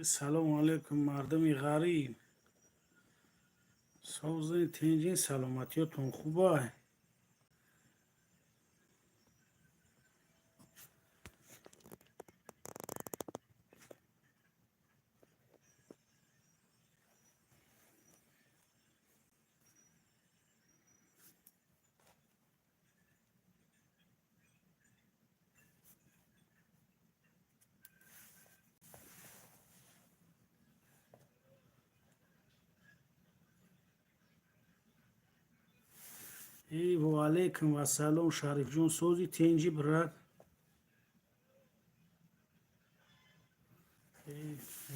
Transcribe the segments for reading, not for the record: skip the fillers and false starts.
سلام علیکم مردم غریب. سوزن تنجین سلامتیتون خوبه؟ و علیکم و سلام شریف جون سوزی تنجی برد.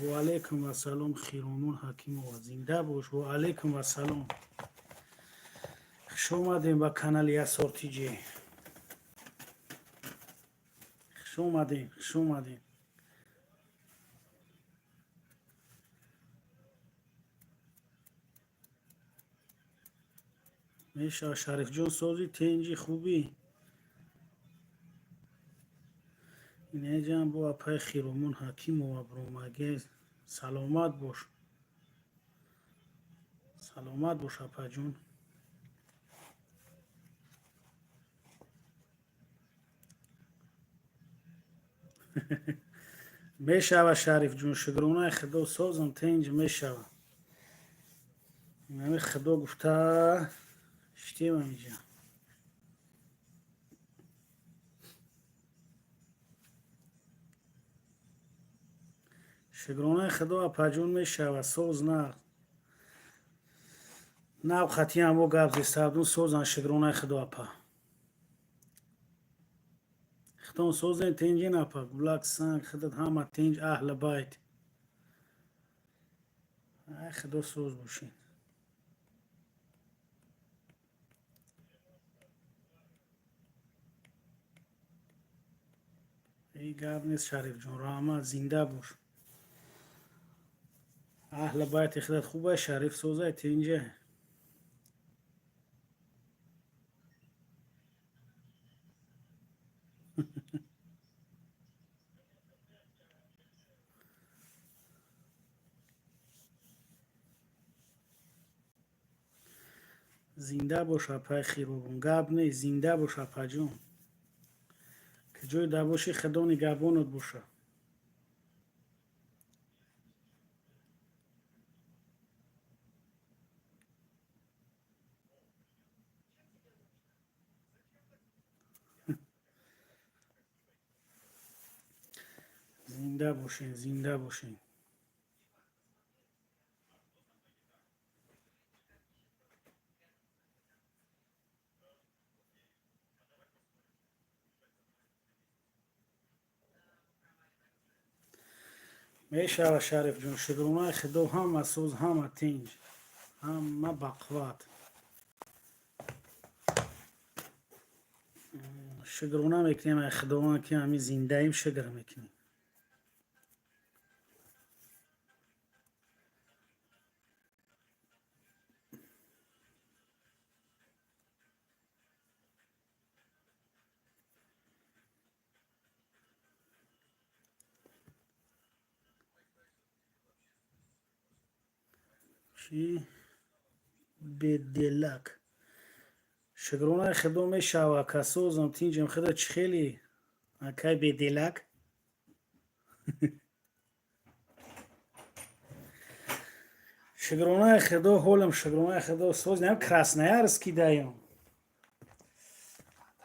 و علیکم و سلام خیرونون حکیم و زنده باش. و علیکم و سلام. خوش اومدین با کانال یاسورتی جی. خوش اومدین خوش اومدین. میشه شریف جون سوزی تنجی خوبی؟ اینه جان با پای خیرونون حکیم و برومگه سلامت باش. سلامت باش اپا جون. میشوه شریف جون شگرونه خدا سازم تنج میشوه. همه خدا گفته شتیم اینجا. شگرونه خدا پجون میشوه ساز نه خطی هم و گفت زیستردون سازن شگرونه خدا پا خطان سازن تنجی نپا بلاک سنگ خدت همه تنج اهل بایت خدا ساز باشین. ای گفت نیست شریف جون رحمت زنده باش. اهل بایت خدت خوبه شریف سازه تنجه. زنده باش اپا خیرون گفت نیست زنده باش اپا جون که جای دباشی خدا نگهبانت باشه. زنده باشین زنده باشین. میشه شریف جون شگرونه خدا هم سوز هم تنج هم بقوات شگرونه میکنیم خدا که همی زنده ایم شگر میکنیم. چی؟ بدلک شگرونه خدا میشه که سوزم تنجم خدا چی خیلی اکای بدلک شگرونه خدا حولم شگرونه خدا سوز نیم کراسنایارسکی دایم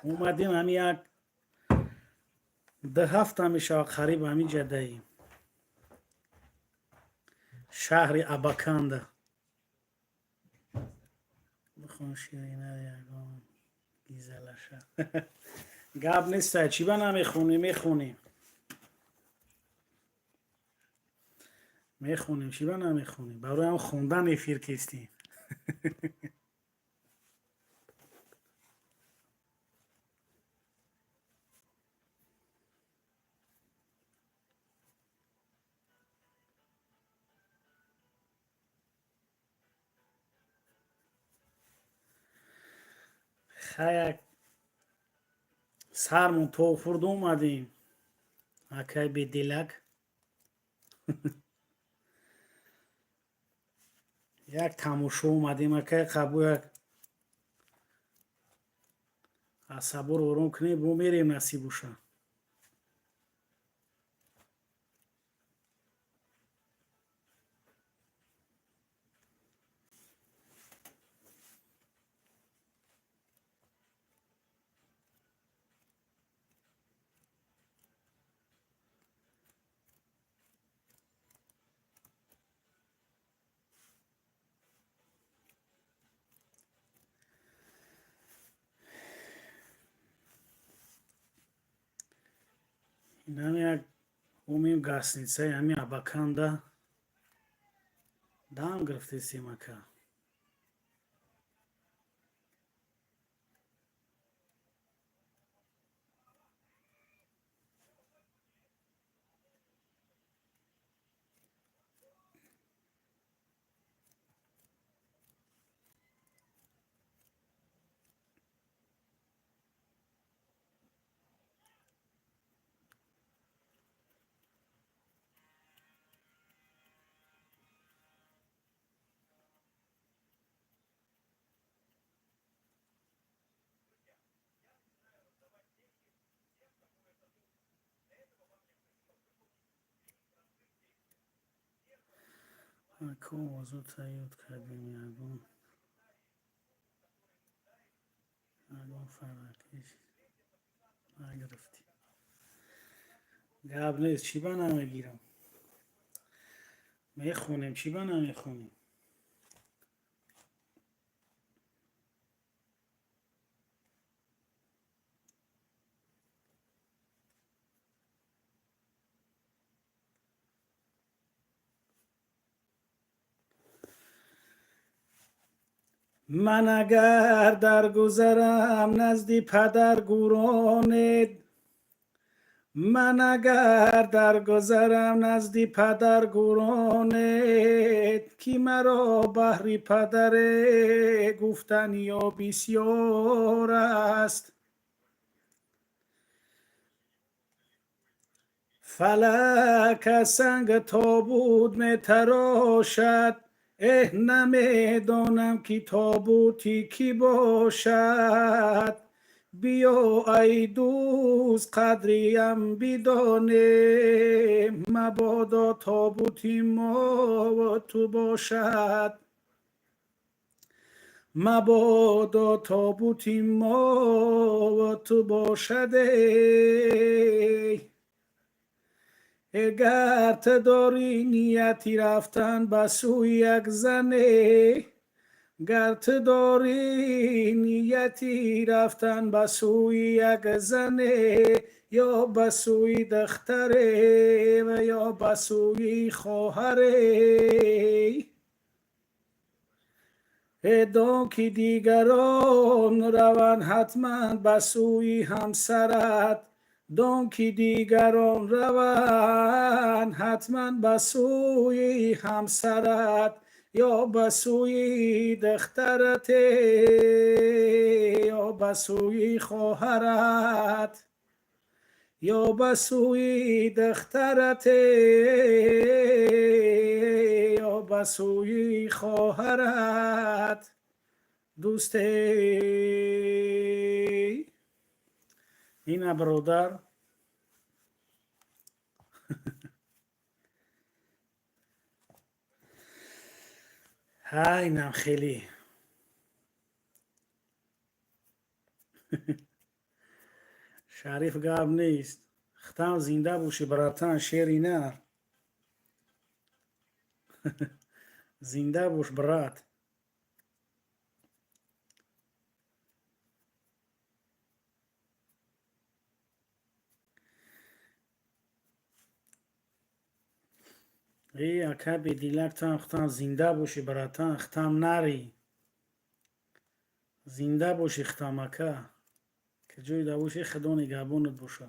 اومدیم همی یک 10 هفته میشه قریب همینجا داییم شهر اباکانده. بخون شیرینه یگان گیزلشه گب نیسته چی با نمیخونی میخونیم چی با نمیخونیم برای هم خوندن افیر کستیم. خیلی سرمون تو خورد اومدیم اکای به دلک یک тамошо омадем акай қабу як асабуро ором кунем бо мерем насиб буша. инам як омим гасницаи ҳами абаканда дам гирифтесем ака. ака овозо тайёр кардем ягон фарақиш нагирифтӣ. гап нест, чӣ ба намегирам, мехонем, чӣ ба намехонем. من اگر در گذرم نزدی پدر گورانت، من اگر در گذرم نزدی پدر گورانت، کی مرا بهر پدر گفتن یا بسیار است. فلک از سنگ تابوت می تراشد، نمیدانم که تابوتی کی باشد. بیا ای دوست قدریم بدانیم، مبادا تابوتی ما و تو باشد. مبادا تابوتی ما و تو باشد. اگر تو داری نیتی رفتن به سوی یک زنه، گر تو داری نیتی رفتن به سوی یک زنه، یا به سوی دختره و یا به سوی خواهره، دان که دیگران روند حتما به سوی همسرت. دان که دیگران روند حتما به سوی همسرت، یا به سوی دخترت یا به سوی خواهرت، یا به سوی دخترت یا به سوی خواهرت. دوستی این برادر اینم خیلی شریف گپ نیست. ختم زنده باشی براتان، شعری نه. زنده باش برات. ای اکا بدیلک تان ختم زنده باشی براتان، ختم نری. زنده باشی ختم اکا که جوی دابوشی خدا نگهبانت باشه.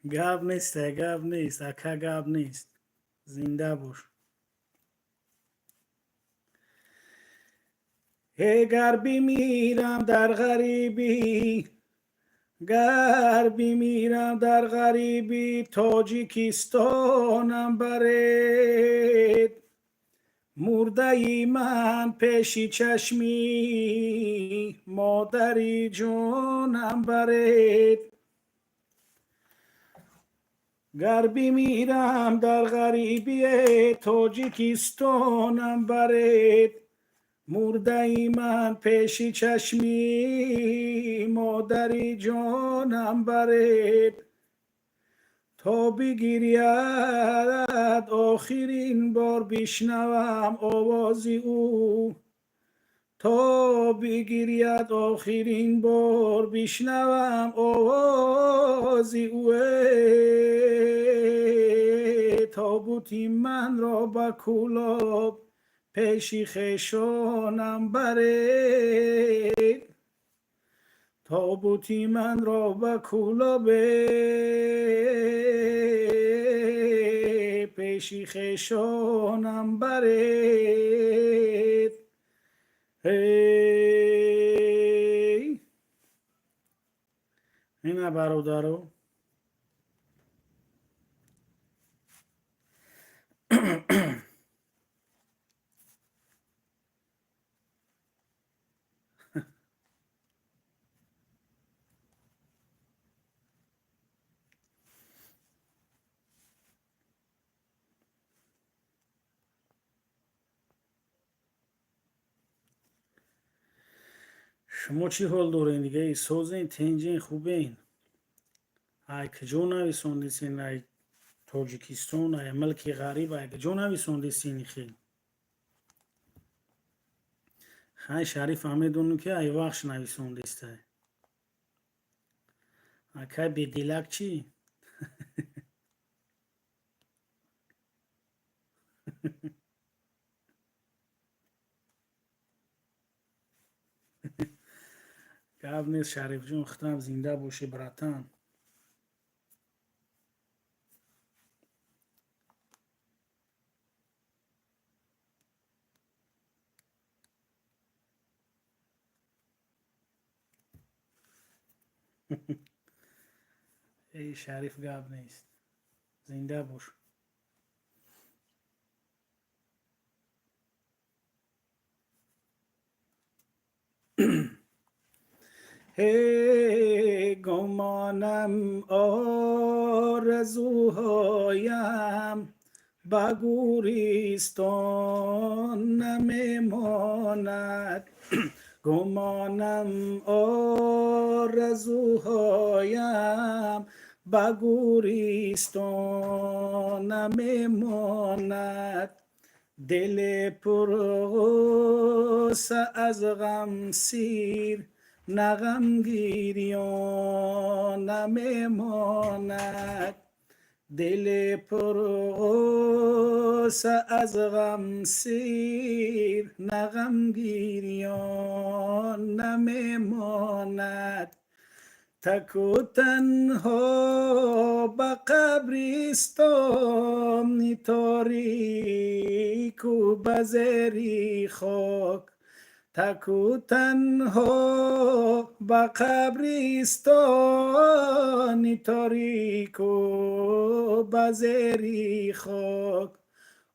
گاب نیست، گاب نیست، اکا گاب نیست. زنده باش. اگر بمیرم در غریبی، گر بمیرم در غریبی، تاجیکستانم برد. مرده ای من پیشی چشمی، مادری جانم برد. گر بمیرم در غریبی، تاجیکستانم برد. مرده ای من پیشی چشمی، مادری جانم برد. تا بگیرید آخرین بار بشنوم آوازی او، تا بگیرید آخرین بار بشنوم آوازی او. تابوتی من را به کلاب پیشی خیشانم برد. تابوتی من را به کلاب پیشی خیشانم برد. اینه برادرو. شما چی حال دارین دیگه؟ ای سازین، تنجین، خوبین؟ ای کجا نویساندیسین؟ ای تاجیکستان، ای ملک غریب، ای کجا نویساندیسین خیلی؟ خیلی شریف همیدونو که ای وقش نویساندیسته. ای که بیدیلک چی؟ گاب نیست شریف جون، ختم زنده باشی براتن. ای شریف گاب نیست، زنده باش. هی گمانم آرزوهایم به گوریستان نمیماند. گمانم آرزوهایم به گوریستان نمیماند. دل پرغصه از غم سیر نه غمگیریان نمیماند. دل پرغصه از غم سیر نه غمگیریان نمیماند. تک و تنها به قبرستان تاریک و به زیر خاک. تک و تنها به قبرستان تاریک و به زیر خاک.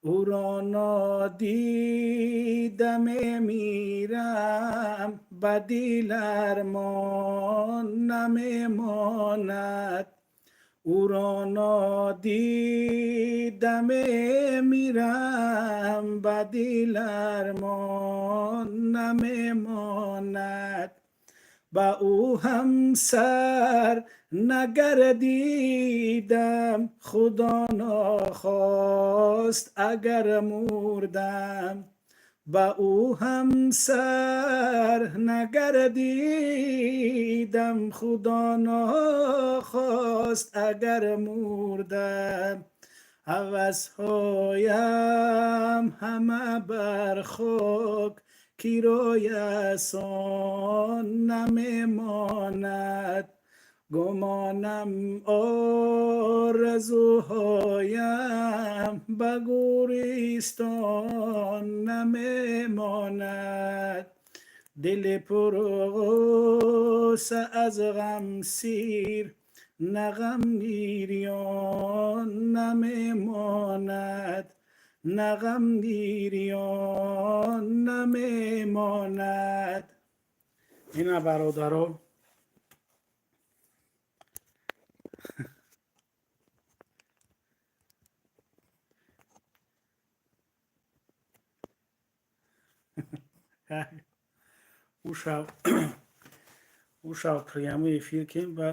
او را نادیده میمیرم به دل ارمان نمیماند. او را نادیده میمیرم به دل ارمان نمیماند. با او هم سر نگردیدم خدا نخواست اگر مردم. با او هم سر نگردیدم خدا نخواست اگر مردم. هوس‌هایم همه بر خاک کرای آسان نمیماند. گمانم آرزوهایم به گوریستان نمیماند، دل پروس از غم سیر نه غم گیریان نمیماند، نه غم گیریان نمیماند. اینا برادرها ушав прямо эфир кем ва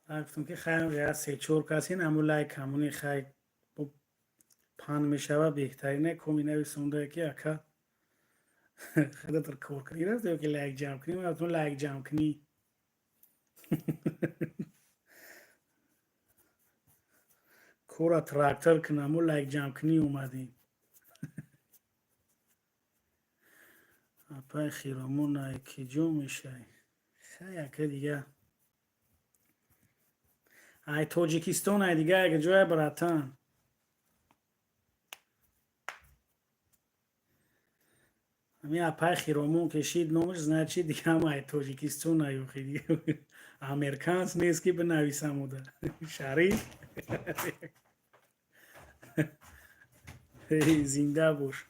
گفتم که خیلی از 3-4 کسی همون لایک همونی خیلی پان میشوه بهترینه کمی نویسونده که اکا خیلی در کار کنی رفته که لایک جمع کنی من اتون لایک جمع کنی کورا تراکتر کنم و لایک جمع کنی اومدیم اپای خیرامون نایکی جو میشه خیلی که دیگه ای توجیکیستان ای دیگه اگه جای براتن همین اپای خیرامون کشید نومش زنه چی دیگه هم ای توجیکیستان ای خیلی امریکانس نیست که بنویسم اوده شریف زنده باش.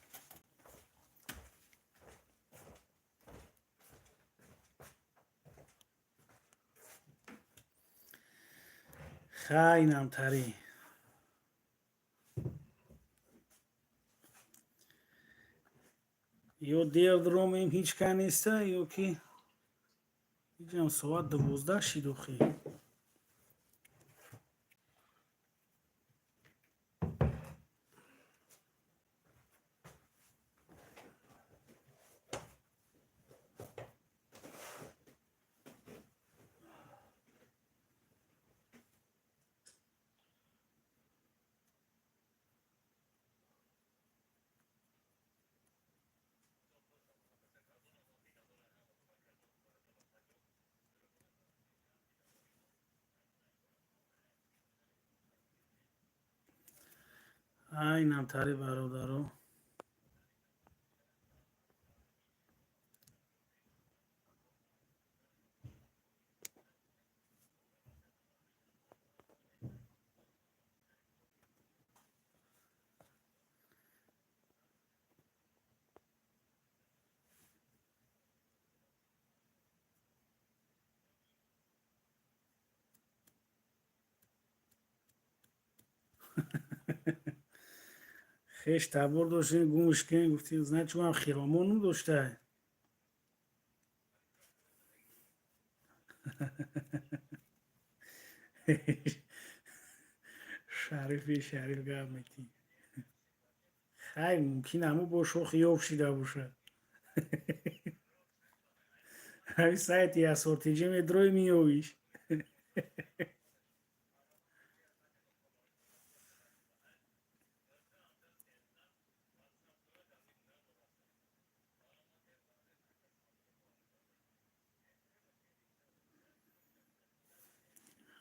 خیلی نمتری یا دیر درومیم هیچ که نیسته یا که اینجا ساعت 12 شید و خیلی ای نمتری برادرو خیش تبور داشتین گوش کن گفتیم زنه چون هم خیرامون داشته شریف گرمتی خیلی ممکن همون با شوخی افشیده باشه همین سایتی از سورتیجی مدروی میویش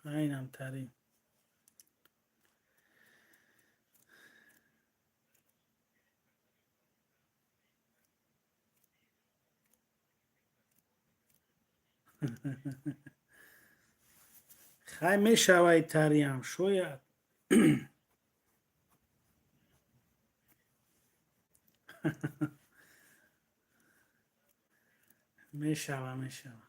خیلی نمتری خیلی میشوی تریم شاید میشوه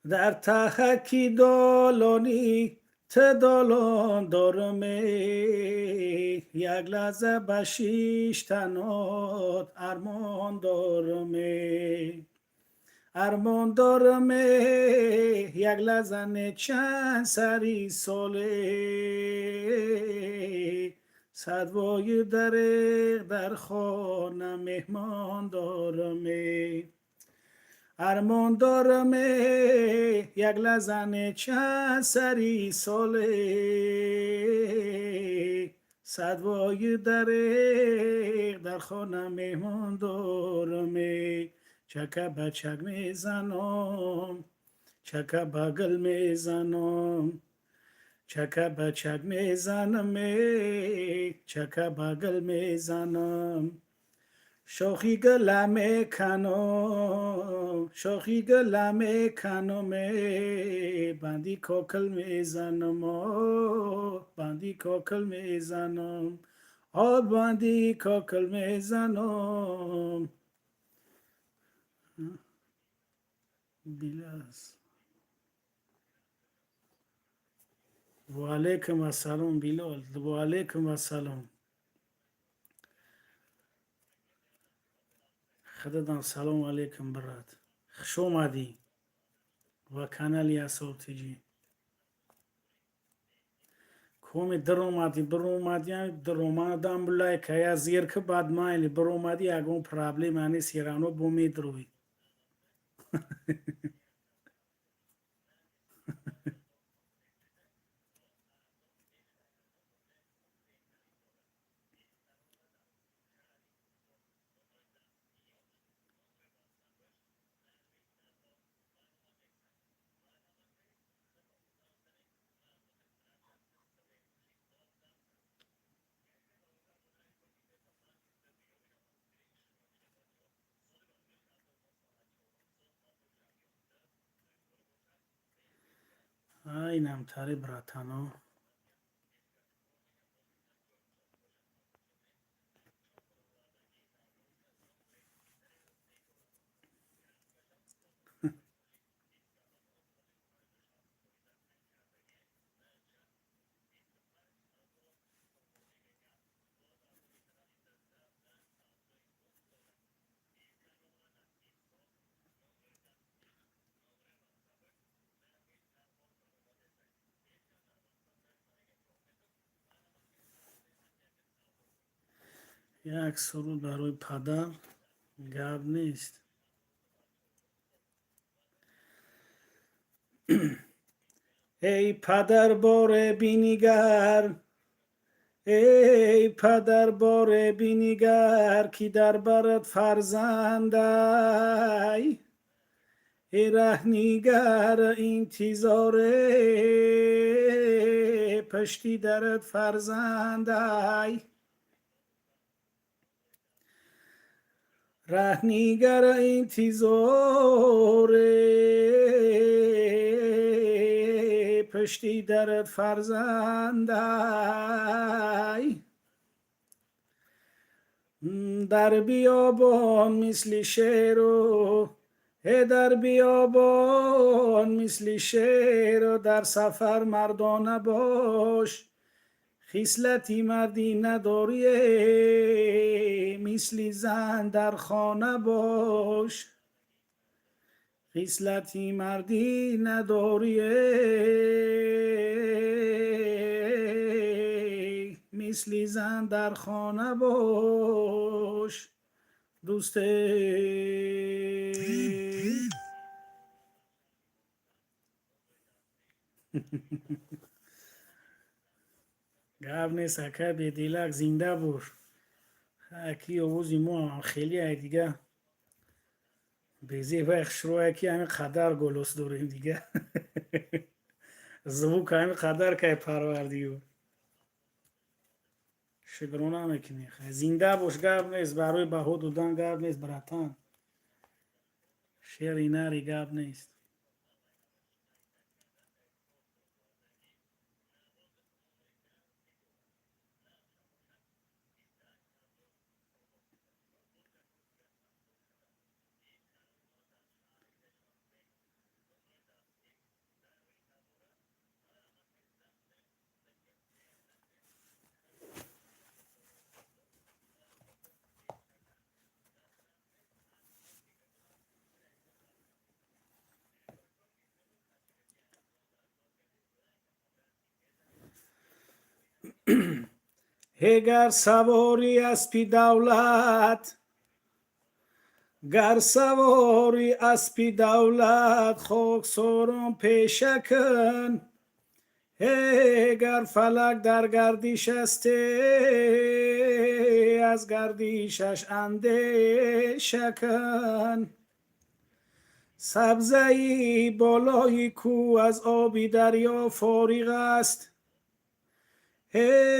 در تحکی دالانی تدالان دارمه یک لحظه بشیش تنات ارمان دارمه یک لحظه چند سری ساله صدوای در خانه مهمان دارمه ارمان دارم یک لحظه چند سری ساله صدوای در خانه مهمان دارم چکه بچک میزنم چکه بغل میزنم چکه بچک میزنم چکه بغل میزنم شوخی گلمه کنم شوخی گلمه کنم بندی کوکل میزنم بندی کوکل میزنم بندی کوکل میزنم بیلاس و علیکم السلام بیلال و علیکم السلام خدادان سلام علیکم برات خوش اومدی و کانال یاسو تیجی کومی در اومدی بر اومدی در اومدم بلای که یا زیر که بعد مایلی بر اومدی اگه پرابلم یعنی سیرانو بومی دروی اینم تاری براتانو یک سرود برای پدر گرد نیست ای پدر بار بینیگر ای پدر بار بینیگر کی در برت فرزندای ای رهنیگر انتظاره پشتی درت فرزندای رهنیگر انتظاره پشتی درت فرزندای در بیابان مثل شیرو در بیابان مثل شیر در سفر مردانه باش خصلتی مردی نداری مثل زن در خانه باش خصلتی مردی نداری مثل زن در خانه باش دوست گرد نیست اکه به دیلک زنده بور اکی آوزی ما خیلی دیگه بیزی وقت شروع اکی همین قدر گلوس داریم دیگه زبو که همین قدر که پروردیو شکرونه میکنی زنده باش گرد نیست برای بهو دودن گرد نیست براتن شیر ایناری گرد نیست اگر سواری اسپی دولت گر سواری اسپی دولت خاکساران پیشکن گر فلک در گردش است از گردشش اندیشه کن سبزه بالای کو از آبی دریا فارغ است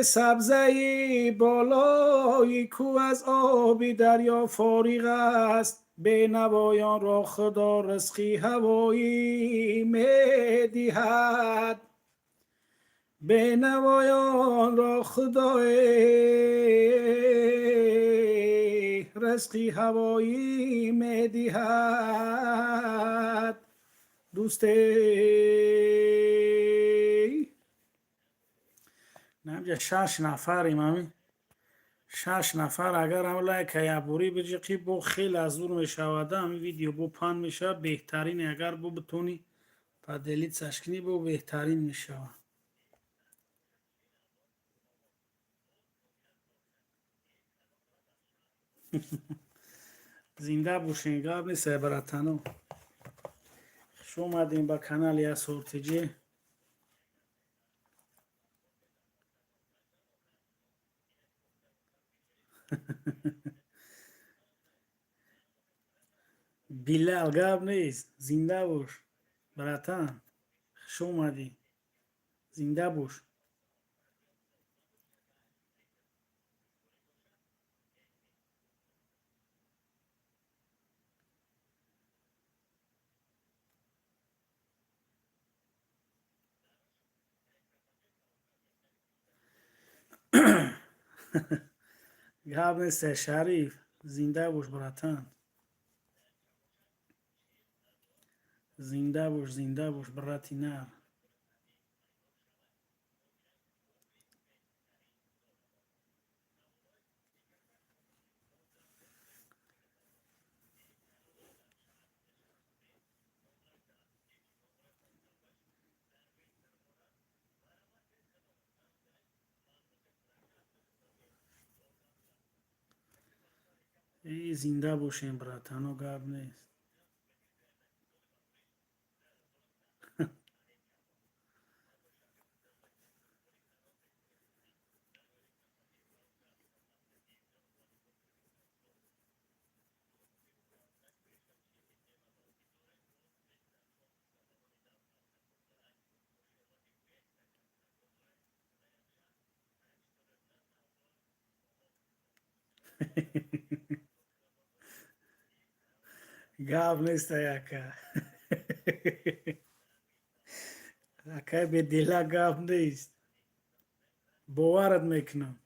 سبزه بالای کو از آبی دریا فارغ است بینوایان را خدا رزقی هوایی میدهد بینوایان را خدای رزقی هوایی میدهد دوستی نمیجا 6 نفریم همین 6 نفر اگر هم لایک یابوری بجی بو خیلی از دور میشود همین ویدیو بو پان میشه بهترین اگر بو بتونی پا دلیت سشکنی بو بهترین میشه زنده باشین قبل سیبرتنو خوش اومدین با کانال یا سورتیجی بیلال قبل نیست زنده باش براتن خوش اومدی زنده باش قبل نیست شریف زنده باش براتن زنده باش براتی نر ای زنده باشین براتنو قبل نیست قبل نیست یکا یکا به دیلا قبل نیست باورت میکنم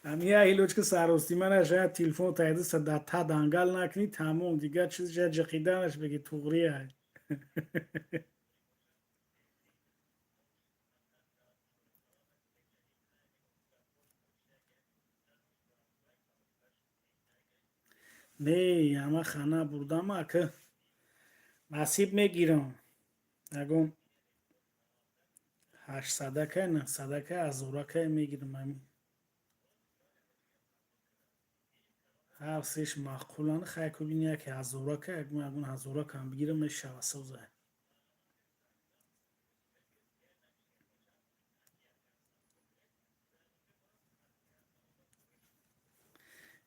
همین ایلوچ که سراستی من شاید تلفن تایید صدا تا دانگل نکنی تمام دیگه چیز جا جقیدنش بگی توغریه نه همه خانه بردم که نصیب میگیرم نگم 8 صدکه نه صدکه از اورکه میگیرم همین هر سیش معقولانه خیلی بینیه که از اورکه اگه از اورکه هم بگیرم میشه و سوزه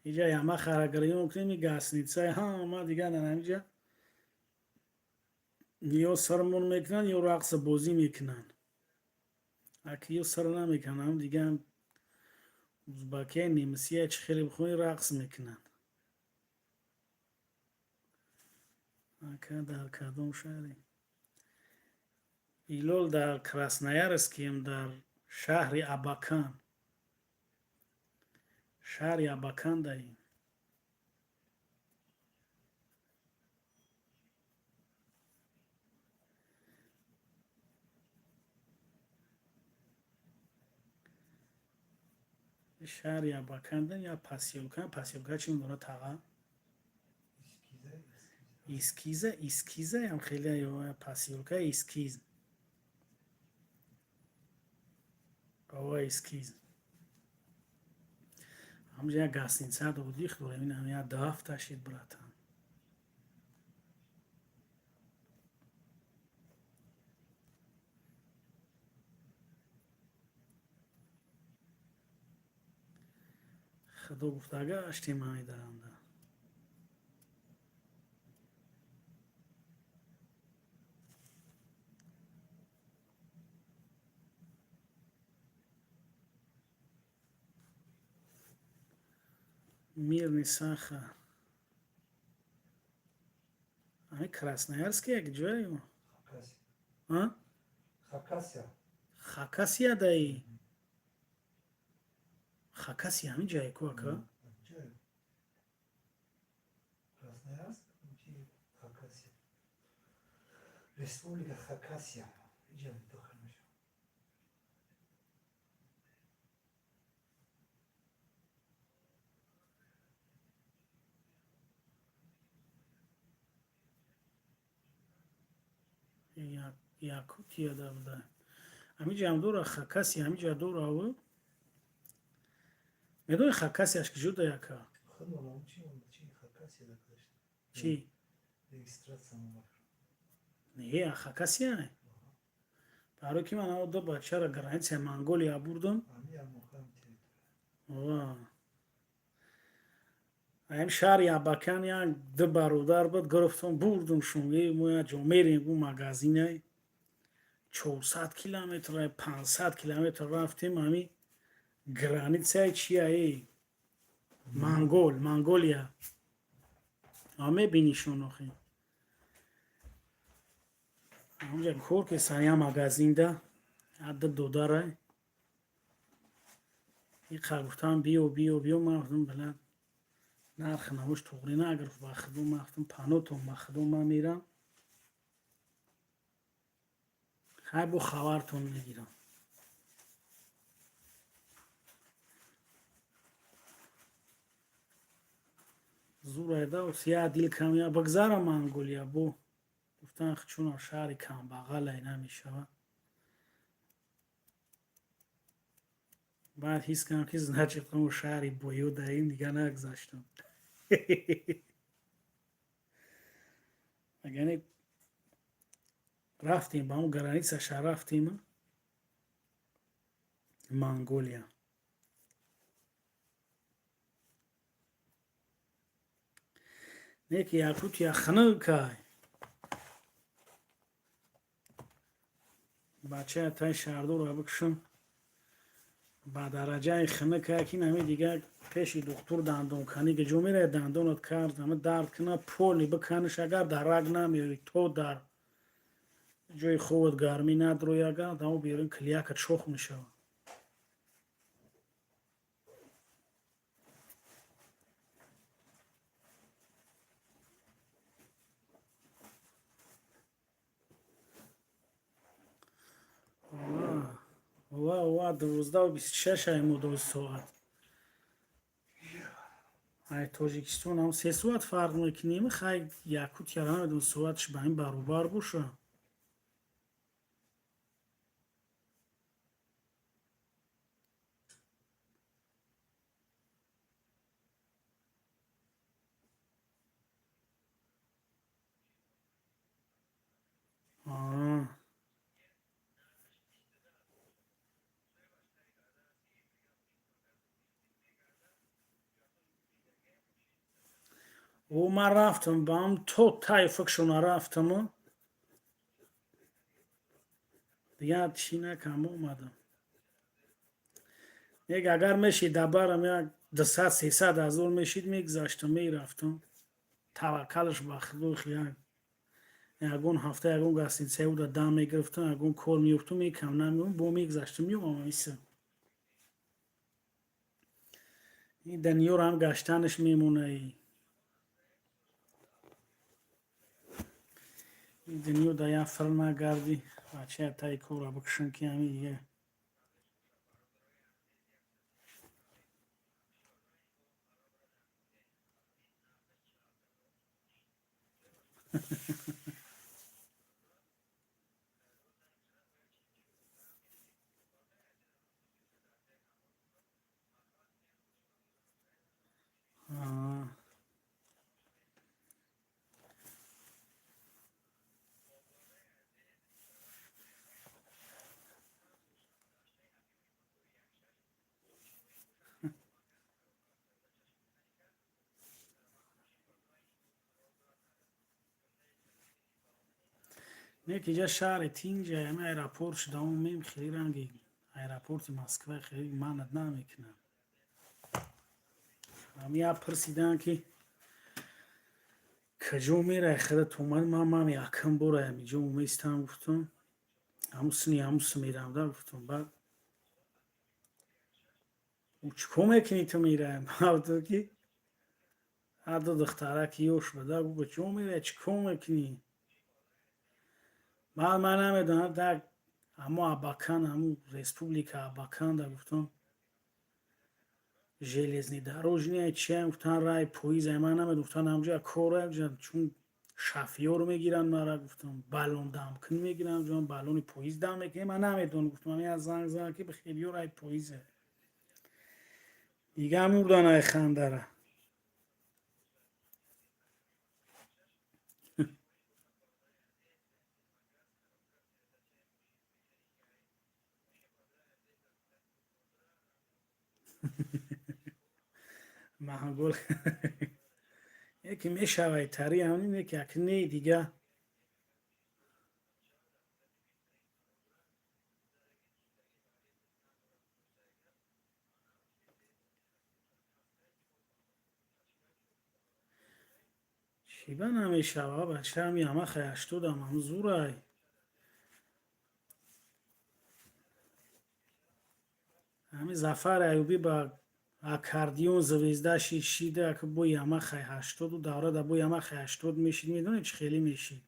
اینجا همه خرگری ممکنه می گسنیتسای ها ما دیگه نمیجا یا سرمون میکنن یا رقص بازی میکنن اگه یا سر نمیکنن دیگه ازباکی نیمسیه چه خیلی بخونی رقص میکنن اگه در کدوم شهری ایلول در کراسنایارسکیم در شهر اباکان شهر اباکان داریم شهر اباکان داریم یا پاسیولکان چی میدونه تاقا ایسکیزه هم خیلی یا پاسیولکا ایسکیز آوا ایسکیز همجا گاستینسا دودی خوریم این همه داف تاشید براتان خدا گفتاگه اشتی مانی دارنده мир Нисаха. Ай, Красноярский, где его? А? Хакасия. Хакасия дай. Хакасия, ми джай куака? Красноярск, Хакасия. Республика Хакасия. Якутия давда. Амиджа амдура Хакасия, амиджа дура аву. Медони Хакасия ашки жуда яка. Чи? Регистрация номер. Не, Хакасия не. Паро ки ман ава до бачара граница Монголия бурдум. Ва. Аим шаҳр Ябакан як ду бародар буд гирифтам бурдум шунги моя ҷо мерем бу магазине 400 километр 500 километр рафтем ами границаи чияи Монголия мебини шунохи ҳамҷа кор ки сария магазинда ҳадда додарай иқа гуфтам биё ман гуфтам баланд нарх намуш туғри нагирифт ба худум ман гуфтам панотон ба худум ман мерам хай бо хабартон мегирам зурайда сия дил камя бигзарам Монголия бо гуфтан чунам шаҳри камбағал айна мешавад баъд ҳис кардам ки значит ҳамон шаҳри боё даим дига нагзаштам агане рафтем ба ҳамон границаша рафтем Монголия не ки якутия ханаг кай бачаи тай шаҳрдорро бикушам ба дараҷаи хина кай ки нами дига пеши духтур дандонканӣ ҷо мераи дандонат кард ҳама дард кина поли биканиш агар дар раг намеёри то дар ҷои хубат гармӣ надрои агар дамо берин клиякат шох мешавад ва 12:26 мудои соат ай тоҷикистон ҳам 3 соат фарқ мекунем хай якутия намедон соатш ба ин баробар боша او من рафтам ба ҳам то таи фикшона рафтаму дига чӣ накам омадам як агар мешид дабарам як 200-300 ҳазор мешид мегзаштам мерафтам таваккалш ба худо як ягон ҳафта ягон гостинитсаи буда дам мегирифтам ягон кор меёфтам мекам намеом бо мегзаштам меомам иса ин дунёро ҳам гаштанаш мемонаи ин дунё да як фил нагардӣ бачаи таи корро бикушам ки ҳамин дига یکی جا شهر تینجا همه ایرپورت شده همون میم خیلی رنگی ایرپورت مسکوه خیلی ماند نمیکنم همی ها پرسیدن که کجا میره خیلی تومن من یکم برو همی جا اومیستم گفتم هموس میرم در گفتم بعد او چکو میکنی تو میره بعد که هر دو دخترک یوش بده گو بچه میره چکو میکنی من نمیدونم در اما اباکان همون ریسپوبلیکا اباکان در گفتم ژلزنی دروژنی چی گفتن رای پویز من نمیدونم گفتن همونجا کوره چون شفیه رو میگیرن مرا گفتم بالون دمکن میگیرن جان بالون پویز دم میکنه من نمیدونم گفتم من از زنگ زنگ که به خیلی رای پویزه دیگه هم مردان خندره محگل یکی میشوی تری همین یکی اکنی دیگه شیبه نمیشوه بچه هم یمه خیشتو دم هم زورای همین زفر ایوبی با اکاردیون زویزده شیده که بو یمه خیشتو دو دوره دا بو یمه خیشتو میشید میدونی چه خیلی میشید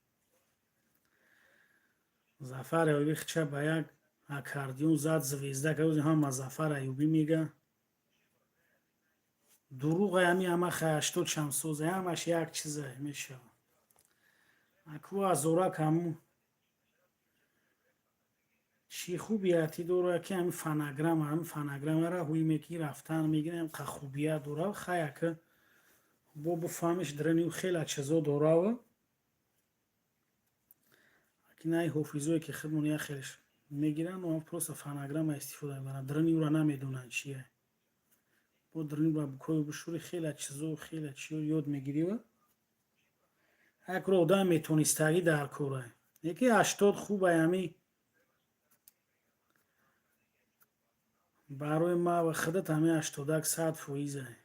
زفر ایوبی خچه با یک اکاردیون زد زویزده که هم زفر ایوبی میگه دروغ همه خیشتو چمسوزه همش یک چیزه میشه اکو ازورک همون چی خوبیتی دوره که همین فنگرام را هوی میکی رفتن میگیرم که خوبیت دوره خیلی که بو بفهمش درنیو خیلی چیزا دوره و اکی نه حفیظوی که خودمون خیلیش میگیرن و پروست فنگرام استفاده میکنن درنیو را نمیدونن چیه بو درنیو را بکوی بشوری خیلی چیزا خیلی چیو یاد میگیری و یک رو آدم میتونستگی در کوره یکی 80 خوبه همی برای ما و خودت همه 80 100 فویزه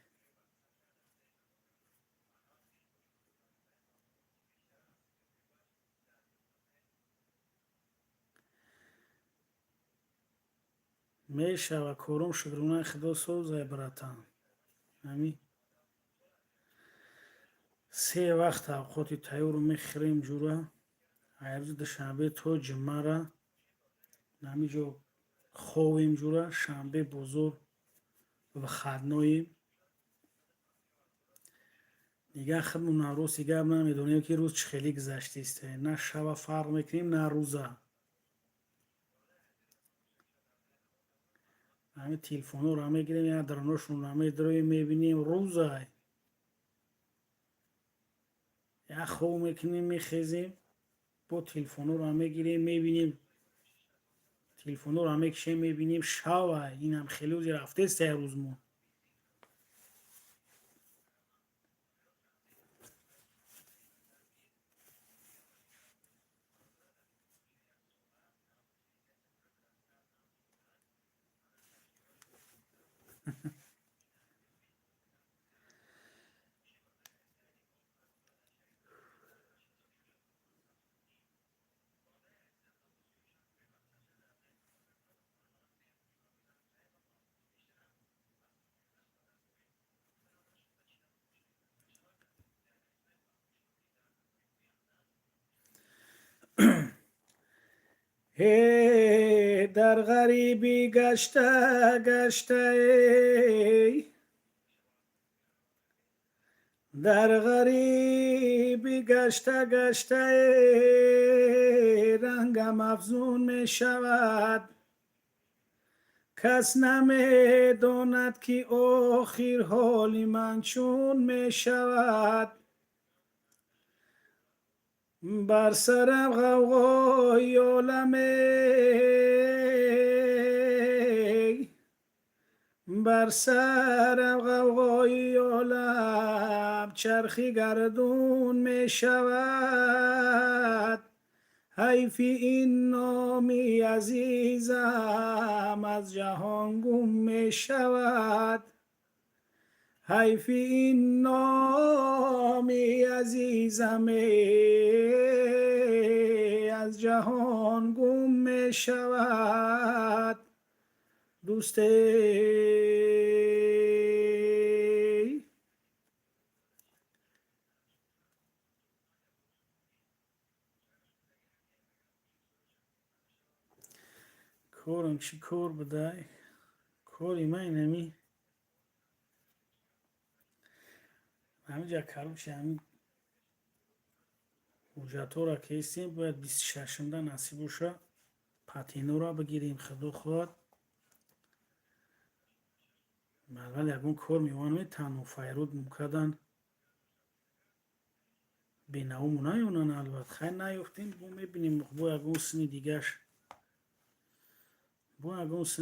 میشه و کورم شدرونه خدا سوزه براتن همی 3 وقت اوقاتی تایو رو میخریم جوره ایروز دوشنبه تو جمعه را نمیجا خوابیم جوره شنبه بزرگ و خدناییم دیگه خودمون روز دیگه هم نمیدونیم که روز چه خیلی گذشته نه شب فرق میکنیم نه روزه همه تلفن رو میگیریم یا درنشون رو میبینیم روزه یا خواب میکنیم میخیزیم با تلفن رو میگیریم میبینیم تلفن رو میکشیم میبینیم شبه این هم خیلی روزی رفته 3 روزمون هی در غریبی گشته در غریبی گشته رنگم افزون می شود کس نمی داند که آخر حالی من چون می شود بر سرم غوغای عالم بر سرم غوغای عالم چرخی گردون می شود حیفی این نامی عزیزم از جهان گم می شود. حیفی این نامی عزیزم از جهان گم می شود. دوست کورم چی کور بدای کوری من نمی همینجا کارم چی همین حجتو را که ایستیم باید 26 نصیب باشه. پاتینو را بگیریم خدو خود اول یکون کور میوانم تنو فایرود مکدن بیناو منایونن البته خیلی نیفتیم بو میبینیم بو یکون سنی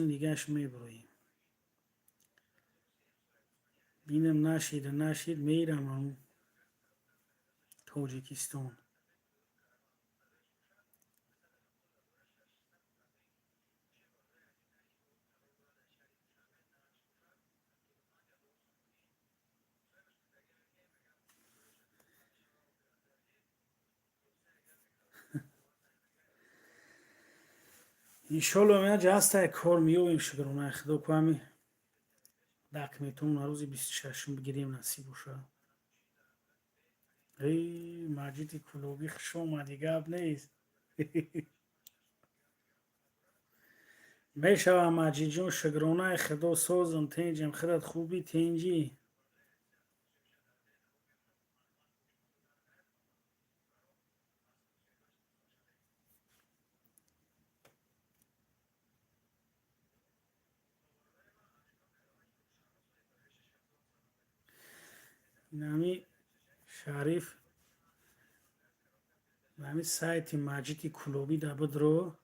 دیگهش میبرویم بینم نشید میرم همون توجیکستان. اینشالله من جاسته کار میویم شکرونه خدا کامی دکمیتون روزی 26 بگیریم نصیب باشه. ای ماجدی کلوبی خوش اومدی گپ نیست. میشوم ماجد جون شکرونه خدا سازم تنجم خدت خوبی تنجی نمی شریف نمی سایتی ماجدی کلوبی دبد رو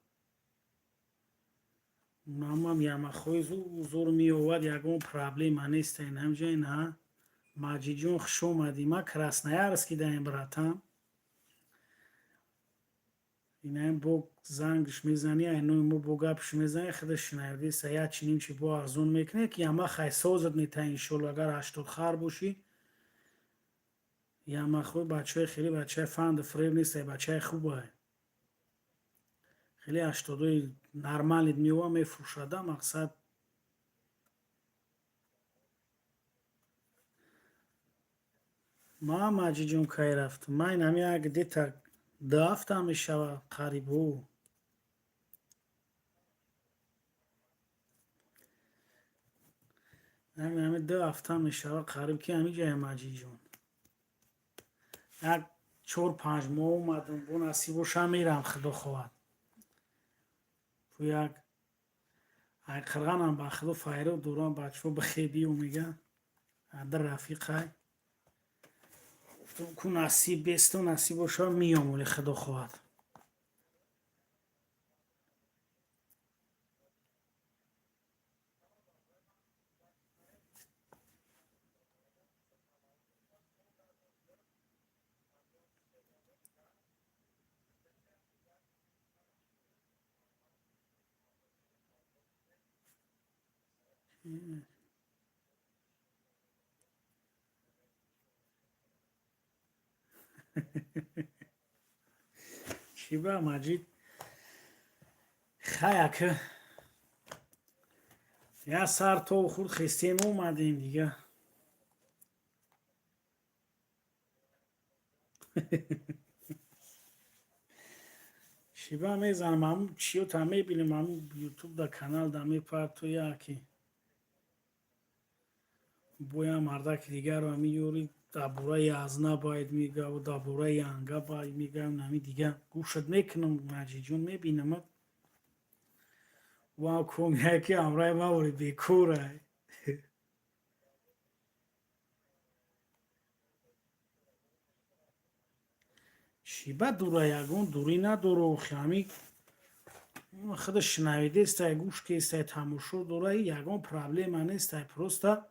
نامم یما خوی زور میواد یکون پرابلم نیست این همجای نه ماجد جون خوش اومدی ما کراسنایارسکی دایم براتم اینم بو زنگش میزنی اینو مو بو گپش میزنی خودش شنیدی سیا چنین چی بو ارزون میکنه که یما خای سازت میتا انشالله اگر 80 خر باشی یما خوی بچه خیلی بچه فند فریب نیست بچه خوبه خیلی 80 نرمال میوه میفروشده مقصد ما ماجی جون کی رفت ما اینمی اگه دیتا دافتا میشوه قریبو همین 2 هفته میشوه قریب که همین جای ماجی جون یک 4-5 ماه اومدم بو نصیبوشم میرم خدا خواهد تو یک قرغانم با خدا فایره و دوران بچه بخیبی و میگن در رفیقه تو نصیب بیست و نصیبوشم میامولی خدا خواهد چی با مجید خیلی که یا سر تو خود خستیم اومدیم دیگه شیبه میزنم همون چیو تا میبینیم همون یوتیوب در کانال در میپرد تو یکی بویا مردک دیگر رو همی یوری دابوره یازنه باید میگه و دابوره ینگه باید میگه و نمی دیگه گوشت میکنم مجید جون میبینم و کم یکی امرای ما وری بیکوره شیبه دوره یگون دوری نداره و خیمی خودش شنویده است گوش که است تماشا دوره یگون پرابلم نیست پروستا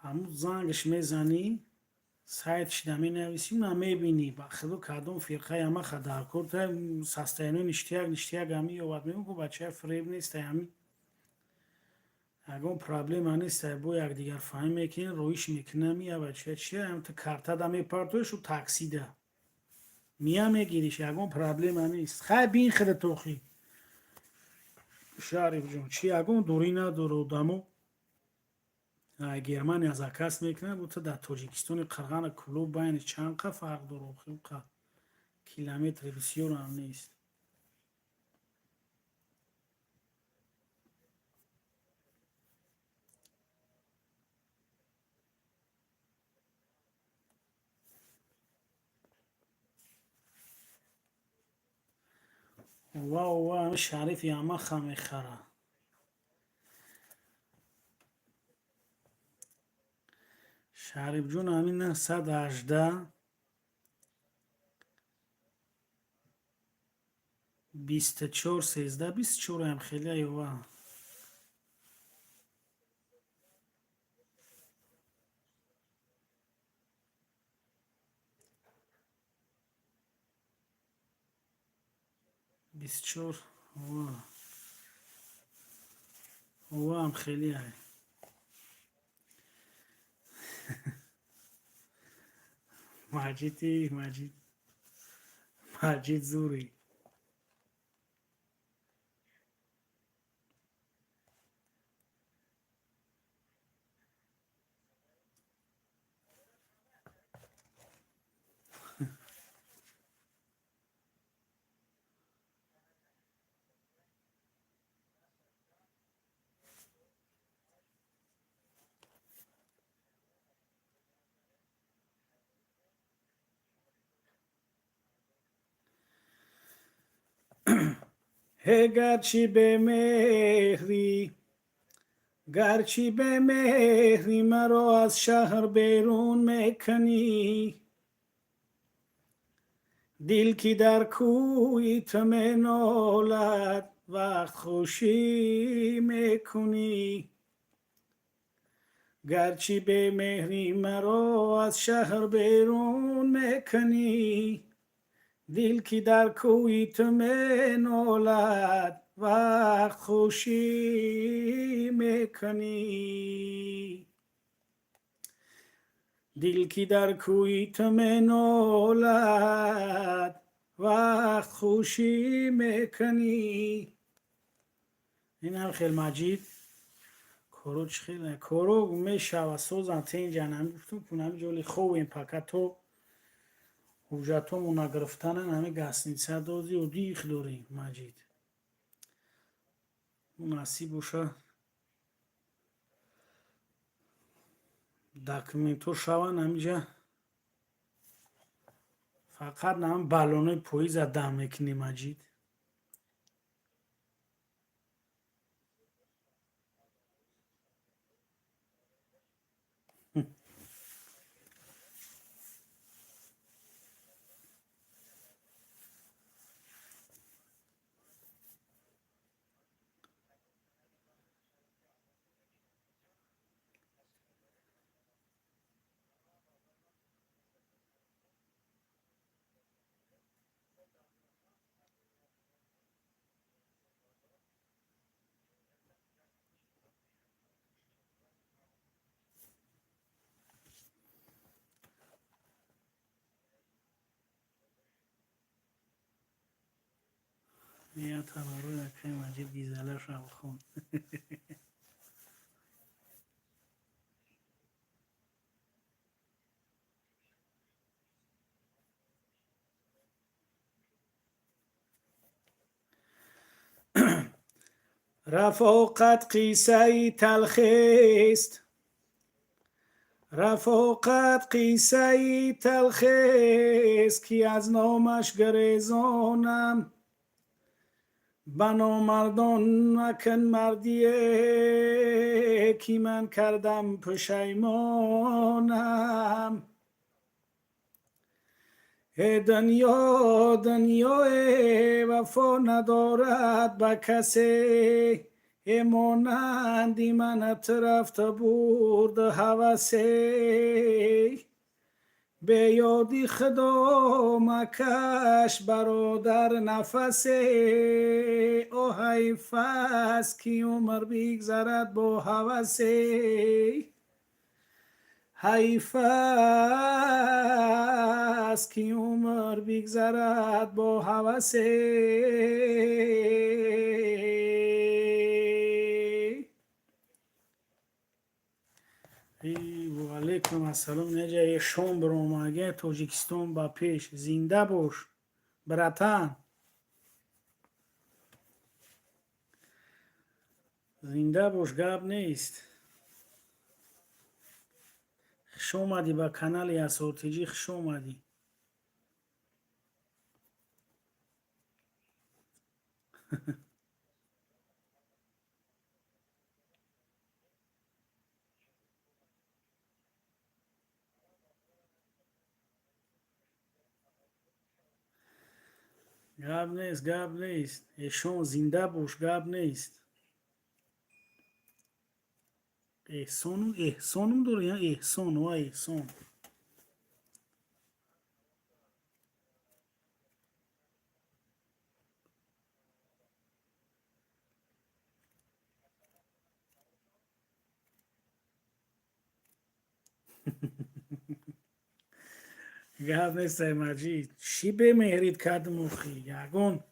همون زنگش میزنی сайтшда менависим на мебини ба худо кадом фирқаи амаха даркорта состояние ништияк ами ёбад мегӯ бачаи фреб неста ами ягон проблема неста бо якдигар фаҳм мекунем роиш мекунам я бача чия амта картада мепартоиш ӯ таксида мия мегириш ягон проблема нест хай бин худа тохи шариф чи ягон дурӣ надора одамо Германия заказ мекунад бута дар Тоҷикистони қирғани кулӯ байни чанд қа фарқ дора охир километри бисёр ҳам нест ва ами шарифи амаха мехара шарифҷон амина 118 24 13 24 ам хеле ёва 24 ва ам хеле ай маҷид зури گرچی به مهری مرا از شهر بیرون میکنی دل که در کوی تو مینالد وقت خوشی میکنی گرچی به مهری مرا از شهر بیرون میکنی دل که در کوی تو مینالد وقت خوشی میکنی دل که در کوی تو مینالد وقت خوشی میکنی این هم خیلی مجید کارو خیلی کارو میشوه سوزن تین جانم گفتم کنم جولی خوب این پاکت تو ҳуҷҷатҳомо нагирифтана ҳами гостиница дози одих дорем маҷид насиб боша документҳо шаванд ҳаминҷа фақат ҳам баллонои поиза дам мекунӣ маҷид Я таваррӯи акаи Маҷид гизалашам хонд. رفاقت قیصه‌ای تلخیست رفاقت قیصه‌ای تلخیست که از نامش گریزانم بنا مردان مکن مردیه که من کردم پشیمانم دنیا دنیای وفا ندارد با کسی مانندی من رفته برد هوسی به یادی خدا مکش برادر نفسه، او حیف است که عمر بگذرد با هوسه، حیف است که عمر بگذرد با هوسه. و علیکم السلام. نجای شام برامگه تاجیکستان با پیش. زنده باش براتن، زنده باش، گپ نیست. خوش اومدی با کانال اساتیجی، خوش اومدی. گپ نیست، گپ نیست. ایشون زنده باش، گپ نیست. احسانم داره یا احسان و احسان. گپ نیست مجید. چی به مهرید کردم مخی یگون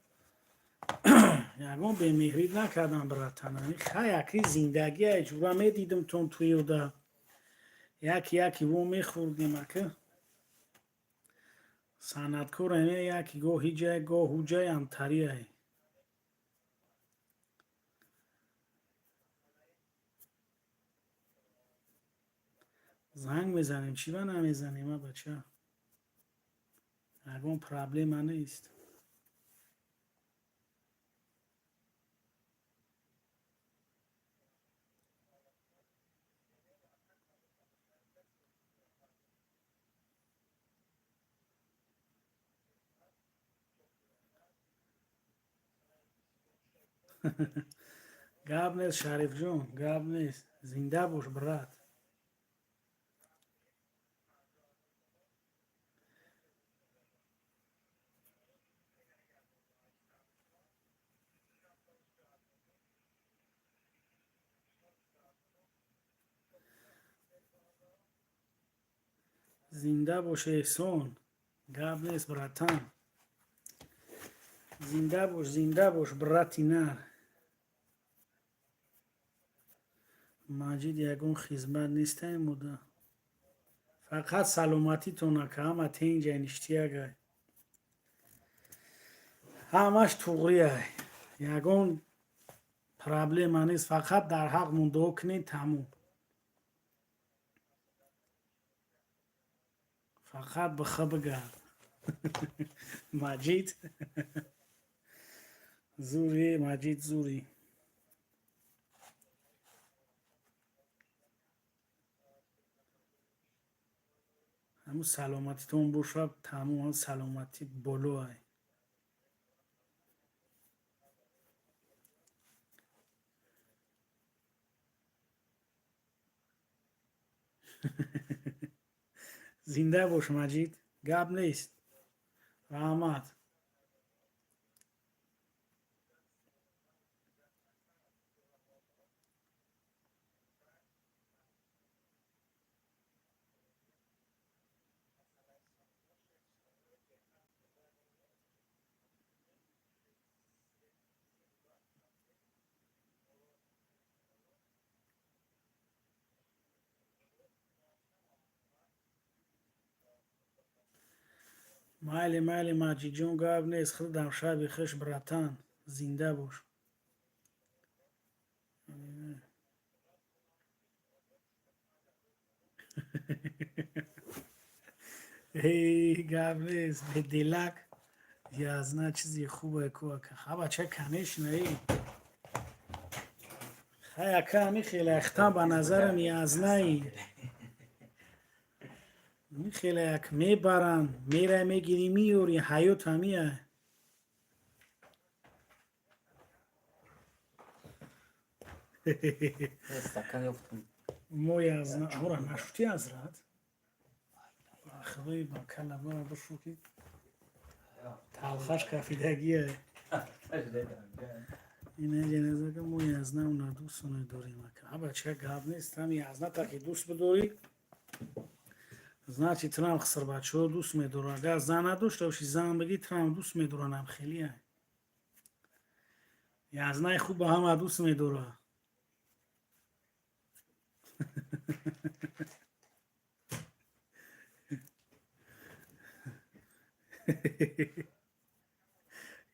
به مهرید نکردم براتن. خیلی زندگی اجورا میدیدم تون توی دا یکی و میخوردیم که سندکار همه یکی گاهی جای گاه جای هم تریه. زنگ میزنیم چی با نمیزنیم بچه؟ یگون پرابلم نیست. گپ نیست شریف جون، گپ نیست. زنده باش برات. زنده باش احسان، گپ نیست براتن. زنده باش براتی نر. مجید یگون خدمت نیست این مودا. فقط سلامتی تونه که همه تینجا نشتیه همش توغریه. یگون پرابلم نیست. فقط در حق مونده کنید تموم. فقط بخواه بگرد. مجید زوری، مجید زوری. همون سلامتی تون باشه تموم. هم سلامتی بلوه. زنده باش مجید، گپ نیست. رحمت. مالی مجید جون، گپ نیست. خودم شب خش براتن. زنده باش. هی گپ نیست. به دلک یازنا چیزی خوبه که خواه چه کنش نهی. خیلی کمی خیلی اختم به نظرم یازنایی. خیلی یک میبرن میره میگیری میوری حیوت همیه. استکان یفتم. مو یازنا امورا نشتی حضرت. خوی با کلمه بشو که تلخش کفیدگیه اینه جنازه که ما یزنه اونا دوست نداریم که بچه گاب نیست هم یزنه تا که دوست بداری значит ترام خسر بچه ها دوست میداره اگر زن نداشته باشی زن بگی ترام دوست میدارنم خیلی یزنه خوب با همه دوست میداره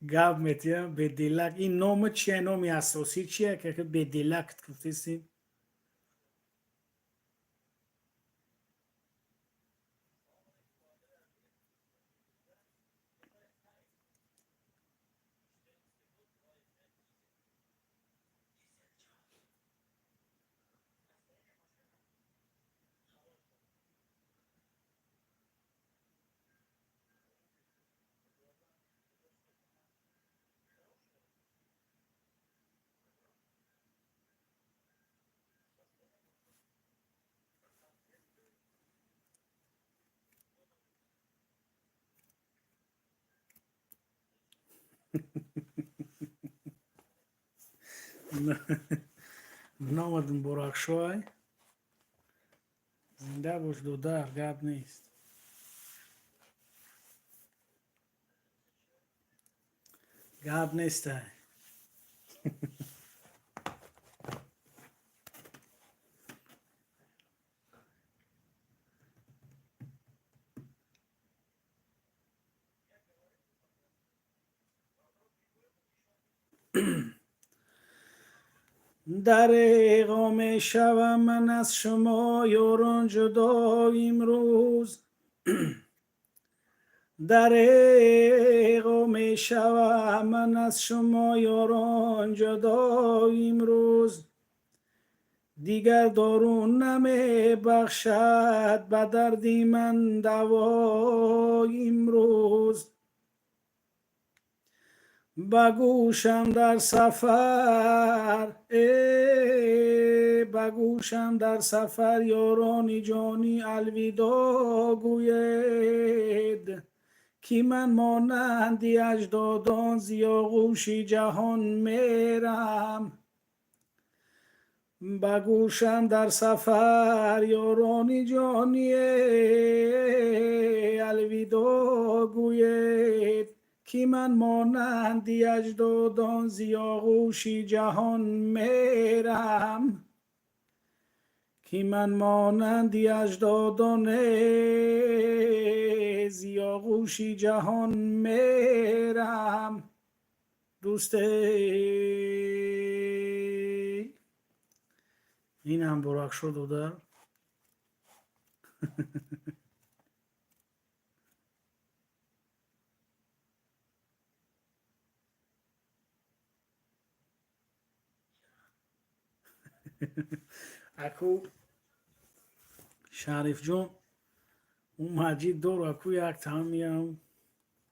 گاب میتیم به دلک این نام چیه نامی اساسی چیه که به دلک گفتیسیم نامدن براک شوی زنده باش دودر گاب نیست گاب نیسته دریغا می شوم من از شما یاران جدا امروز دریغا می شوم من از شما یاران جدا امروز دیگر دارون نمی بخشد به دردی من دوا امروز بگوشم در سفر بگوشم در سفر یارانی جانی الوداع گوید کی من مانندی اجدادان زیاغوشی جهان میرم بگوشم در سفر یارانی جانی الوداع گوید کی من مانندی اجدادان زیاغوشی جهان میرم کی من مانندی اجدادان زیاغوشی جهان میرم دوسته این هم براک شد و در اکو شریف جون اون مجید دور اکو یک تامیم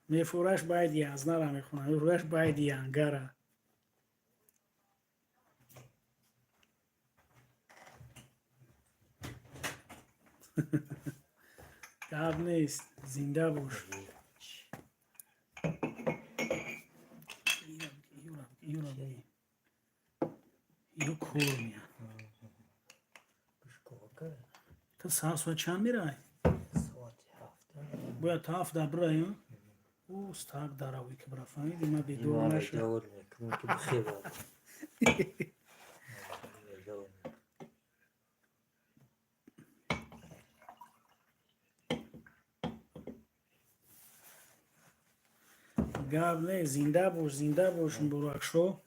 میفورش باید یازنه را میخونم میفورش باید یانگره گاب نیست زنده باش اینو کور میان تا ساعت چند میره؟ باید تا 7 برای او استاک داره وی که برای فهمیدی ما بیدور نشه گاب نه زنده باش براک شو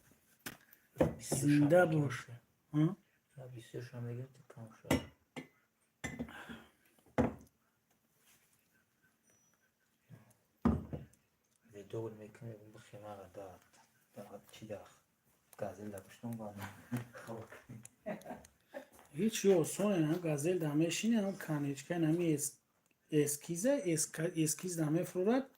زنده باش ها 26 هم میگه تکام شد دور میکنه اون بخیمه را داد چی داخت گازل داشتم بانه هیچ یو سونه هم گازل دامه شینه هم کانیچکه نمی اسکیز دامه فرورد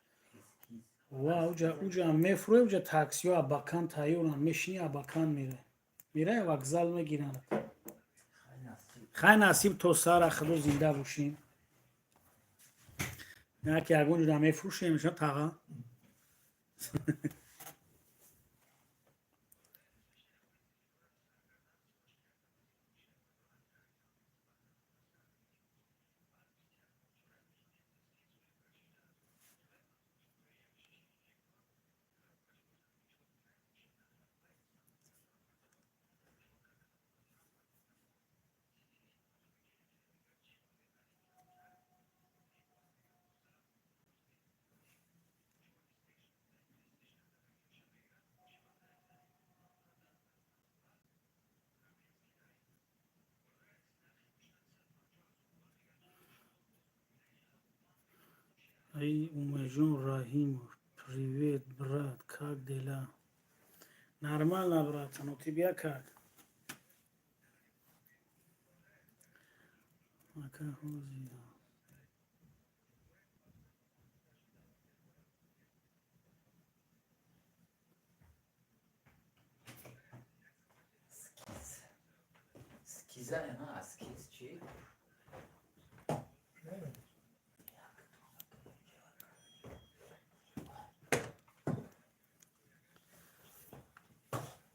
و اوجا مفروه اوجا تاکسی ها اباکان تایوران میشینی اباکان میره وگزال میگیرن خیلی نصیب تو سر اخدو زنده باشین نه که اگه همه فروشه میشن تاقا ای اومجون راهیم پریویت برات کاک دیلا نرمال برات نوتی بیا کاک اکا هوزی اسکیزه نه اسکیز چی؟ نمی‌دونم.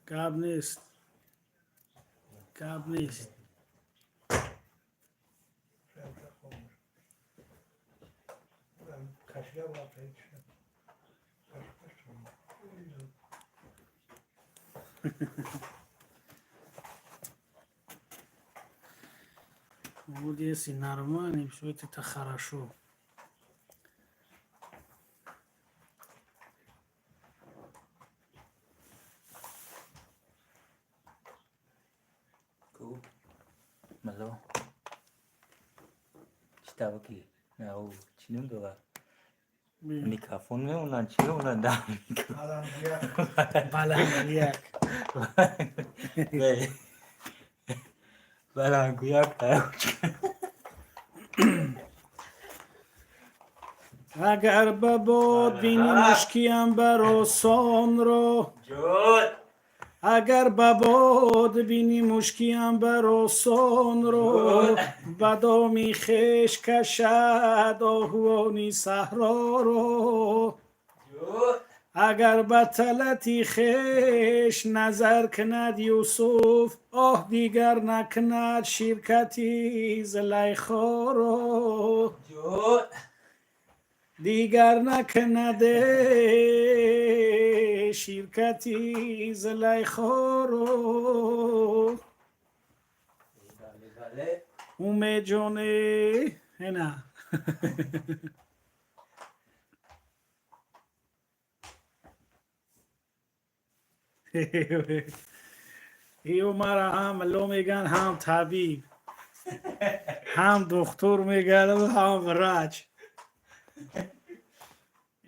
کاب نیست کاب نیست شاید بخونم. من کشیده بودم پیدا شد. کشیده شد. Вот если нормально, все это хорошо. کو ملو چی تاوکی نه او چی نمیدونم میکروفون میمونن چی میمونن در الان بیا. Баланьяк. بلنگویک اگر بباد بینی مشکیم بر آسان را جود اگر بباد بینی مشکیم بر آسان را بدامی خش کشد آهوانی صحرا را جود اگر بطلتی خش نظر کند یوسف آه دیگر نکند شرکتی زلیخا را جود دیگر نکند شرکتی زلیخا را بله بله اومه جانه نه ایو مرا هم لو میگن هم طبیب هم دکتر میگن و هم وراج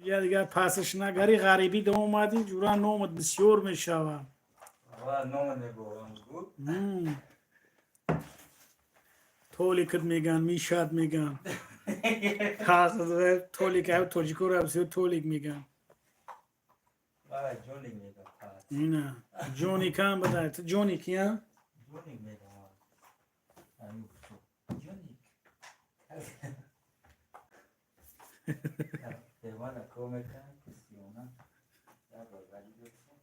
یا دیگر پسش نگری غریبی دو اومدی جورا نومت بسیار میشوم آقا نام نگوهم گو تولی کد میگن میشد میگن تولی که توجیکو رو بسیار تولیک میگن آقا جونی میگم پس اینه جونی کم بدهد جونی کیم جونی میگم همین جونی پیمان کمک کسیونا یا بازاری دوستم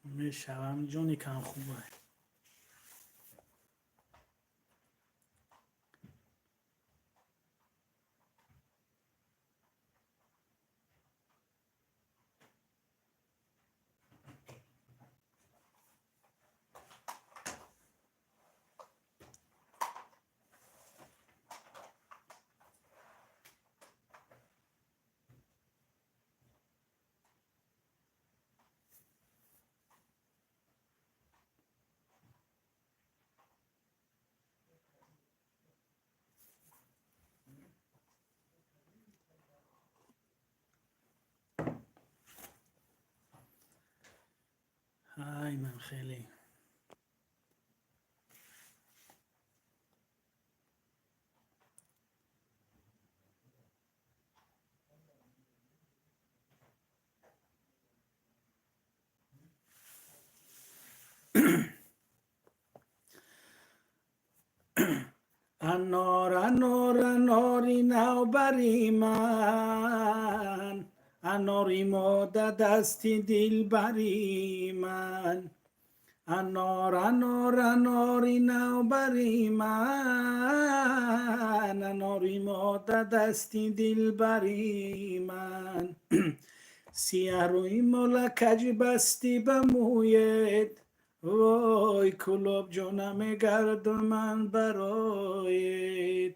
میشوم جونی کم خوبه های من خیلی انار انار اناری نو بری من، اناری ماده دستی دل بری من، انار انار اناری نو بری من، اناری ماده دستی دل بری من. سیه روی مال کج بستی به مویت، وای کلوب جانم گرد من برایت.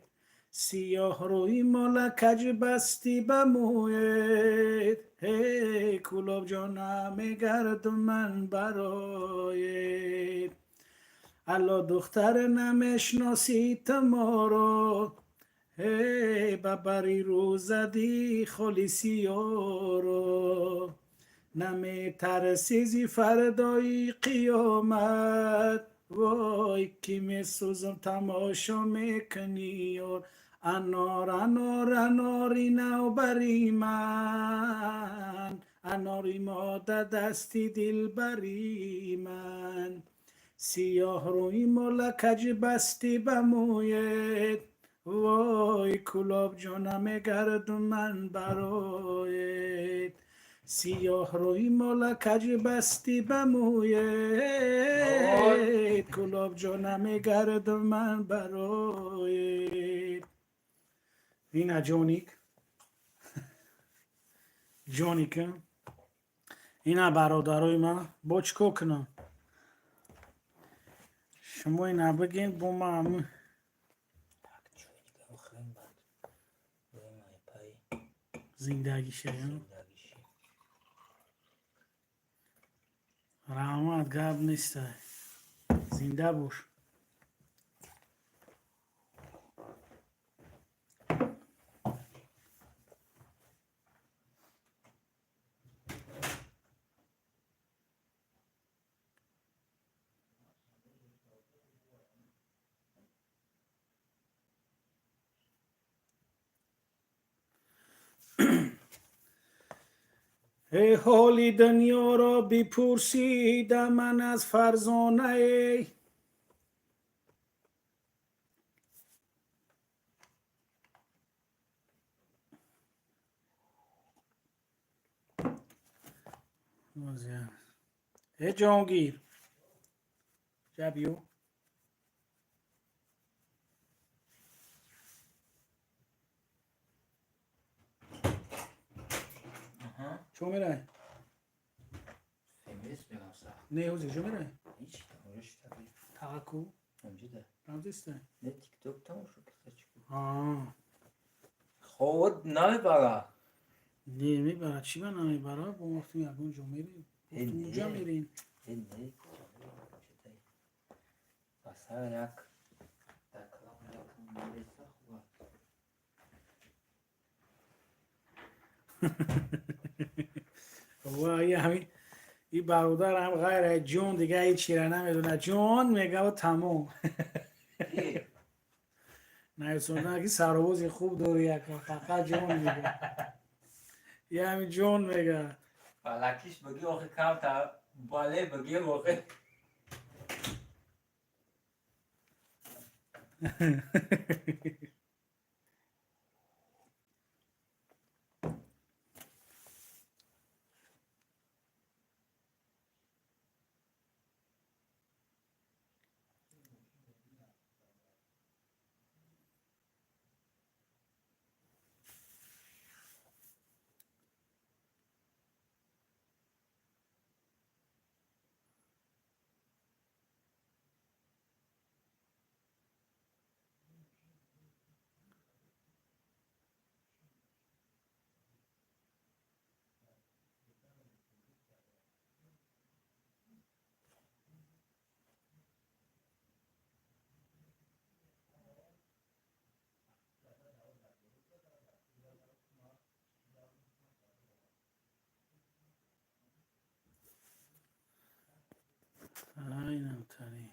سیاه روی مال کج بستی به مویت، هی کلوب جانم گرد من برایت. الا دختر نمیشناسی ما رو، هی ببری رو زدی خالیسی رو. نمی ترسیزی فردای قیامت، وای کی می سوزم تماشا میکنی یار. انار انار اناری نو بری من، اناری ماده دستی دل بری من. سیاه روی مال کج بستی به مویت، وای کلاب جانم گرد من برایت. سیاه روی مال کج بستی به مویت، کلاب جانم گرد من برایت. اینا جونیک جونیک اینا برادرای من بچکو کنم. شما اینا بگین با من چوینگم خیلی بد روی مای پای زندگی شیم. زندگیشی رحمت گب نیسته، زنده باش. ای حالی دنیا را بپرسیدم من از فرزانه ای، ای جانگیر جبیو چو میره؟ فیمیس بگم سا نه حوزی چو میره؟ هیچ تمورش تبی تاکو اونجا ده رمزیسته نه تیک توک تمور شو که چیکو خود خود نمیبرا نمیبرد چی من نمیبرد با مفتون یکون جو میریم گفتم اونجا نه میریم. نه چطوری بسر یک دکلام یکم نمیسا خوبه وای همین این برادر هم غیر جون دیگه هیچی را نمیدونه، جون میگه و تموم. کی؟ نه سونا که سربازی خوب داری یک فقط جون میگه، یه همین جون میگه. فلکیش بگی آخه کم تا باله بگی آخه اینم تری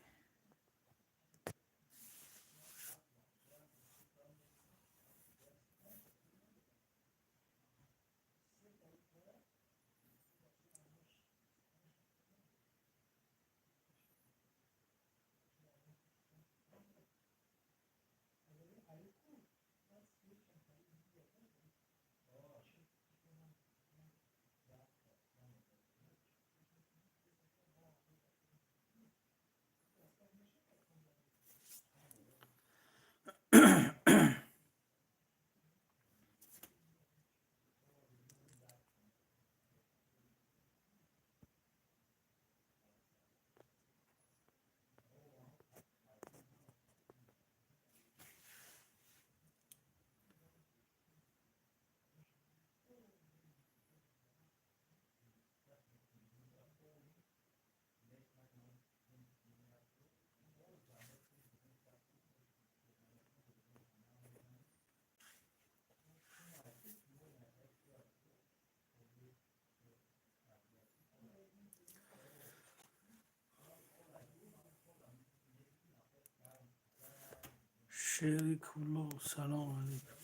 شعری کلو. سلام علیکم.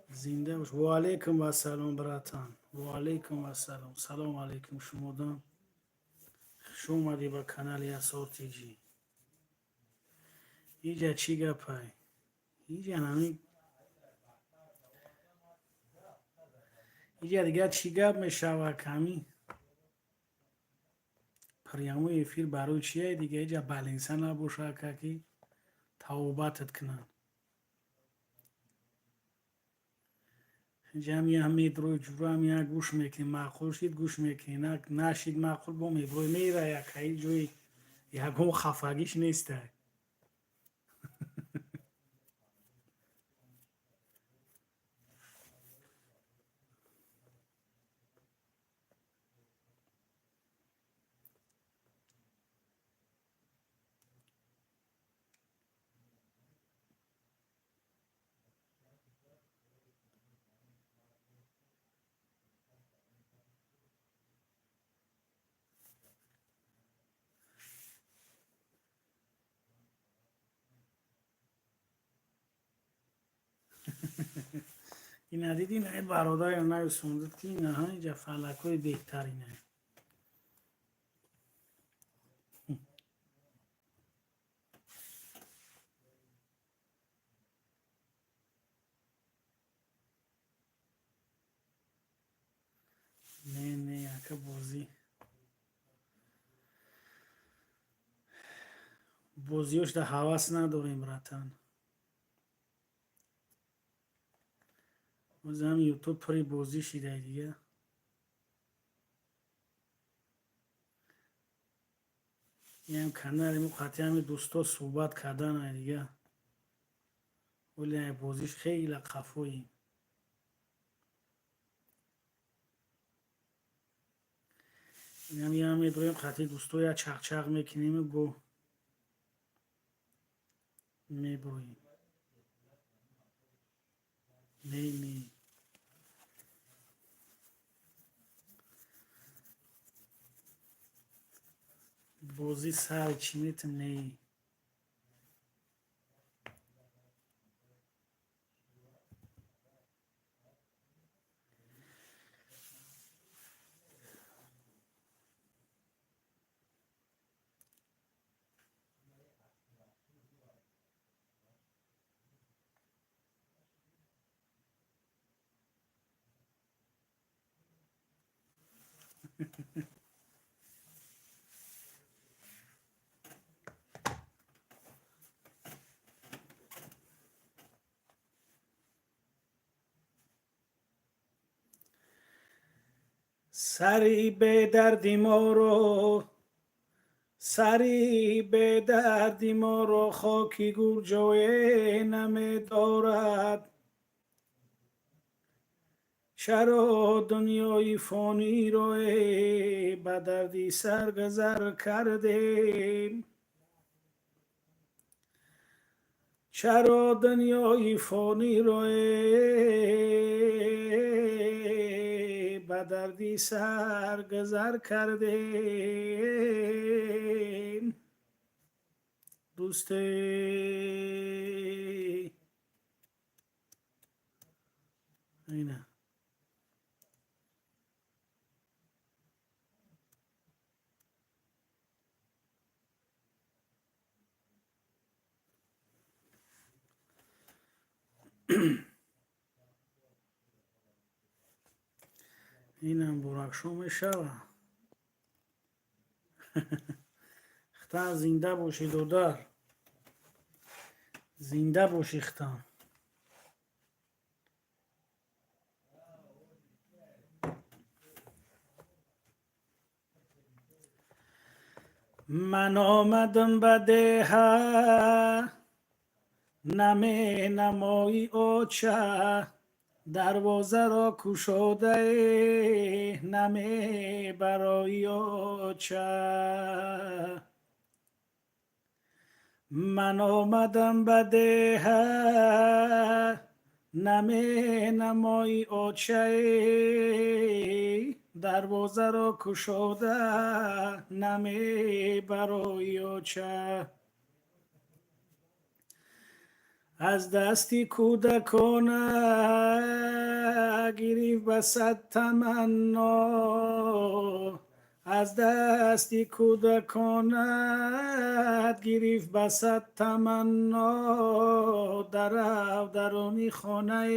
زنده باش. و علیکم و سلام براتان. و علیکم و سلام. سلام علیکم شمودان. خوش اومدی با کانال یاسر تیجی. اینجا چی گپای؟ اینجا نمی اینجا دیگه چی گپ میشوه کمی؟ پریامو افیر برای چیه دیگه؟ اینجا بالینسا نباشه که توبتت کنن. جمعی همه روی جورا هم گوش میکنی، معقول شید گوش میکنی، نشید معقول با میبروی میره یکی جوی یکم خفگیش نیسته. این ندیدین این برادر یا نه سوندت که این ها اینجا فلکوی بهترینه. نه یکه بازیوش ده حواس نداریم راتن. باز هم یوتیوب پری بازی شیده دیگه. یه هم کانال همین قطعی همین دوستا صحبت کردن دیگه. ولی بازیش خیلی قفویی. این هم یه هم میبریم قطعی دوستا یا چق میکنیم و گو میبرویم. نه بازی سر چینیت نه. سری به دردی ما رو خاکی گور جوی نمی دارد. چرا دنیای فانی رو به دردی سرگذر کردیم؟ چرا دنیای فانی رو به دردی سرگذر کردیم؟ دوست اینه اینم برکشو میشوه. اختار زنده باشی دودار. زنده باشی اختار. من آمدم به ده نمی نمایی اوچه. دروازه را گشاده نمی برای اوچه. من آمدم به ده نمی نمایی اوچه. دروازه را گشاده نمی برای اوچه. از دستی کودکانه گریف به صد تمنا، از دستی کودکانه گریف به صد تمنا، درو درونی خانه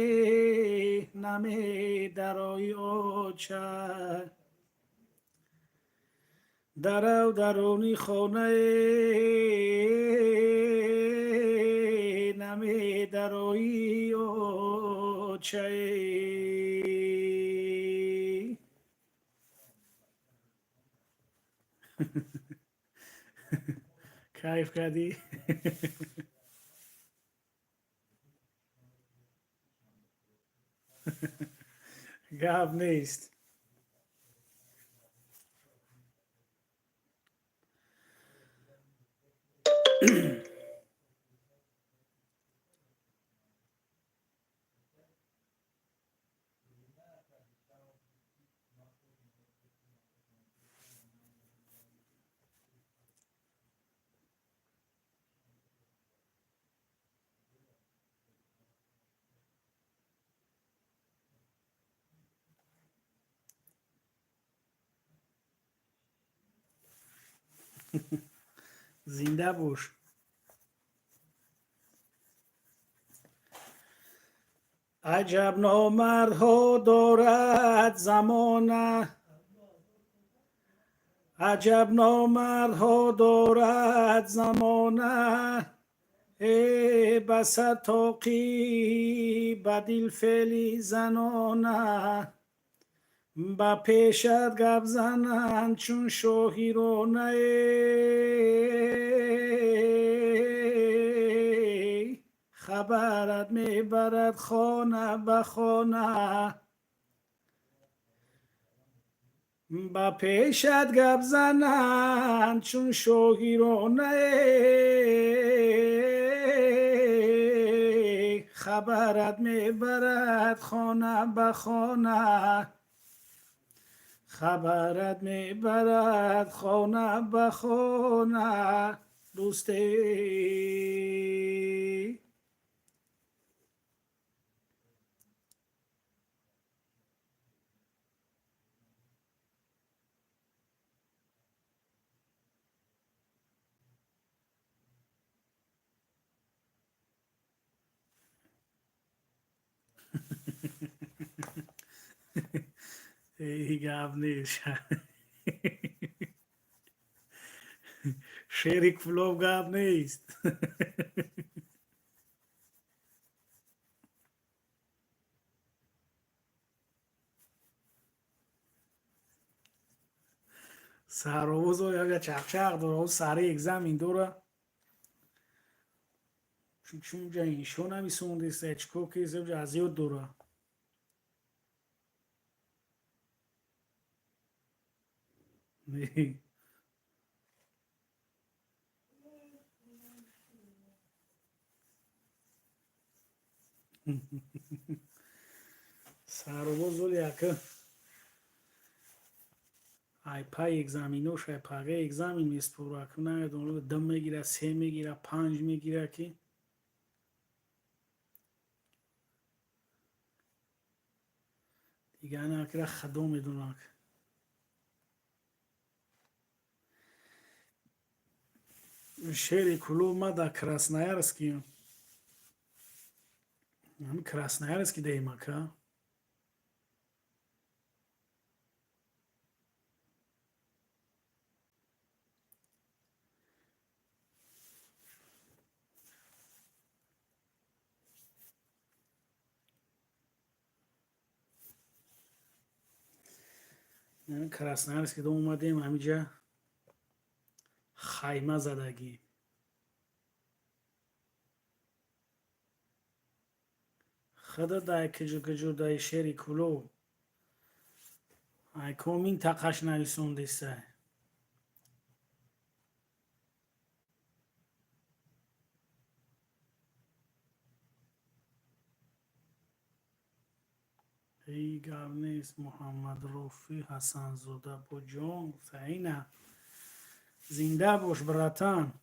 نمی درای آچه، درو درونی خانه نمی درایی و چه. کیف کردی؟ گپ نیست. زنده باش. عجب نامردها دارد زمانه، عجب نامردها دارد زمانه، ای بسا تاقی بدیل فعلی زنانه، با پیشت گپ زنند چون شاهیرانه، خبرت میبرد خانه به خانه، با پیشت گپ زنند چون شاهیرانه، خبرت میبرد خانه به خانه، خبرت میبرد خانه به خانه. دوستی ای گپ نیست. شعری کلوب گپ نیست. سرآوز و یا چقچق داره و سر یک زمین دوره چون جا اینشو نمیسونده سچکو که زب جزیو دوره. سرآوز ولی اکه ای پای یک زمینوش ای پاگه یک زمین میسپوره که نه دونو دم میگیره، 3 میگیره، 5 میگیره که دیگه نه که خدا میدونه. شعری کلوب ما در کراسنایرسکی هم کراسنایرسکی دیما که یعنی کراسنایرسکی دو اومدیم همینجا خیمه زدگی خدا دای کجو دای شعری کلوب ای کومین تاقش نویسونده سه ای گپ نیست. محمد رفی حسن زاده با جان سعینه زنده باش براتان.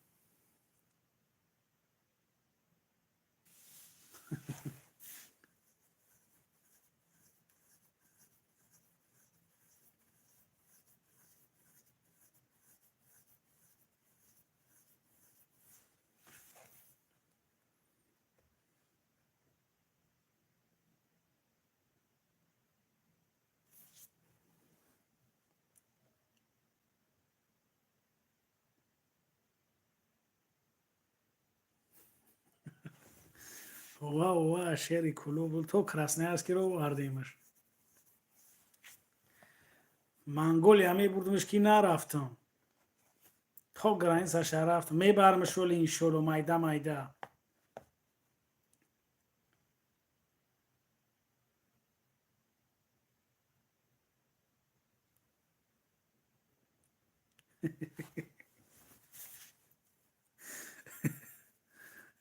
شعری کلو بود تو کراسنیارسکی رو آوردیمش منگولی همی بردمش کی نرفتم تا گرانسش رفتم میبرمش ولی این شلو مایده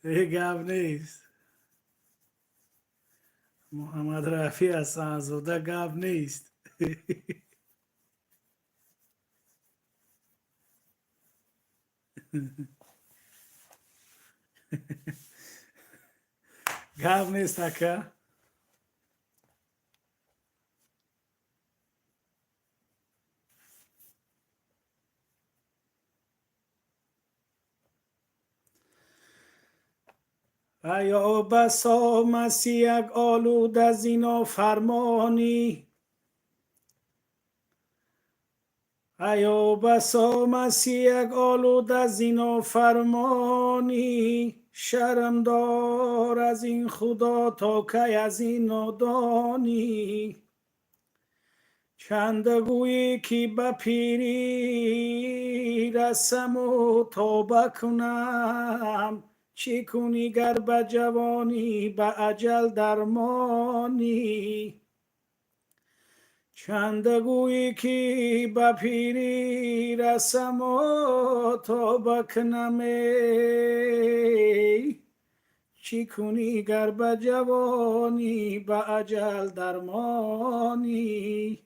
گپ نیست محمد رفی حسن زاده گپ نیست گپ نیست اکا ایا بسا مسیح آلود از اینا فرمانی ایا بسا مسیح آلود از اینا فرمانی شرم دار از این خدا تا کی از این نادانی چند گویی که به پیری رسم و توبه کنم چی کنی گر به جوانی به اجل درمانی چند گویی که به پیری رسم و توبه کنم چی کنی گر به جوانی به اجل درمانی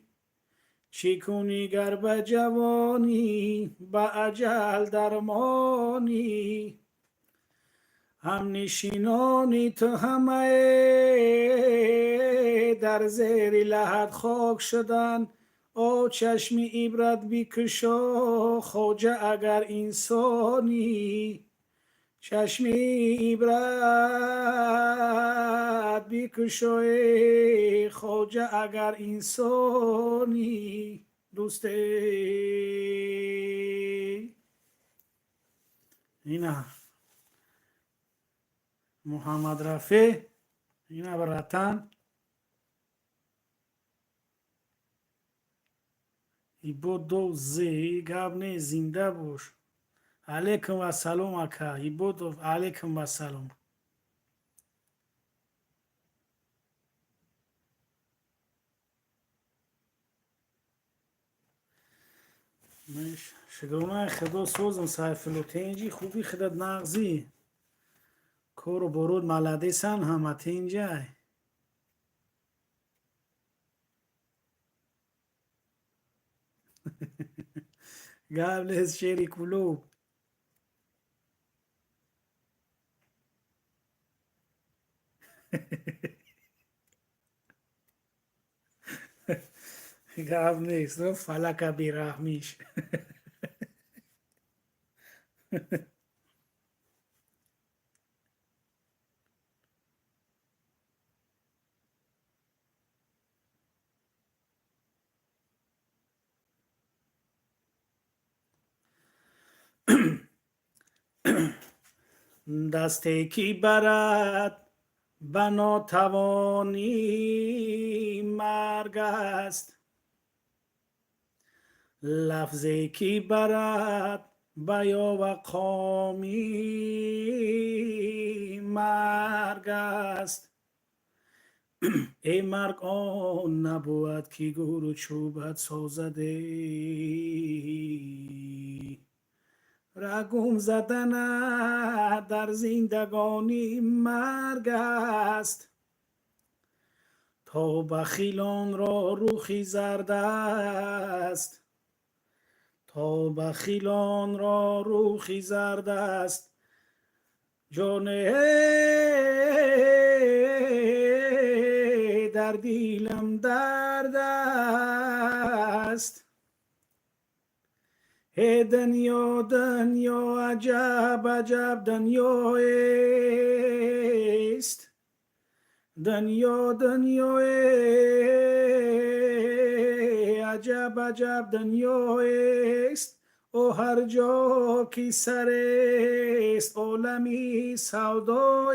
چی کنی گر به جوانی به اجل درمانی هم نشینانی تو همه در زیر لحد خاک شدن او چشم عبرت بیکشا خواجه اگر انسانی چشم عبرت بیکشای خواجه اگر انسانی دوسته اینا محمد رفی اینا براتن ای بود دو زی گبنه زنده باش علیکم و سلام اکا ای بود علیکم و سلام مش شگرونه خدا سوزم سایفلوتینجی خوبی خدت نغزی کورو برود ملده سن همت اینجای قبل شیری کلوب قبل نیست فلک بیرحمیش دسته کی برد به ناتوانی مرگ است لفظی کی برد به یاوقامی مرگ است ای مرگ آن نبود که گور و چوبت سازده رگم زدن در زندگانی مرگ است تا بخیلان را روخی زرد است تا بخیلان را روخی زرد است جان در دیلم درد است ای دنیا دنیا عجب عجب دنیا است دنیا دنیا عجب عجب دنیا است او هر جا کی سر است عالمی سودا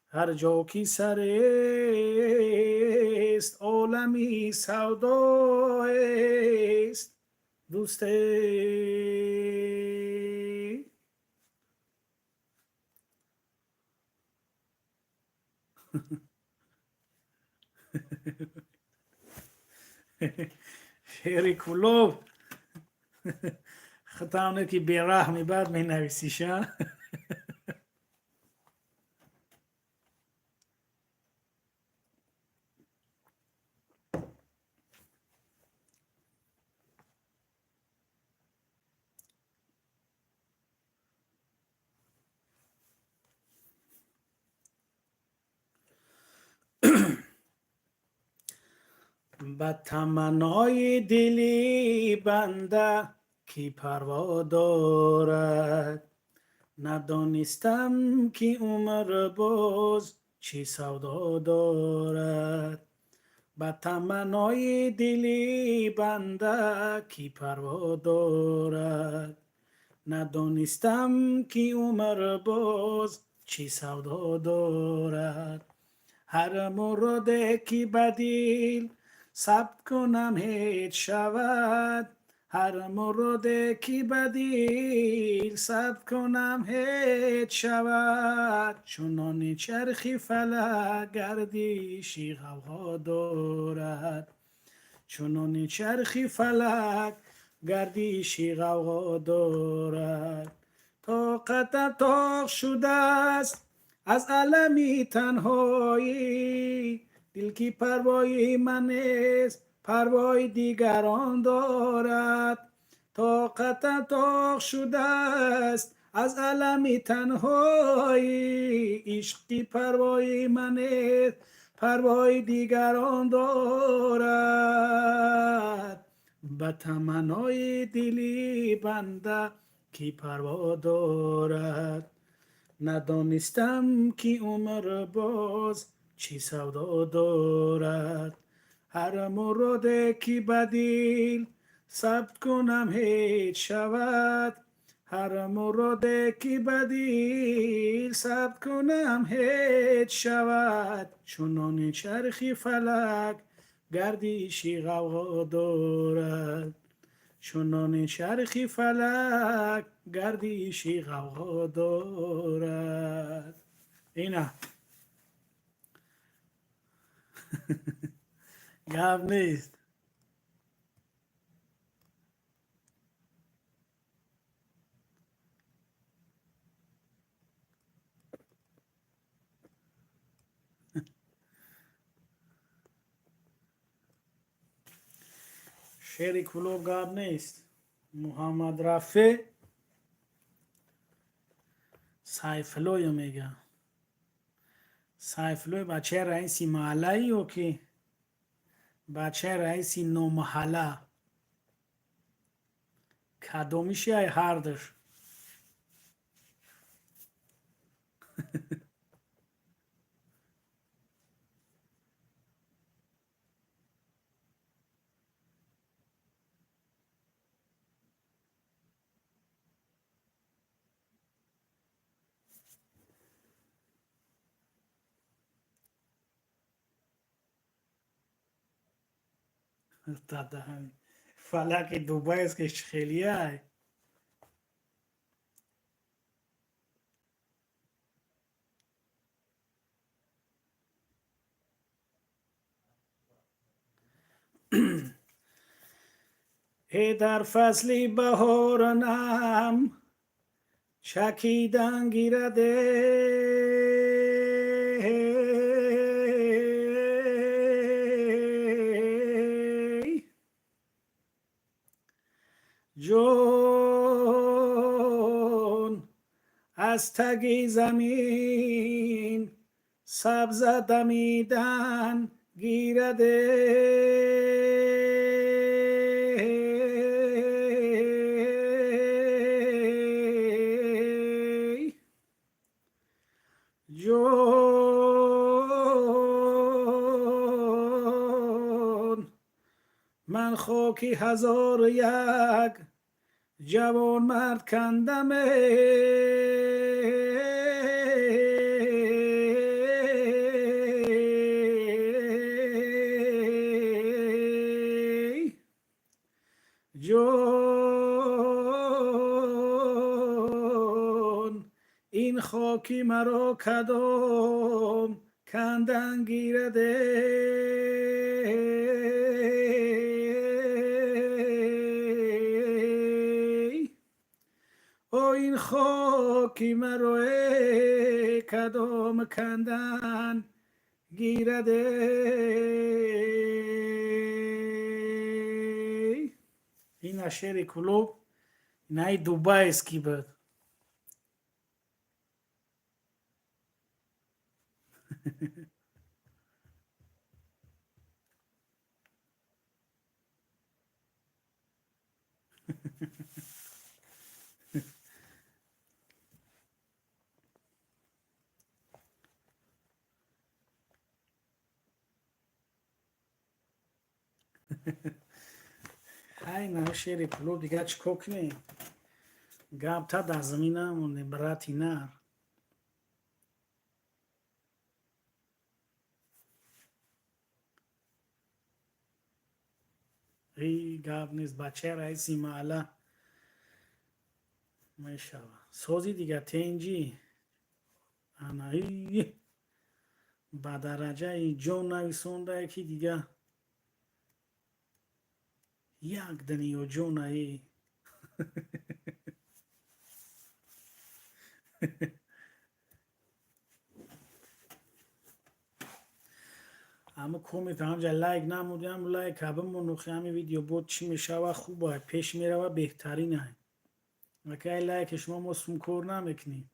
هر جا کی سر است عالمی سودا است دوست شعری کلوب خطاونه که بیرحمی بعد می نویسیشه. به تمنای دلی بنده کی پروا دارد ندانستم که عمر باز چی سودا دارد به تمنای دلی بنده کی پروا دارد ندانستم که عمر باز چی سودا دارد هر مراد که بدیل ثبت کنم هیچ شود هر مراد که بدیل ثبت کنم هیچ شود چنان چرخی فلک گردشی غوغا دارد چنان چرخی فلک گردشی غوغا دارد طاقت طاق شده است از علمی تنهایی دل کی پروای من است پروای دیگران دارد طاقت طاق شده است از علمی تنهایی عشقی پروای من است پروای دیگران دارد به تمنای دلی بنده کی پروا دارد ندانستم که عمر باز چی سودا دارد هر مراد که بدیل ثبت کنم هیچ شود هر مراد که بدیل ثبت کنم هیچ شود چنان چرخی فلک گردشی غوغا دارد چنان چرخی فلک گردشی غوغا دارد اینه گپ نیست. شعری کلوب گپ نیست. محمد رفیع سایفلوی میگه سایفلوی بچه رئیسی محله و که بچه رئیسی نو محله کدومیشی های هردش فلک دوبای است که خیلی های ای در فصلی بهارانم چکیدن گیرده جون از تگی زمین سبز دمیدن گیرده جون من خاکی هزار و یک جوان مرد کندم خاکی مرا کدام کندن گیرده او این خاکی مرا کدام کندن گیرده این اشعر کلوب نای دوبای اسکی بود این اشعر کلوب دیگه چی کوکنی گاب تا در زمینم و براتی نر ای گاب نیست بچه رئیسی محله میشوه سوزی دیگه تنجی انا ای با درجه ای جون نویسونده یکی دیگه یک دنی و جون ای اما کومیت همجا لایک نمودیم لایک هم منوخی همین ویدیو بود چی میشه و خوبه پیش میره و بهترینه وکی لایک شما مصوم کور نمیکنی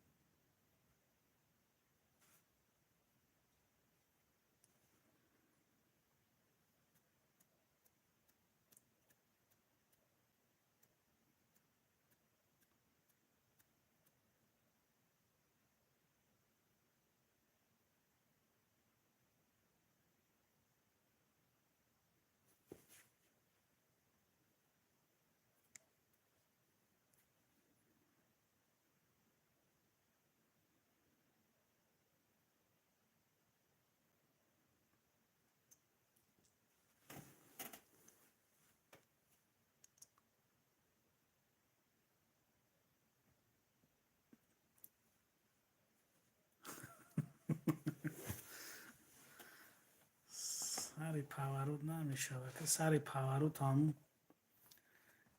سری پاورود نمیشه که سری پاورود هم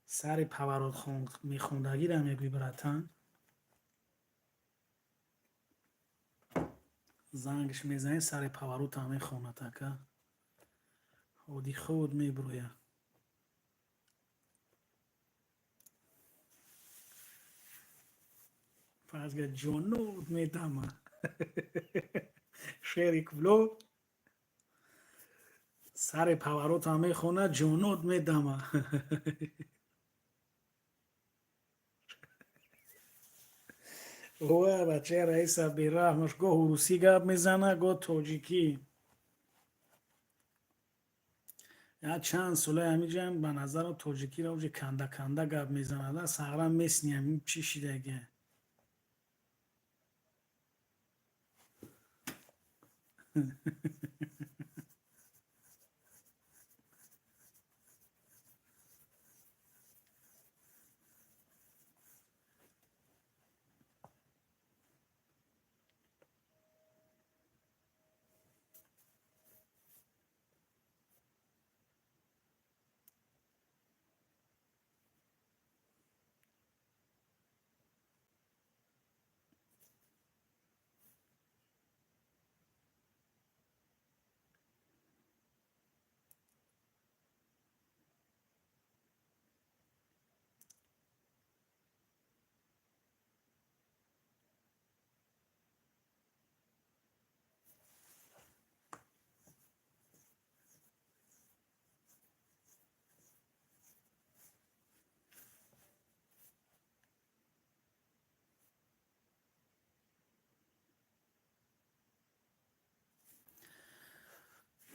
سری پاورود میخوندگی رو میگوی براتن زنگش میزنی سری پاورود هم میخونه تکه خودی خود میبرویه فازگه جونود میدمه شیری کبلو سر پاورود هم میخونه جونود میدمه اوه بچه رئیس بیرحمش گو روسی گپ میزنه گو توجیکی یا چند ساله همیجم به نظر توجیکی را اوجه کنده کنده گپ میزنه ده سغرم میسنیم این چی شیدگه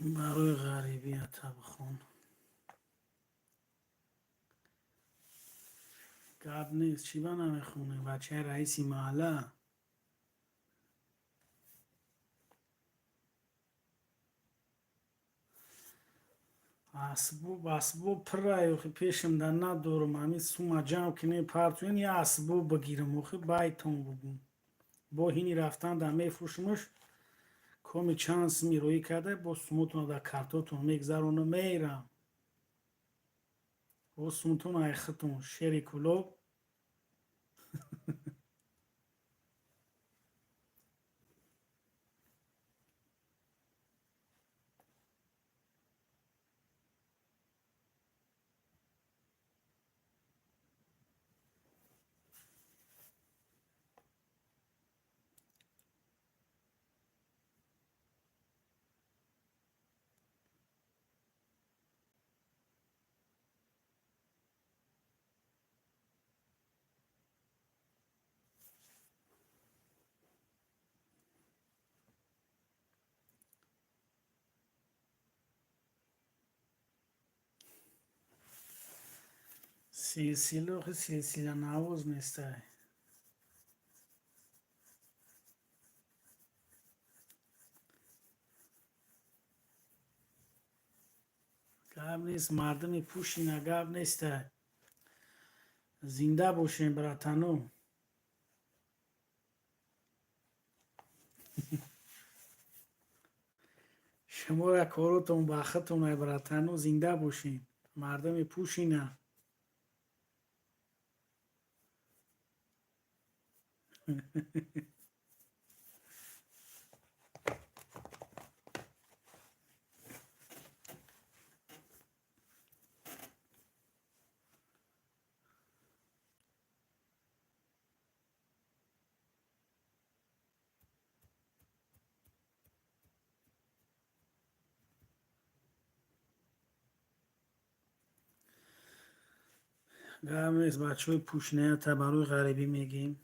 برای غریبی عطا بخون گپ نیست چی با نمیخونه بچه رئیسی محله اسبو پرای خی پیشم در ندارم همین سوما جمع کنه پرتوین یا اسبو بگیرم خی بایتون بگم با هینی رفتن در میفروشمش کمی چانس میروی کرده با سموتون در کارتاتون میگذرونه میرم با سموتون ایختون شری کلوب سلسله نواز نیسته گرم نیست مردمی پوشین گرم نیسته زنده باشین براتانو شما یک کارتون بختون براتانو زنده باشین مردمی پوشینه گرم نیست بچه های پوشینه تا برای غریبی میگیم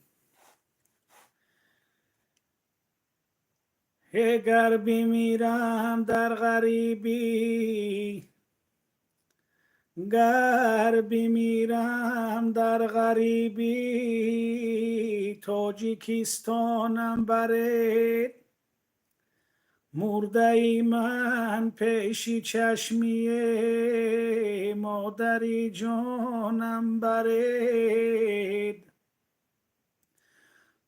اگر بمیرم در غریبی گر بمیرم در غریبی تاجیکستانم برد مرده ای من پیشی چشمی مادری جانم برد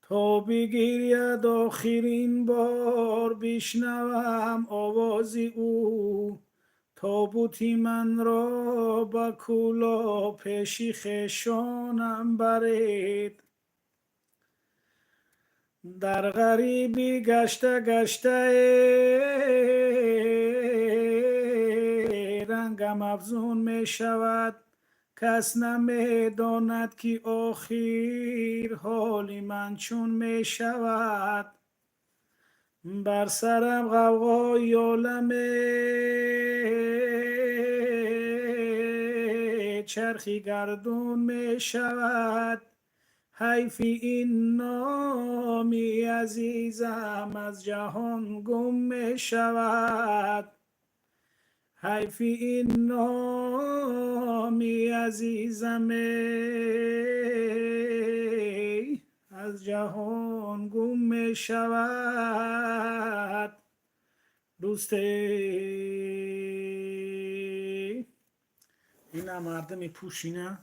تا بگیرید آخرین بار بشنوم آوازی او تابوتی من را با کولا پیشی خیشانم برد در غریبی گشته گشته رنگم افزون می شود کس نمی داند که آخر حالی من چون می شود بر سرم غوغای عالم چرخی گردون می شود حیف این نامی عزیزم از جهان گم می شود حیف این نامی عزیزم از جهان گم می شود دوسته این مردم پوشینه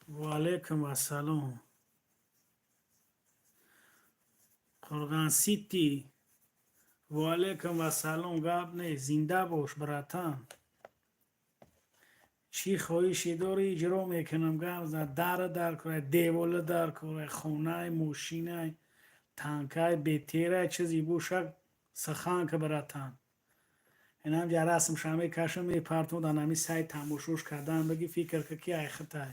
و علیکم السلام قرغان سیتی و علیکم السلام گاب نه زنده باش براتان چی خواهشی داری اجرا میکنم گام در کنه دیوال در کنه خونه موشینه تانکای بیتیره چیزی بوشک سخان که براتان این هم جا رسم شامه کشم می پارتون دانمی سای تماشوش کردن بگی فکر که کی ایختای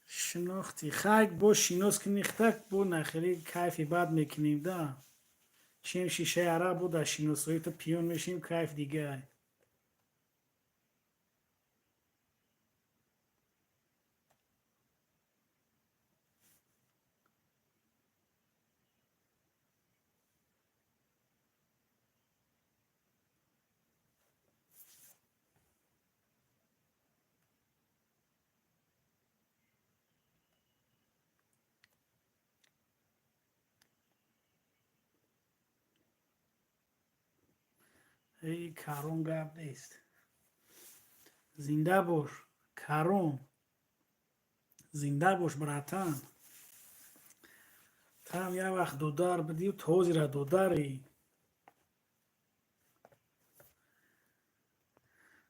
شناختی خاک بو شینوس که نیختک بو نخیلی کیفی بد میکنیم دا چیم شیشه عرب بود در شینوسوی تو پیون میشیم کیف دیگه ای کرم گپ نیست. زنده باش کرم، زنده باش براتن. تام یه وقت دودار بدی و توزی را دوداری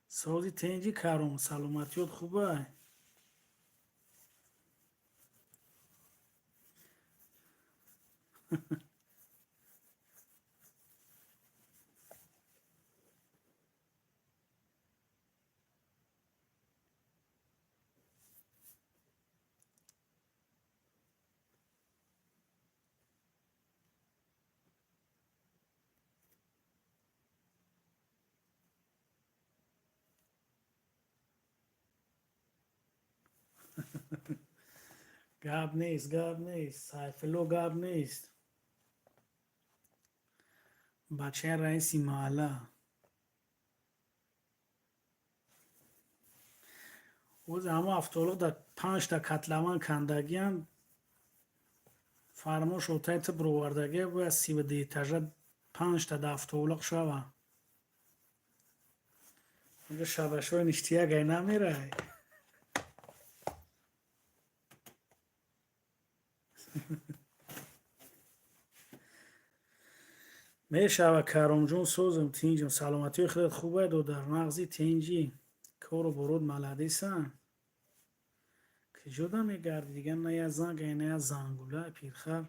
سازی تنجی کرم سلامتیت خوبه. گپ نیست، گپ نیست، سایفلو گپ نیست. بچه رئیسی محله اوز همه افتالق در 5 تا کتلمان کندگیان فرموش اوتایت برووردگی باید 32 تجرد 5 تا دفتولق شوه اونجا شبشوی نشتیه گای نمیره. میشوه کرم جون سوزم تینجم سلامتی خودت خوبه دو در مغزی تینجی کارو برود ملدیسن که جدا میگردی دیگه نه یه زنگ نه یه زنگوله پیرخر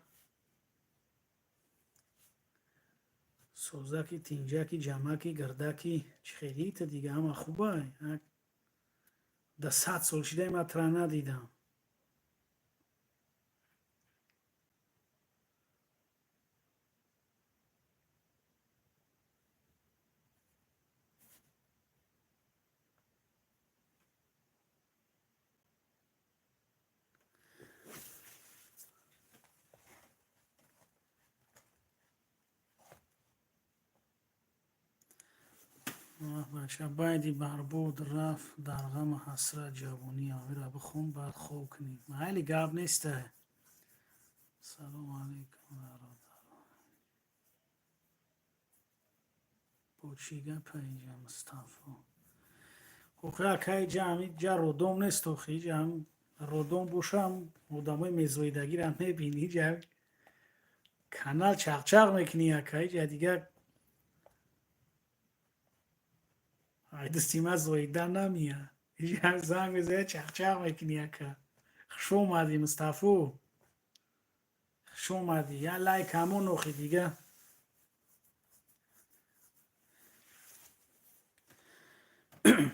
سوزکی تینجکی جمعکی گردکی چی خیلی تا دیگه همه خوبه. ده 100 سال شده مطرح ندیدم. بچه بایدی بربود رفت در غم حسرت جوانی آوی را بخون بعد خوب کنیم محلی گب نیسته. سلام علیکم بوچیگه پیجه مصطفی اوخی که جمعی جا رودوم نیست اوخی جمع رودوم بوشم مدامای میزویدگی را میبینی جا کانال چاق میکنی اکای جا دیگه دستی ما زویدن نمیه جا زنگ بزه چاق میکنی اکا خوش اومدی مصطفی خوش اومدی یا لایک همون اوخی دیگه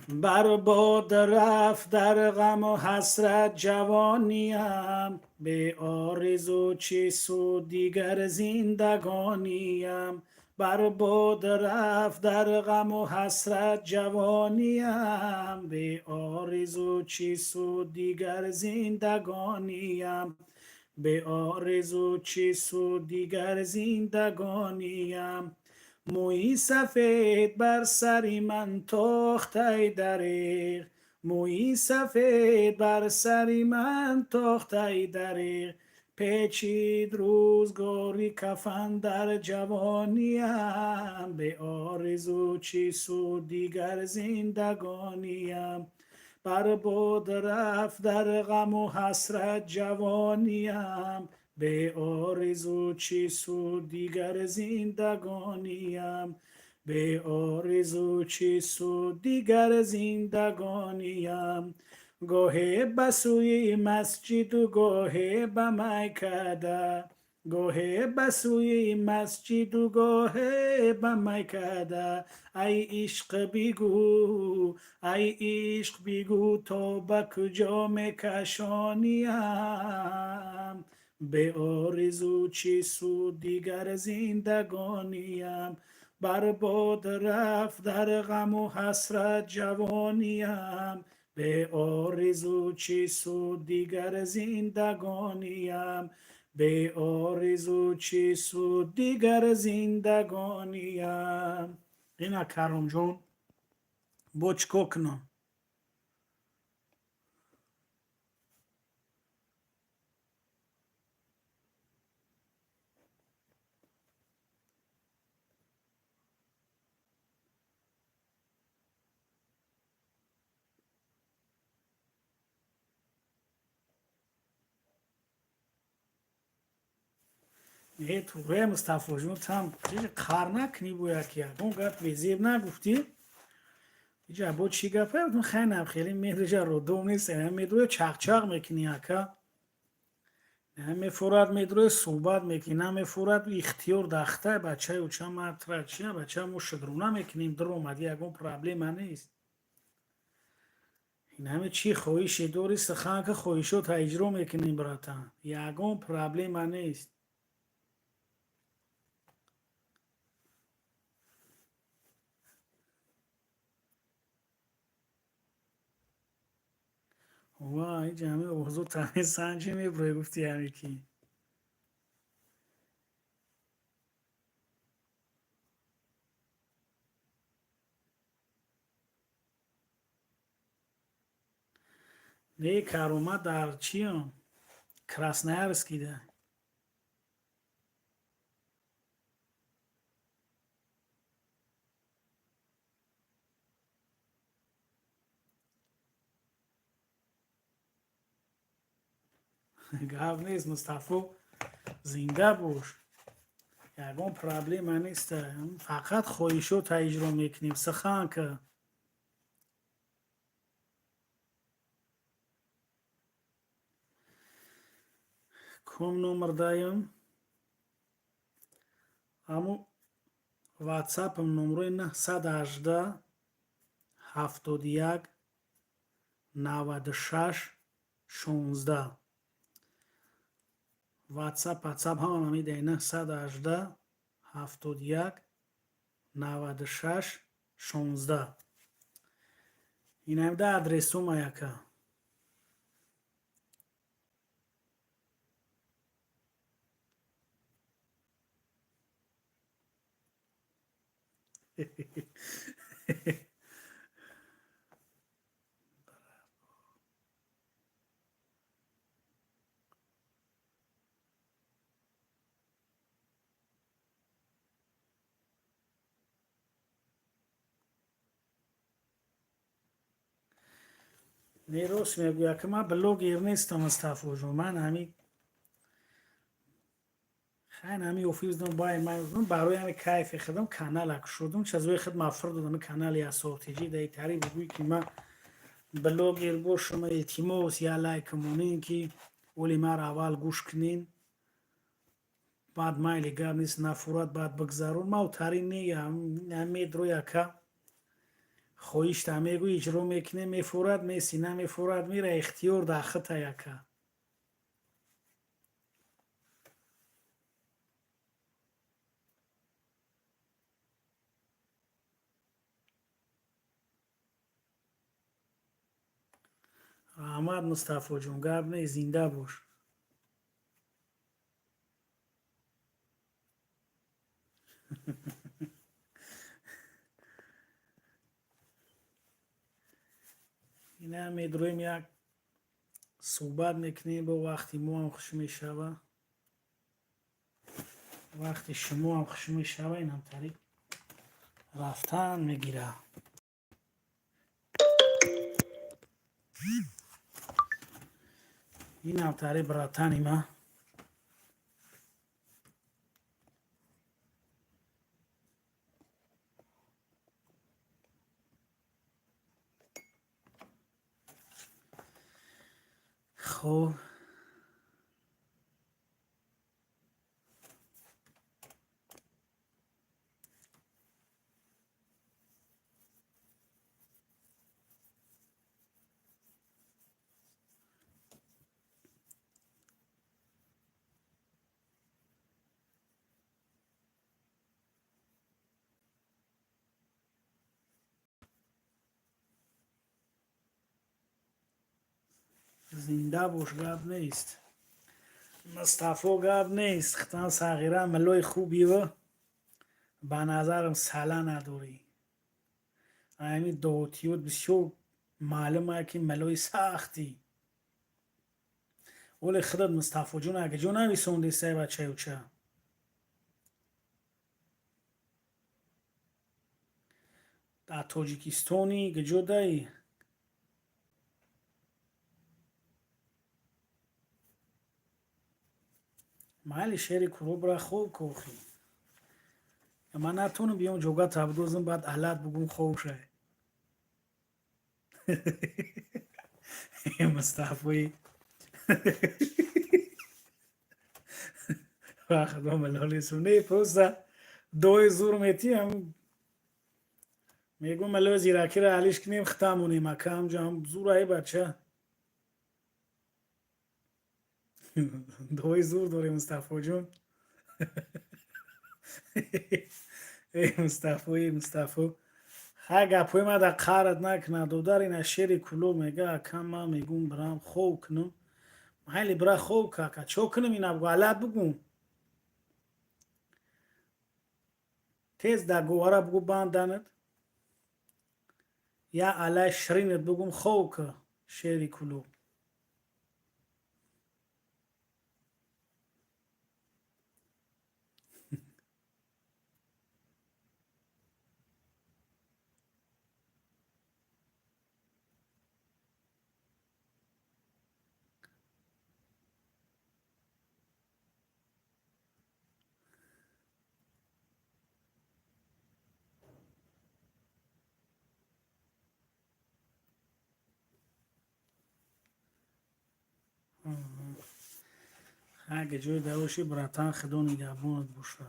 بر باد رفت در غم و حسرت جوانیم به آرزو چه سود دیگر زندگانیم بر باد رفت در غم و حسرت جوانیم به آرزو چه سود دیگر زندگانیم به آرزو چه سود دیگر زندگانیم مویی سفید بر سری من تاخته دریغ مویی سفید بر سری من تاخته دریغ پیچید روزگاری کفن در جوانیم به آرزو چی سود دیگر زندگانیم بر باد رفت در غم و حسرت جوانیم به آرزو چی سود دیگر زندگانیم به آرزو چی سود دیگر زندگانیم گاهی بسوی مسجد و گاهی به میکده گاهی بسوی مسجد و گاهی به میکده ای عشق بگو ای عشق بگو تا به کجا میکشانیم به آرزو چی سود دیگر زندگانیم بر باد رفت در غم و حسرت جوانیم به آرزو چی سود دیگر زندگانیم به آرزو چی سود دیگر زندگانیم. اینا کرم جون بچ کنم توره مصطفی جون tam کار نکنی بویا کیا اون گفت ویزیب نگفتی اینجا با چی گفت اون خیلی خیلی میدرجا رو دوم نیست هم میدروی چاق میکنی اکا نه میفورد میدروی صحبت میکنی نه میفورد اختیار داخته بچه اوچا مطرح چیه بچه مو شدرونا میکنیم در اومدی اگه اون پرابلم نیست این همه چی خویشی دوری سخن که خویشو تا اجرا میکنیم براتن یگون پرابلم نیست وای جمعی اوضاع تمیز سنجی میبره گفتی همی کی نه کار اومد در چی هم کراسنایرسکی ده گاو نیست مصطفی زنده باش یگون پرابلم نیست فقط خویشو تا اجرا میکنیم سخن که کم نمر دایم امو واتساپ هم نمروی 918 71 96 16 واتساپ هم همیده 918 71 96 16 این هم ده ادرسو مایکا نیروش میگوید که من بلوگیر نیستم مصطفی جون من همی خیلی همی اوفیز دم باید من برای همی کیف خدم کانال اک شدم چیزوی خد مفرد دادم کانال یا صوتی دای تاری بگویی که من بلوگیر باشم التماس یا لایک مونین که ولی ما اول گوش کنین بعد مایلی گار نیست نفورات بعد بگذارون ما تاری همی دروی که خویش تا میگو اجرا میکنه میفورد میسینه میفورد میره اختیار داخته یکه احمد مصطفی جون گرد نی زنده باش این هم میدرویم یک صحبت میکنیم با وقتی ما هم خوش میشوه وقتی شما هم خوش میشوه این هم طریق رفتن میگیره این هم طریق براتنی ما خب زنده باش گرد نیست مصطفی گرد نیست ختان صغیره ملوی خوبی و به نظرم سله نداری همین دوتیوت بسیار معلومه که ملوی سختی ولی خودت مصطفی جون اگه جون نویسوندی سه بچه و چه در تاجیکستانی که جو دایی майли шери кулубра хуб кохӣ. Ман натонам биём ҷога табдозам баъд алат бугум хоб шай. Мустафои вақто малолесум не просто дои зур метиам мегӯм мало зиракиро алиш кинем хитамонем ака ҳамҷо ҳам зур ай бача. дои зур дорем Мустафоҷон. Мустафо ха гапҳои мада қарат накуна додар ина шери кулӯб мега акам ман мегӯм бирам хоб кунам. майли бира хоб ка ака чо кунам ина бугӯ алат бугум тез дар гувара бугӯ банданад я алай ширинат бугум хоб ка шери кулӯб. агар ҷои давоши братан худо нигаҳбонат боша.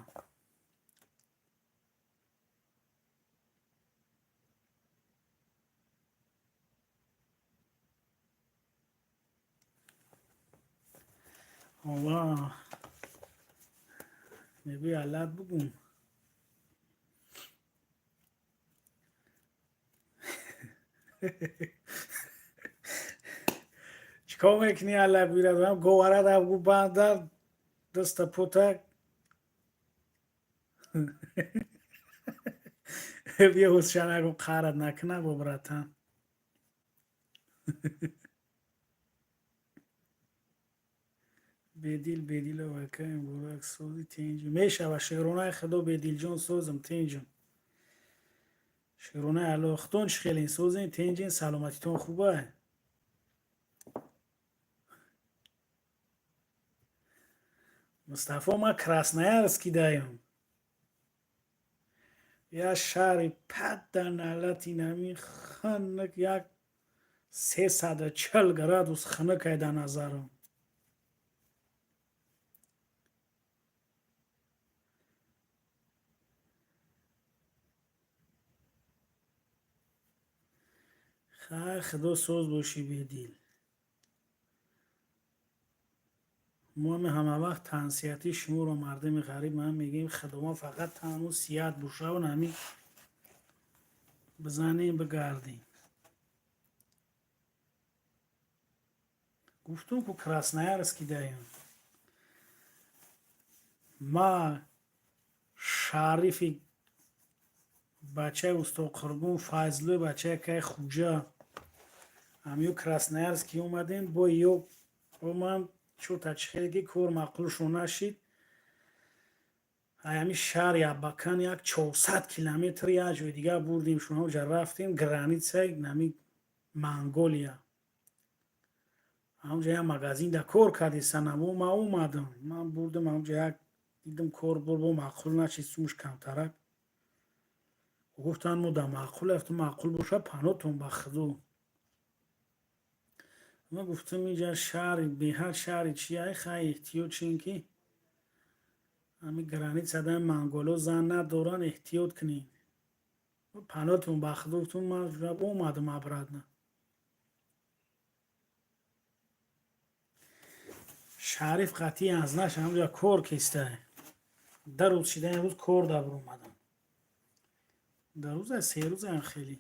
ҳола мегӯи алат бугум чикор мекунӣ алак бирад говара дар бугӯ бандар даста потак бия ҳузшанагу қарат накуна бо братан. бедил бедиловакаем бурак сози тенҷи мешава шеронаи худо бедилҷон созам тенҷон шеронаи алохтон чӣ хелин созем тенҷин саломатитон хубае. Мустафо ма красноярский даём я шаҳри пат дар налати нами ханак як 340 градус ханакай дар назарам. хай худо соз бошӣ бедил. мо ҳама вақт тансияти шуморо мардами ғариб ман мегӯем худома фақат таъму сиҳат бошаву нами бизанем бигардем. гуфтум ку красноярский даём ма шарифи бачаи устод Қурбон Файзлӯ бачаи кай хуҷа ҳамё красноярский омадем бо ё бо ман чӯта чихелги кор маъқулшон нашид ҳами шаҳри Абакан як 400 километр як ҷои дига бурдем шумо ҷа рафтем границаи нами Монголия ҳамҷа як магазин да кор карди санамо ма омадам ман бурдам ҳамҷа як дидам кор бо маъқул нашид сумш камтарак гуфтанд мо да маъқул афтум маъқул боша панотон ба худо. ман гуфтам инҷа шаҳри беҳад шаҳри чи ай хай эҳтиёт чин ки ҳами граница дар монголо зан надоран эҳтиёт кунед панотон ба худо гуфтам ман омадам обратно. шариф қатъи азнаш ҳамҷа кор кистай 2 рӯз шида имрӯз кор дабр омадам 2 рӯз аз 3 рӯз ам хеле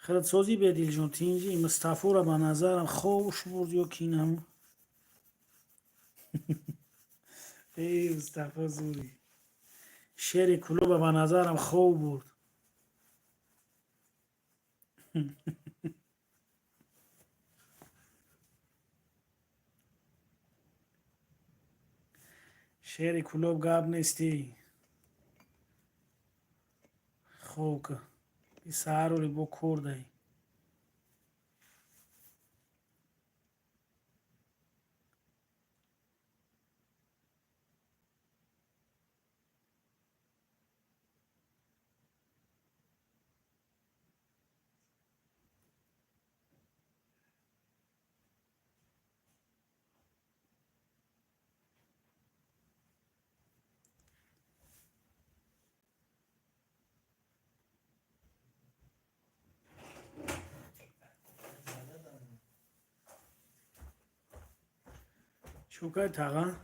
хелатсози бедилҷон тинҷи Мустафоро ба назарам хош бурд ё кинам. Мустафо зури шери кулӯба ба назарам хоб бурд. шери кулӯб гап нестӣ хоб ка саҳароли бо кор дай شوکای تاغا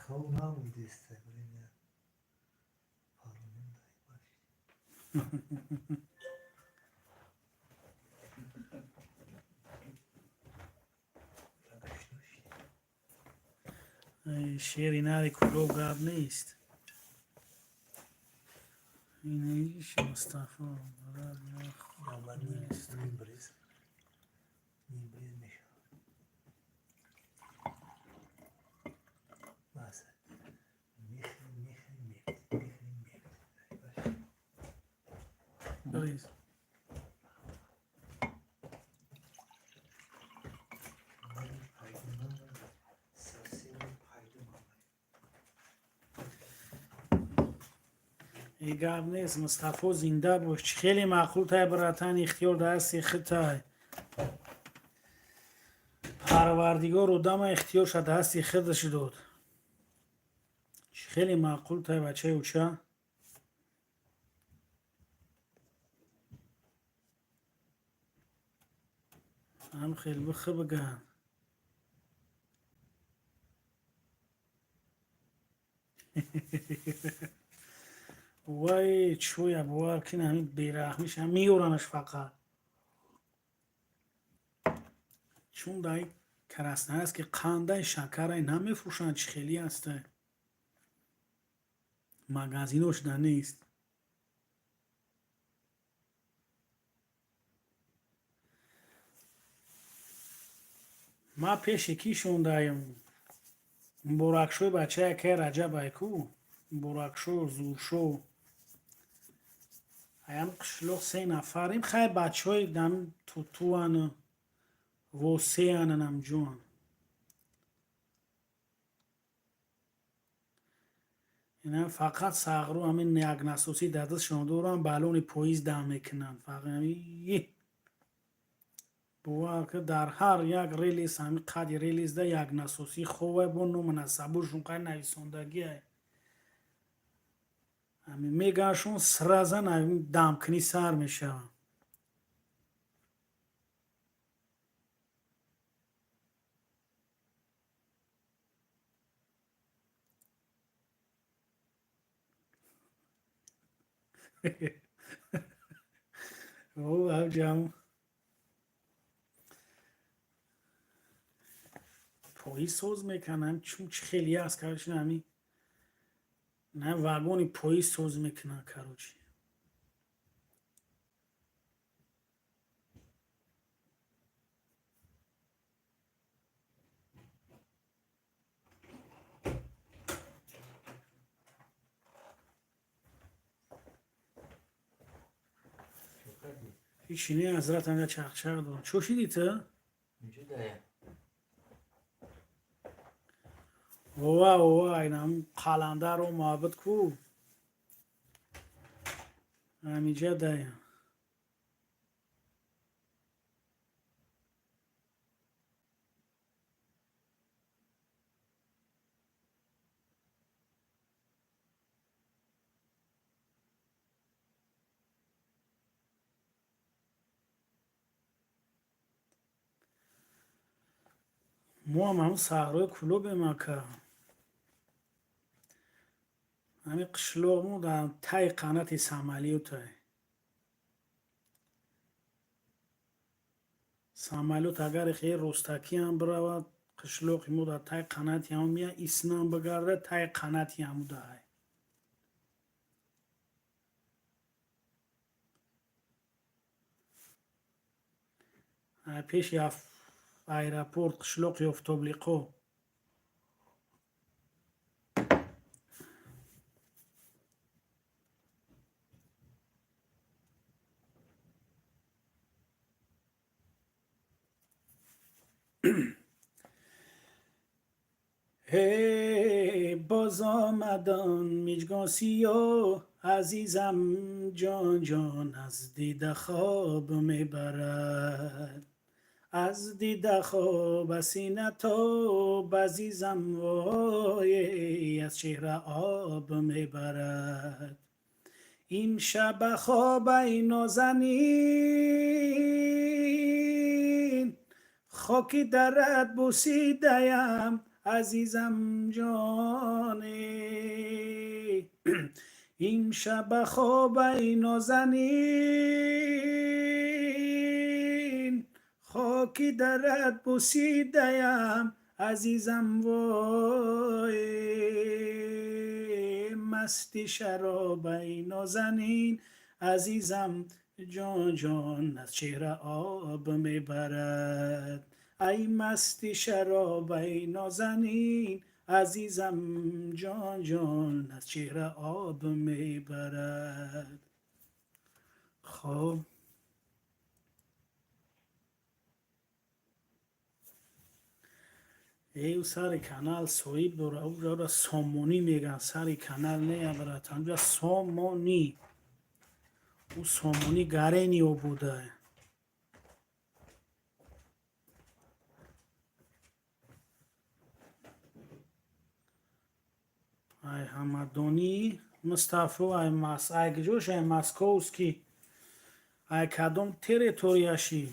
خوب نبود است بریم پارلمان شیری نری کلو گاب نیست این ایش مصطفی یا من نیم بریز میشه مثلا بریز گاب نیست مصطفی زنده باش خیلی معقول تای براتن اختیار دستی خطای پروردگار رو دم اختیار شد دستی خودش داد خیلی معقول تای بچه اوچه هم خیلی بخه بگن وای چویا بوار که همین بیرحمیش هم میورنش فقط چون دایی کرسنه هست که قنده شکر این هم میفروشن چه خیلی هسته مگزینوش در نیست ما پیش یکیشون دایم برکشوی بچه که رجب ایکو برکشو زورشو هیم قشلوخ 3 نفریم خیلی بچه های دم تو هنه و 3 هنم جوان این هم فقط ساغرو همین یک نسوسی دردست شنده رو هم بالون پویز دم میکنن فقط همین بوا که در هر یک ریلیز همین قدی ریلیز ده یک نسوسی خوبه بونو مناسبوشون قید نویسندگی های همین میگرشون سرزن همین دمکنی سر میشه او هم جمع پویز سوز میکنن چون خیلی هست کارشون همین نه واگونی پویز سوز میکنن کاروچی هیچی نه حضرت هم چخچخ دارن چوشی دیته؟ اینجا دایم اوه اینم قلنده رو محبت کو همیجا دایم مو هم همون سهروی کلو بمکه همین قشلوغمو در تای قناتی سامالیو تای سامالیو اگر خیلی رستکی هم برود قشلوغی مو در تای قناتی هم میاد ایسنان بگرده تای قناتی هم دای پیش یا ایرپورت قشلوغ یفتوبلیقو هی باز آمدان میجگاسیو عزیزم جان از دیده خواب میبرد از دیده خواب سینه تو عزیزم وای از چهره آب میبرد این شب خواب ای نازنین خاکی درت بوسیدیم عزیزم جانی این شب خواب نازنین خاکی درت بوسیدیم عزیزم وای مستی شراب نازنین عزیزم جان جان از چهره آب میبرد ای مستی شراب ای نازنین عزیزم جان جان از چهره آب میبرد. خب ایو سر کانال سویب دوره او را سامونی میگن سر کانال نیامرد همجا سامونی او سامونی گرینی او بوده ای همدانی مصطفی ای گجوش ای مسکوسکی ای کدوم تریتوریاشی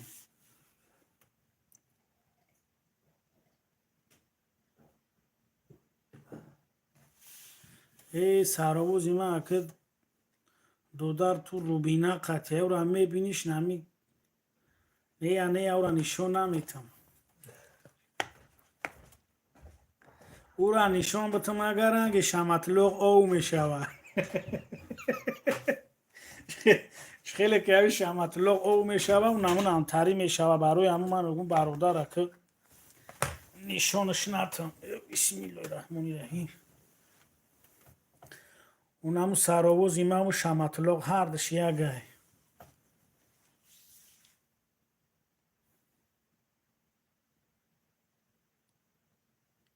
ای سراوزی من که دودار تو روبینا قطعه او را میبینیش نمی نه او را نشون نمیتم او را نشون بتم اگر اگه شمطلوق او میشود خیلی که شمطلوق او میشود و نمون همتری میشود برای همون من بگم برادر که نشونش نتم بسم الله الرحمن الرحیم اون همون سراوز ایمه و شمطلوق هر دش یگه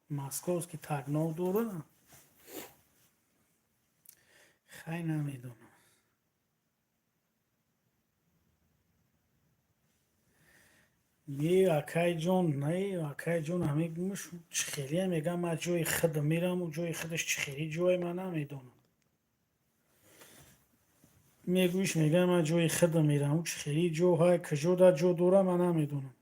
مسکوز که تگناو دوره خیلی نمیدونم یه اکای جون نه اکای جون همه گمش خیلی میگم من جای خود میرم و جای خودش چخیلی جای من نمیدونم میگوش میگم من جای خود میرم و چخیلی جو های کجا در جو دوره من نمیدونم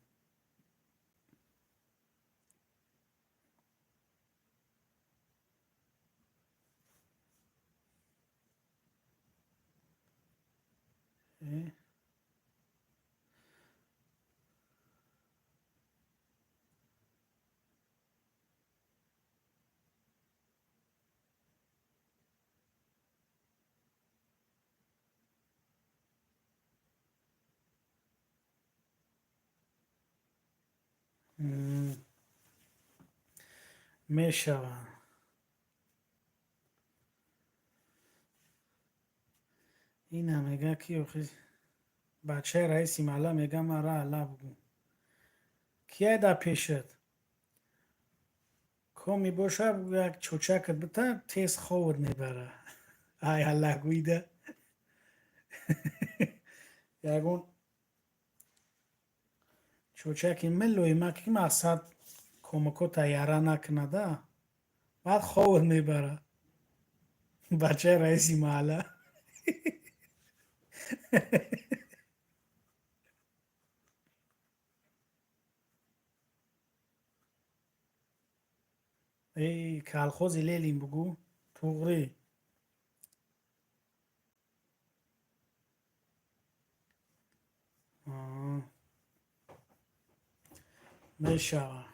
میشوم این هم میگه که بچه رئیسی مالا میگه مرا علا بگو کیه در پیشت کمی باشه یک چوچکت بتا تیز خود میبره ای الله گویده یکون چوچکی ملوی مکی مقصد کمکو تیاره نکنه ده بعد خود میبره بچه رئیسی محله ای کلخوزی لیلیم بگو توغری میشوه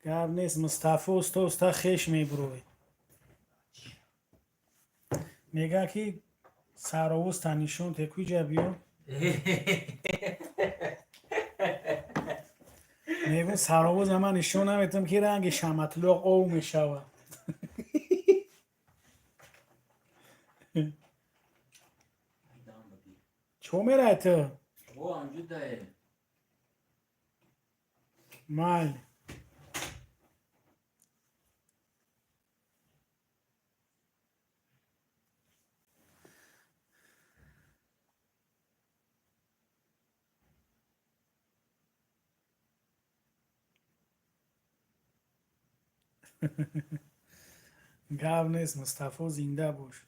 گرد نیست مصطفی استا خیش میبروی میگه که سراوز تنیشون تکوی جا بیو میگه سراوز من نشون نمیتم که رنگ شمطلوق او میشوه چو میره تو؟ او همجور داره مال گرد نیست مصطفی زنده باش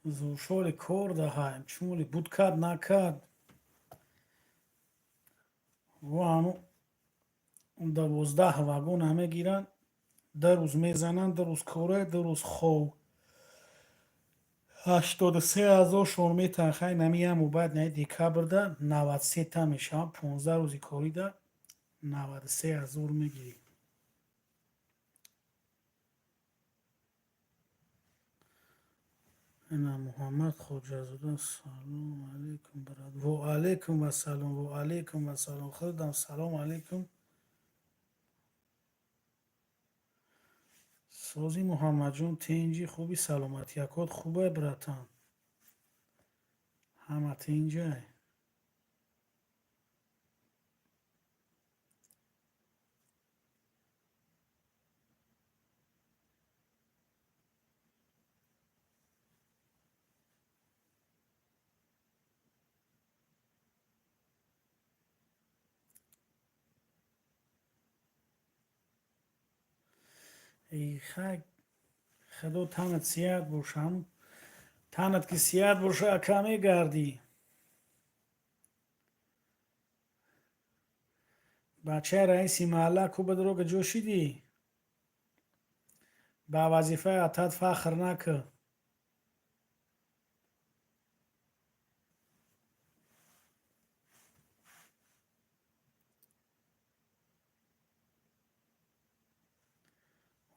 زوشال کار دهایم چمولی بود کد نکد و همون 12 واگن همه گیرن 2 روز میزنن 2 روز کاره 2 روز خواب 83,000 شورمه تنخواهی نمی هم و بعد نه دکبر ده 93 تا میشه 15 روزی کاری ده 93,000 میگیری انا محمد خوجازاده سلام علیکم براد و علیکم و سلام و علیکم و سلام خودم سلام علیکم سازی محمد جون تینجی خوبی سلامتی یکات خوبه براتان همه تینجی ای خک خدا تنت سیاد باشم تنت که سیاد باشه کمی گردی بچه رئیسی محله کو بدرو که جوشیدی با وظیفه اتت فخر نکه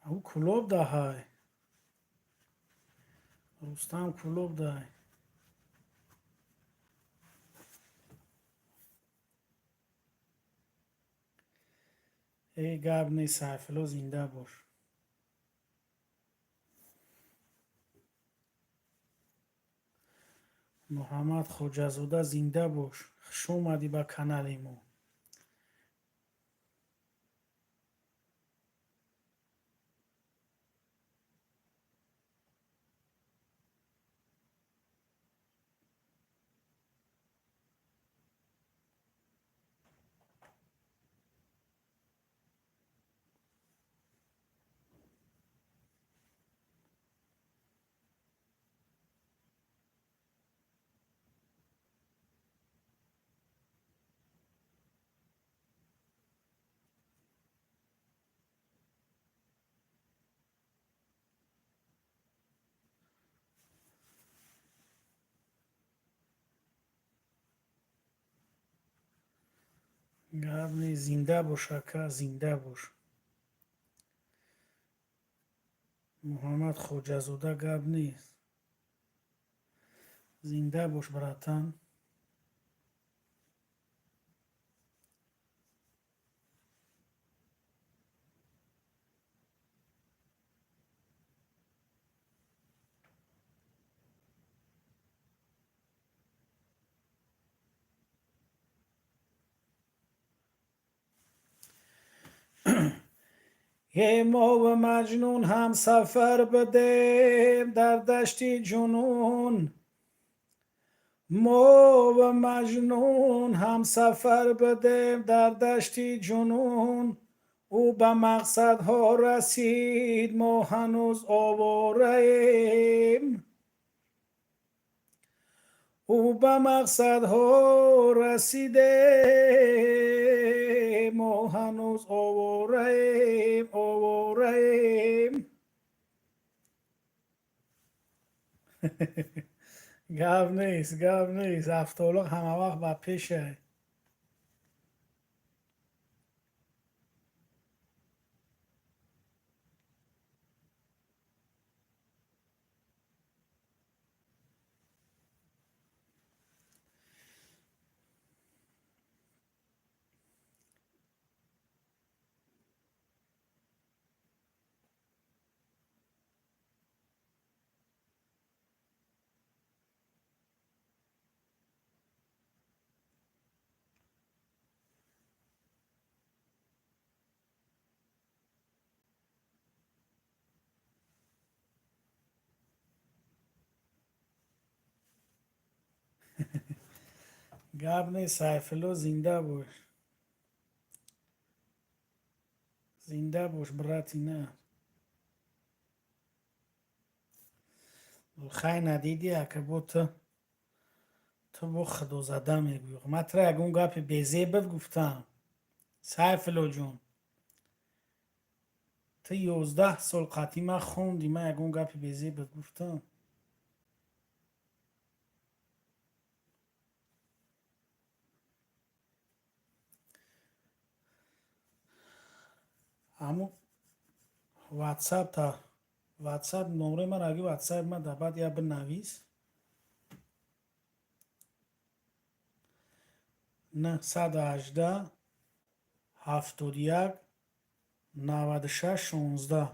او کلوب ده های رستم کلوب ده ای گب نی سرفلو زنده باش محمد خوجزاده زنده باش خوش اومدی به کانال ما گب نی زنده باش اکا زنده باش محمد خوجزاده گب نیست زنده باش براتان یه ما و مجنون هم سفر بدیم در دشتی جنون ما و مجنون هم سفر بدیم در دشتی جنون او به مقصدها رسید ما هنوز آواره ایم او به مقصدها رسیده ما هنوز آواره ایم آواره ایم گپ نیست افتالق همه وقت با پیشه گپ نیست سیفالله زنده باش براتی نه خی ندیدی اگه بود تو با خدو زده میگوی من تره اگه اون گپ بیزه بد گفتم سیفلو جون تو 11 سال قدیما خوندی من اگه اون گپ بیزه بد گفتم اما واتساپ تا واتساپ نمره من اگه واتساپ من دباد یا بنویس نه 118 71 96 16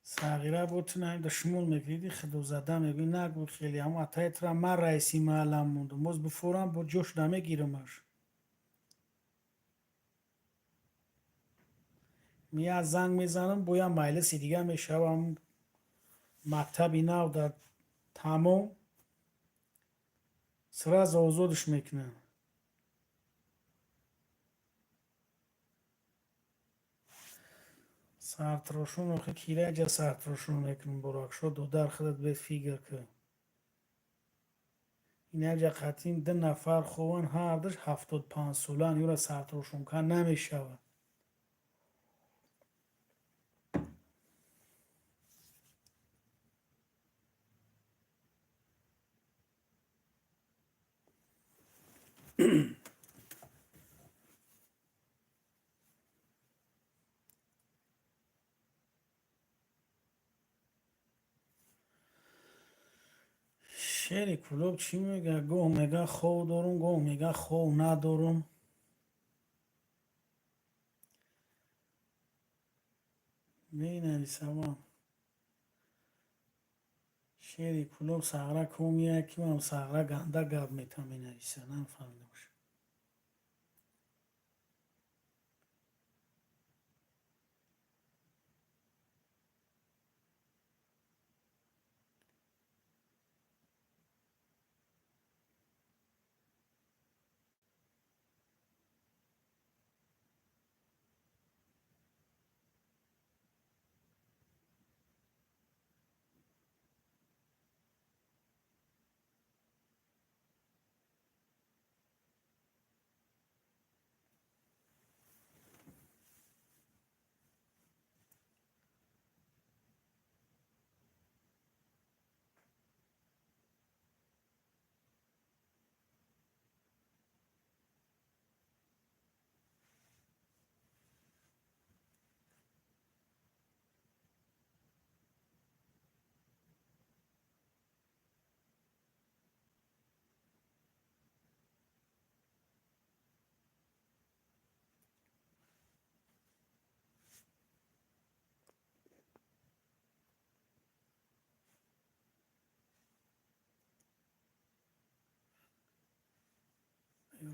صغیره بود تو نهیم دشمول میگیدی خدو زده میگوی نگو خیلی اما اتای ترا من رئیسی معلم موندم موز بفورم با جوش دمه گیرمش می از زنگ میزنم بویم مجلسی دیگه میشوم مکتبی نو در تمام سرا زوزودش میکنم سرتروشون رو کیره جا سرتروشون میکنم براک شد و در خودت به فیگر که این جا قطیم 2 نفر خوان هر دش 75 سالان یورا سرتروشون کن نمیشود شعری کلوب چی میگه گوه میگه خو دارم گوه میگه خو ندارم می نویسم شعری کلوب سغره کومیه که هم سغره گنده گب میتم می نویسه نفهمیده باشه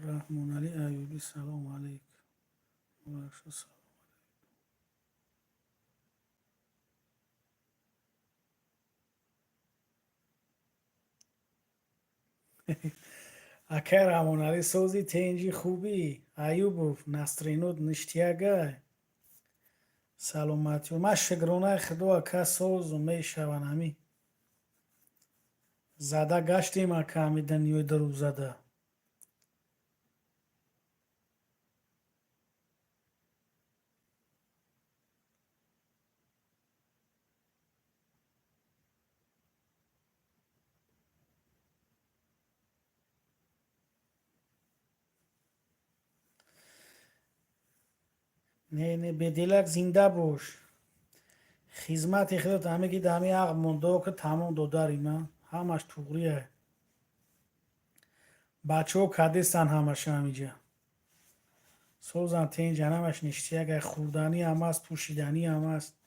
رحمان علی ایوبی سلام علیک سلام. اکه رحمان علی سوزی تنجی خوبی ایوبوف نسترینود نشتیگه سلامتی و من شگرونه خدو اکه سوز و میشون همی زده گشتیم اکه همی دنیوی درو زده نه نه بدیلک زنده باش خدمت خودت همه که دمی عقل مونده که تمام دو داریم همش توغریه بچه ها کدیستن همش همیجا سوزن تین جنمش نشتی اگه خوردنی هم هست پوشیدنی هم هست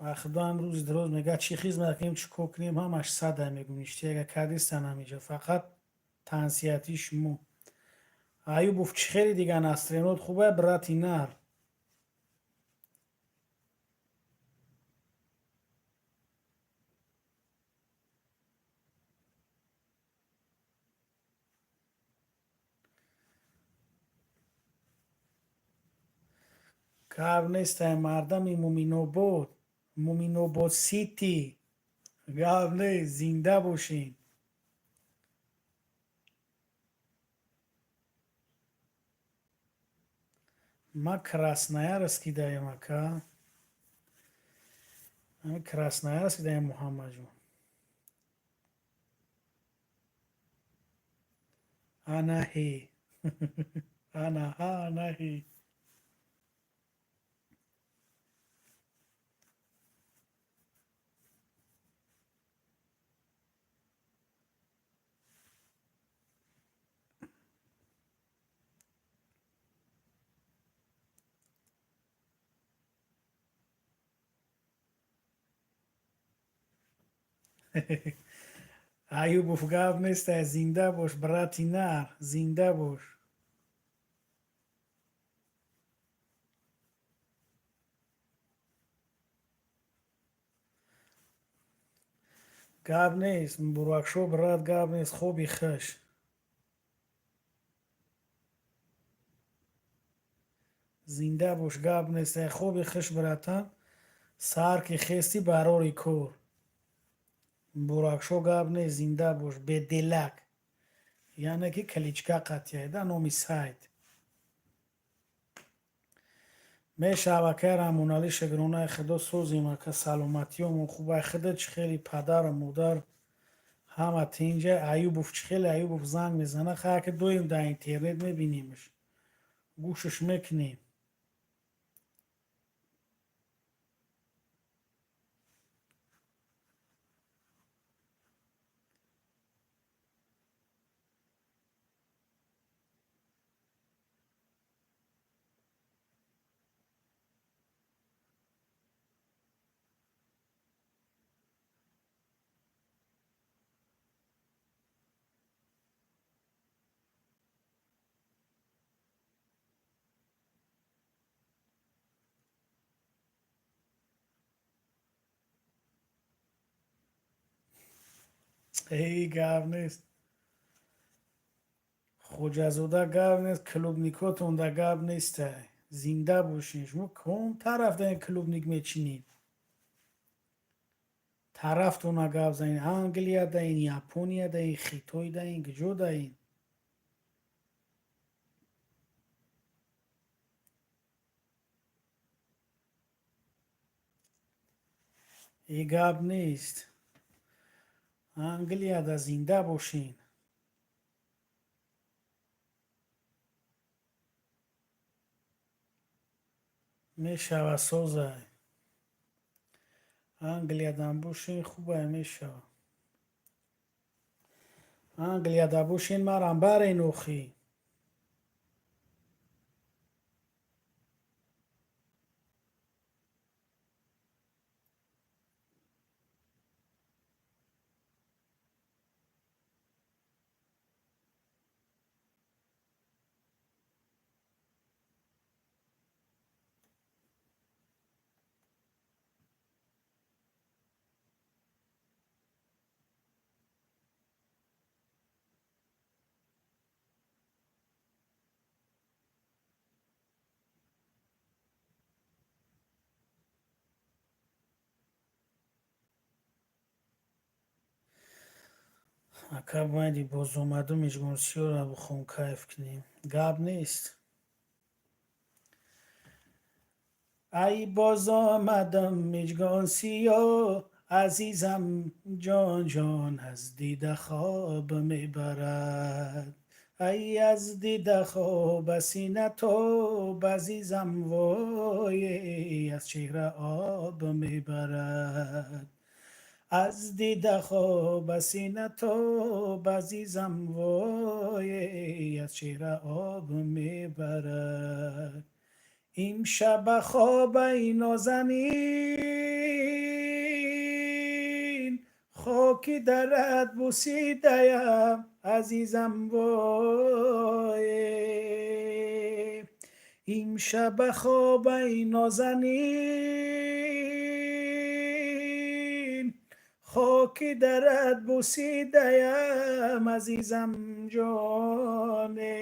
و خدا هم روز دروز میگه چی خیزمت کنیم چی کنیم همش صده میگو نشتی اگه کدیستن همیجا فقط تنسیتی شمو ایوب افت چی خیلی دیگه نسترینود خوبه براتی نر گاو نیست مردمی مومینو بود سیتی گاو نیست زنده باشین ما красная раскидаем ака красная раскидаем Мухаммад جون انا هی انا هی ایوب گاو نیست زنده باش براتی نر زنده باش گاو نیست براکشو برات گاو نیست خوبی خش زنده باش گاو نیست خوبی خش براتن سار که خستی براری کور براکشو گاو نیست زنده باش به دلک یعنی که کلیچکا قطیه ده نومی ساید می شبکه رمونالی شگرونه خدا سوزیم که سلامتیومون خوبه خدا چه خیلی پدر و مادر همه تینجا ایوبوف چه خیلی ایوبوف زنگ میزنه خواه که دویم در اینترنت میبینیمش گوشش میکنیم ای گاو نیست خوجزوده گاو نیست کلوبنیکوتون ده گاو نیست زنده باشین شما کون طرف ده این کلوبنیک میچینین طرفتون گاو زنین انگلیا ده این یاپونیا ده این خیتوی ده این گجو ده این ای گاو نیست انگلیا ده زنده باشین میشوه سوزه انگلیا ده باشین خوبه میشوه انگلیا ده باشین مرم بر این اوخی اکا بایدی باز اومدو میجگونسی رو بخون کیف کنیم گاب نیست ای باز آمدم میجگانسی ها عزیزم جان جان از دیده خواب میبرد ای از دیده خواب سینه تو عزیزم وای از چهره آب میبرد از دیده خواب سینه تو عزیزم وای از چهره آب میبرد این شب خواب ای نازنین خاکی درت بوسیدیم عزیزم وای این شب خواب ای نازنین خاکی درت بوسیدیم عزیزم جانه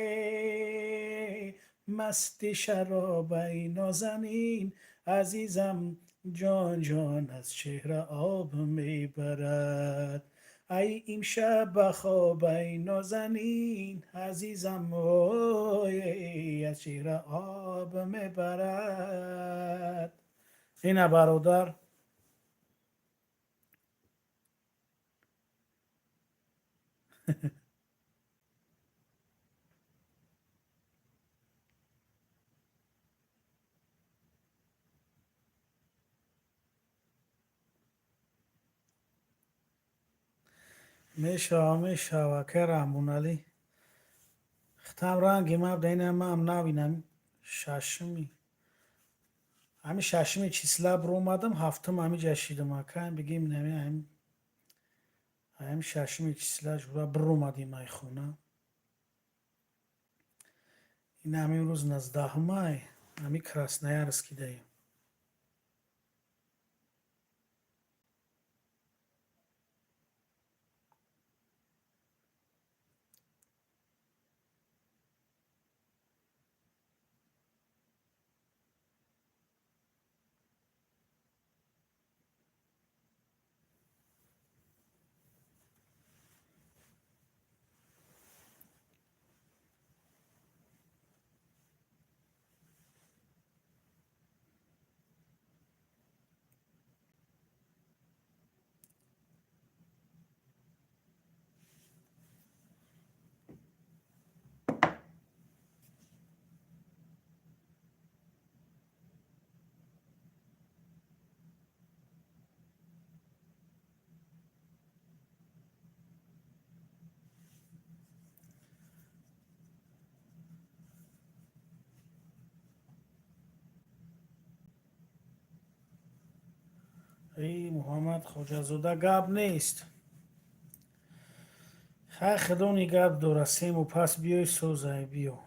مست شراب ای نازنین، عزیزم جان جان از چهره آب میبرد. ای امشب بخواب ای نازنین، عزیزم وای از چهره آب میبرد. اینه برادر. میشه کرم علی ختم رنگی ما بدین ما هم نبینم ششمی همین ششمی چیسلا برو اومدم هفتم همین جشیدم اکایم بگیم نمی هم ششمی چیسلا جورا برو اومدیم ای خونه این همین روز نزدهم ای همین کراسنایارسکی دایم ای محمد خوجازوده گاب نیست خیلی خدونی گاب دورسیم و پس بیای سوزای بیو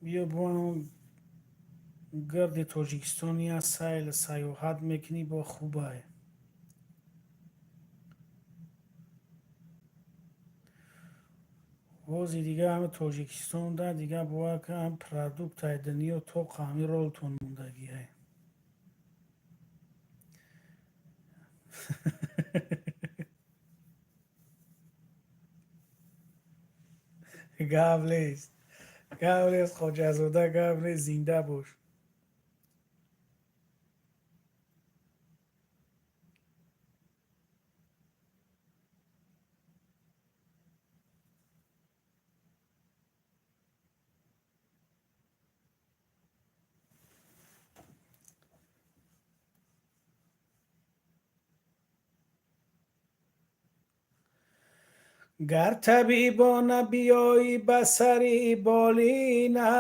بیا با گرد تاجیکستانی سیل سیاحت میکنی با خوبه وزی دیگه همه تاجیکستان ده دیگه باید که هم پرادوکت ایدنی و تو قامی رولتون موندگیه گابلیست گابلیست خوجازوده گابلیست زنده باش گر طبیبانه بیایی بسری بالینم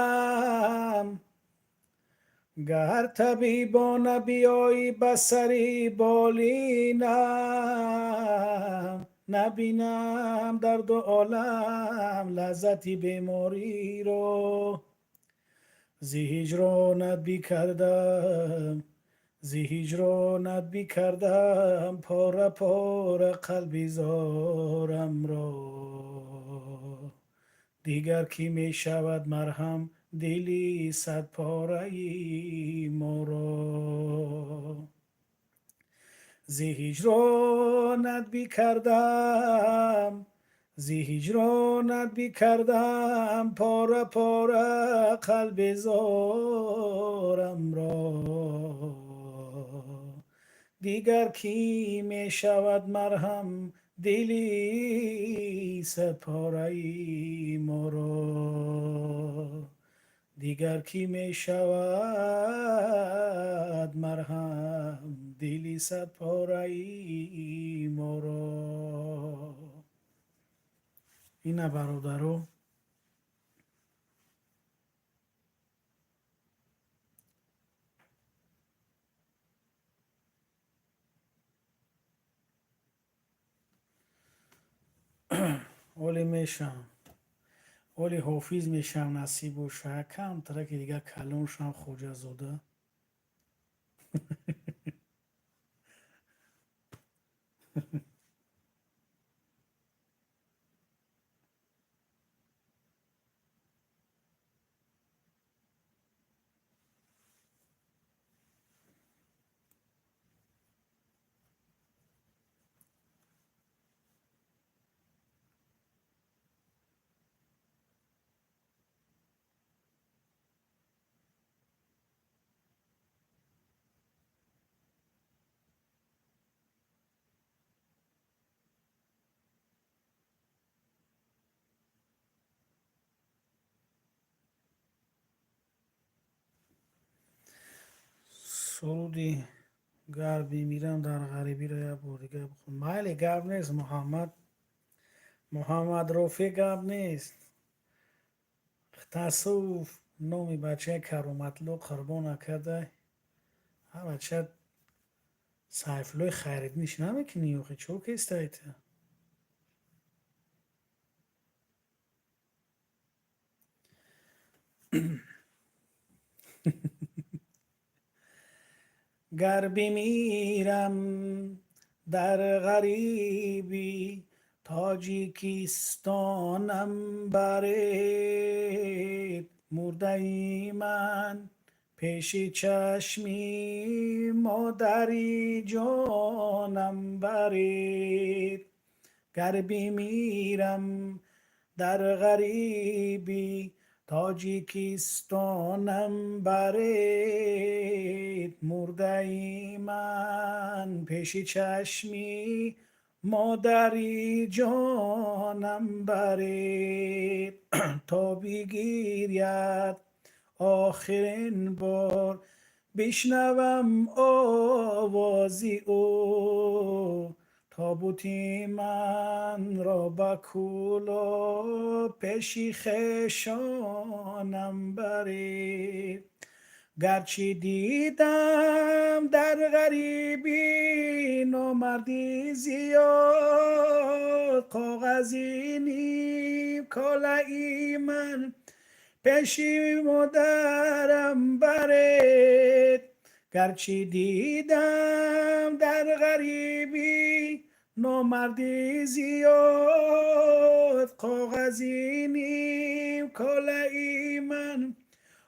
گر طبیبانه بیایی بسری بالینم نبینم در دو عالم لذتی بیماری رو زی هجرانت بی کردم زی هجرانت بی کردم پاره پاره قلبی زارم را دیگر کی می شود مرهم دلی صد پاره ای ما را زی هجرانت بی کردم زی هجرانت بی کردم پاره پاره قلب زارم را دیگر کی می شود مرهم دلی صد پاره ای ما را دیگر کی می شود مرهم دلی صد پاره ای ما را اینه برادرو اولی میشم اولی حافظ میشم نصیب و شکم ترک دیگه کلون شم خوجه زاده سرودی گربی میرم در غریبی را یه بار دیگه بخون. مایلی گرب نیست، محمد رفیع گرب نیست. تصوف نومی بچه کرومطلوب قربان کرده. ها بچه سایفلوی خیرید نیش نمیکنی یوخی چوک استایته. گر بمیرم در غریبی تاجیکستانم برید، مرده ای من پیش چشمی مادری جانم برید. گر بمیرم در غریبی تاجیکستانم برید، مرده ای من پیش چشمی مادری جانم برید. تا بگیرید آخرین بار بشنوم آوازی او، تابوتی من را با کولا پیشی خیشانم برید. گرچه دیدم در غریبی نامردی زیاد، کاغذی نیم کالایی من پیشی مادرم برید. گرچه دیدم در غریبی نامردی زیاد، کاغذی نیم کالایی من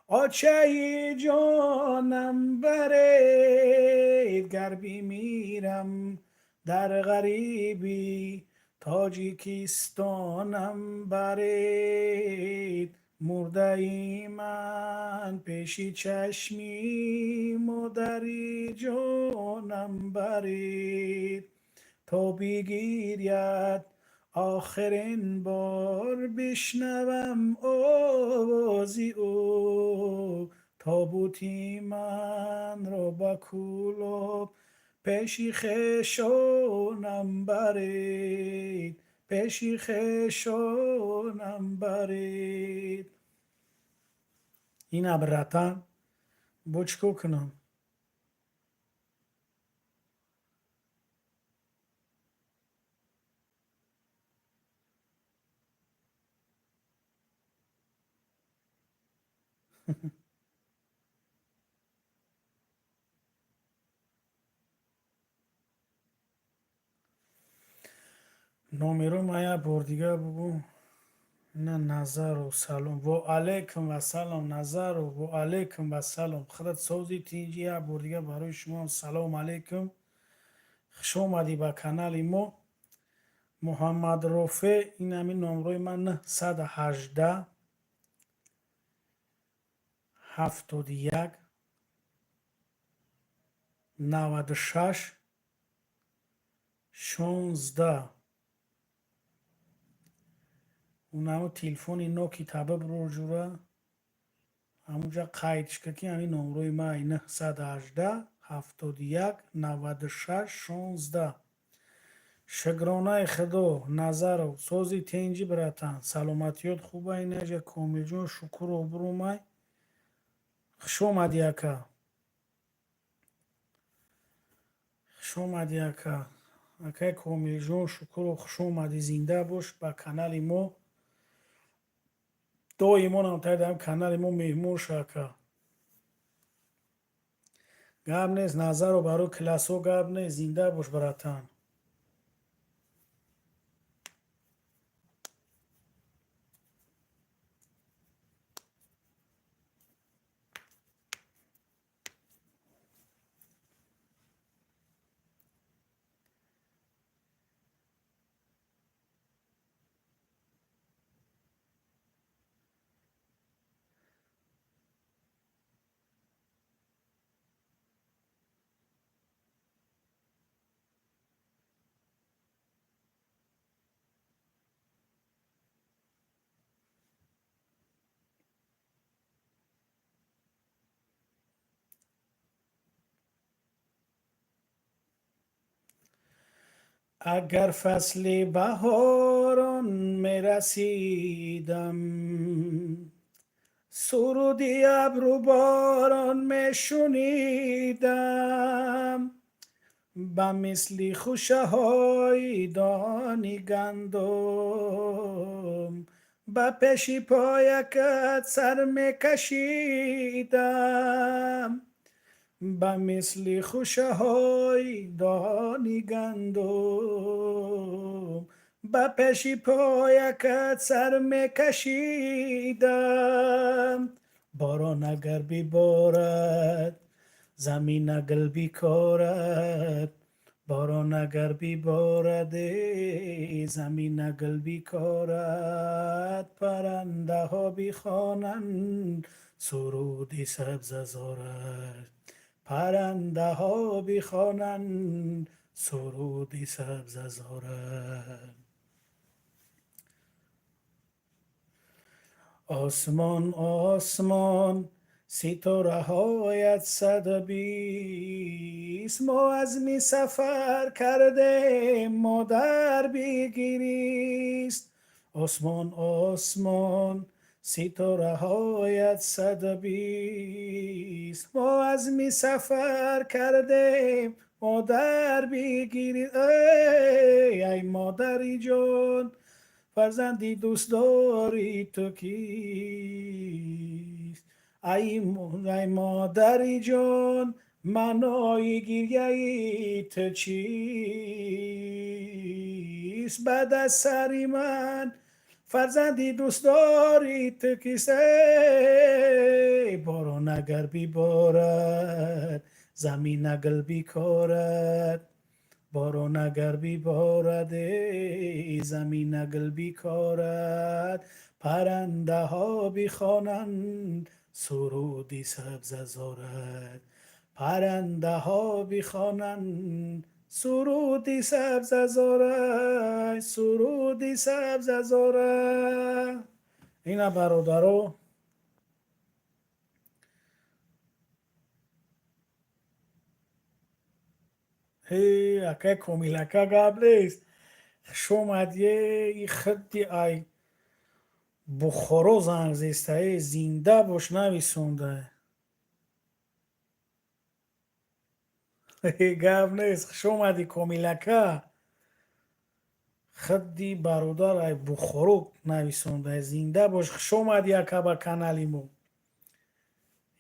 آچه جانم برید. گر بمیرم در غریبی تاجیکستانم برید، مرده ای من پیشی چشمی مادری جانم برید. تا بگیرید آخرین بار بشنوم آوازی او، تابوتی من را با کولاب پیشی خیشانم برید، پیشی خیشانم برید. این براتان بچکو کنم. نومیرو مایا بردیگه بگو. نه نظر و سلام و علیکم و سلام. نظر و علیکم و سلام. خودت سوزی تینجی یه بردیگه برای شما. سلام علیکم، خوش اومدی با کانال ما. محمد رفیع، این همین نمروی من 918 71 96 16. اون همون تلفونی نوکی تبه برو جوره همونجا قیدش که همین نمروی من 918 71 96 16. شگرانه خدا نظر و سوزی تینجی براتن. سلامتیات خوبه اینه جا کامل جون شکر و برو مای. خوش اومدی اکا، خوش اومدی اکا. اکا کامل جون شکر و خوش اومدی. زنده باش با کانال ما. دو ایمان هم تاید هم کانال ما مهمون شاکا. گاب نیست نظر و برو کلاسو گاب نیست. زنده باش براتن. اگر فصل بهاران میرسیدم، سرودی ابرو باران میشنیدم، به مثل خوشه های دانی گندم به پیش پایکت سر میکشیدم، به مثل خوشه های دانی گندم به پیش پایکت سر میکشیدم. باران اگر ببارد زمین اگر بیکارد، باران اگر ببارد زمین اگر بیکارد، پرنده ها بخوانند سرود سبز زارد، پرنده ها بخوانند سرود سبز زارد. آسمان آسمان ستاره هایت 120، ما از می سفر کرده مادر بگیریست. آسمان آسمان ستاره هایت 120، ما از می سفر کرده مادر بگیرید. ای مادری جان، فرزندی دوست داری تو کیست؟ ای مادری جان، منای گریه تو چیست؟ بعد از سری من فرزندی دوست داری تو کیست؟ باران اگر ببارد زمین اگر بیکارد، باران اگر ببارد زمین اگر بیکارد، پرنده ها بخوانند سرودی سبز زارد، پرنده ها بخوانند سرودی سبز زارد، سرودی سبز زارد. اینا برادرو هی اکه کومیلکه قبلیست شومد یه خطی ای بخورو زنگ زیسته زنده باش نویسونده گفت نیست شومدی کومیلکه خطی برادر ای بخورو نویسونده زنده باش شومدی اکه با کانالیمو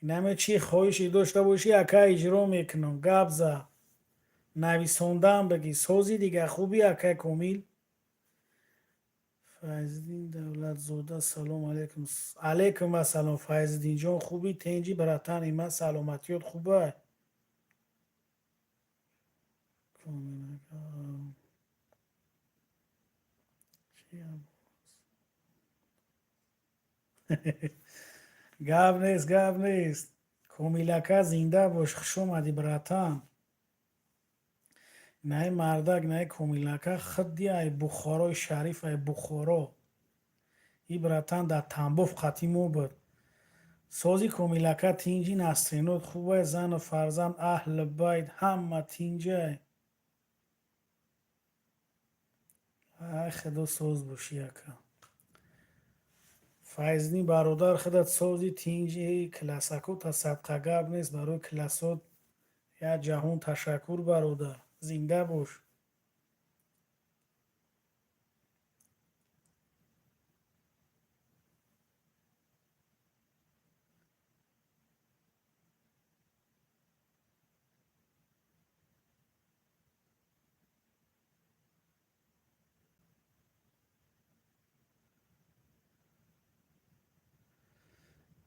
نمه چی خواهشی داشته باشی اکه اجرا میکنم گبزه نویسوندم بگی سوزی دیگه خوبی اکه کومیل. فایزدین دولت زوده سلام علیکم. علیکم السلام فایزدین جان، خوبی؟ تنجی براتن ایمه سلامتیات خوبه؟ گاب نیست کومیلکه زنده باش خوش اومدی براتن. نه مردک نه کومیلکه خدی ای بخارای شریف ای بخارا ای براتن در تنبوف قطیمو بود سازی کومیلکه تینجی نسترینات خوبه زن و فرزند اهل بیت همه تینجه ای خدا ساز باشی یکم. فایزنی برادر خودت سازی تینجی کلاسکو تا صدقه گرد نیست برای کلاسات یا جهان تشکر برادر زنده باش.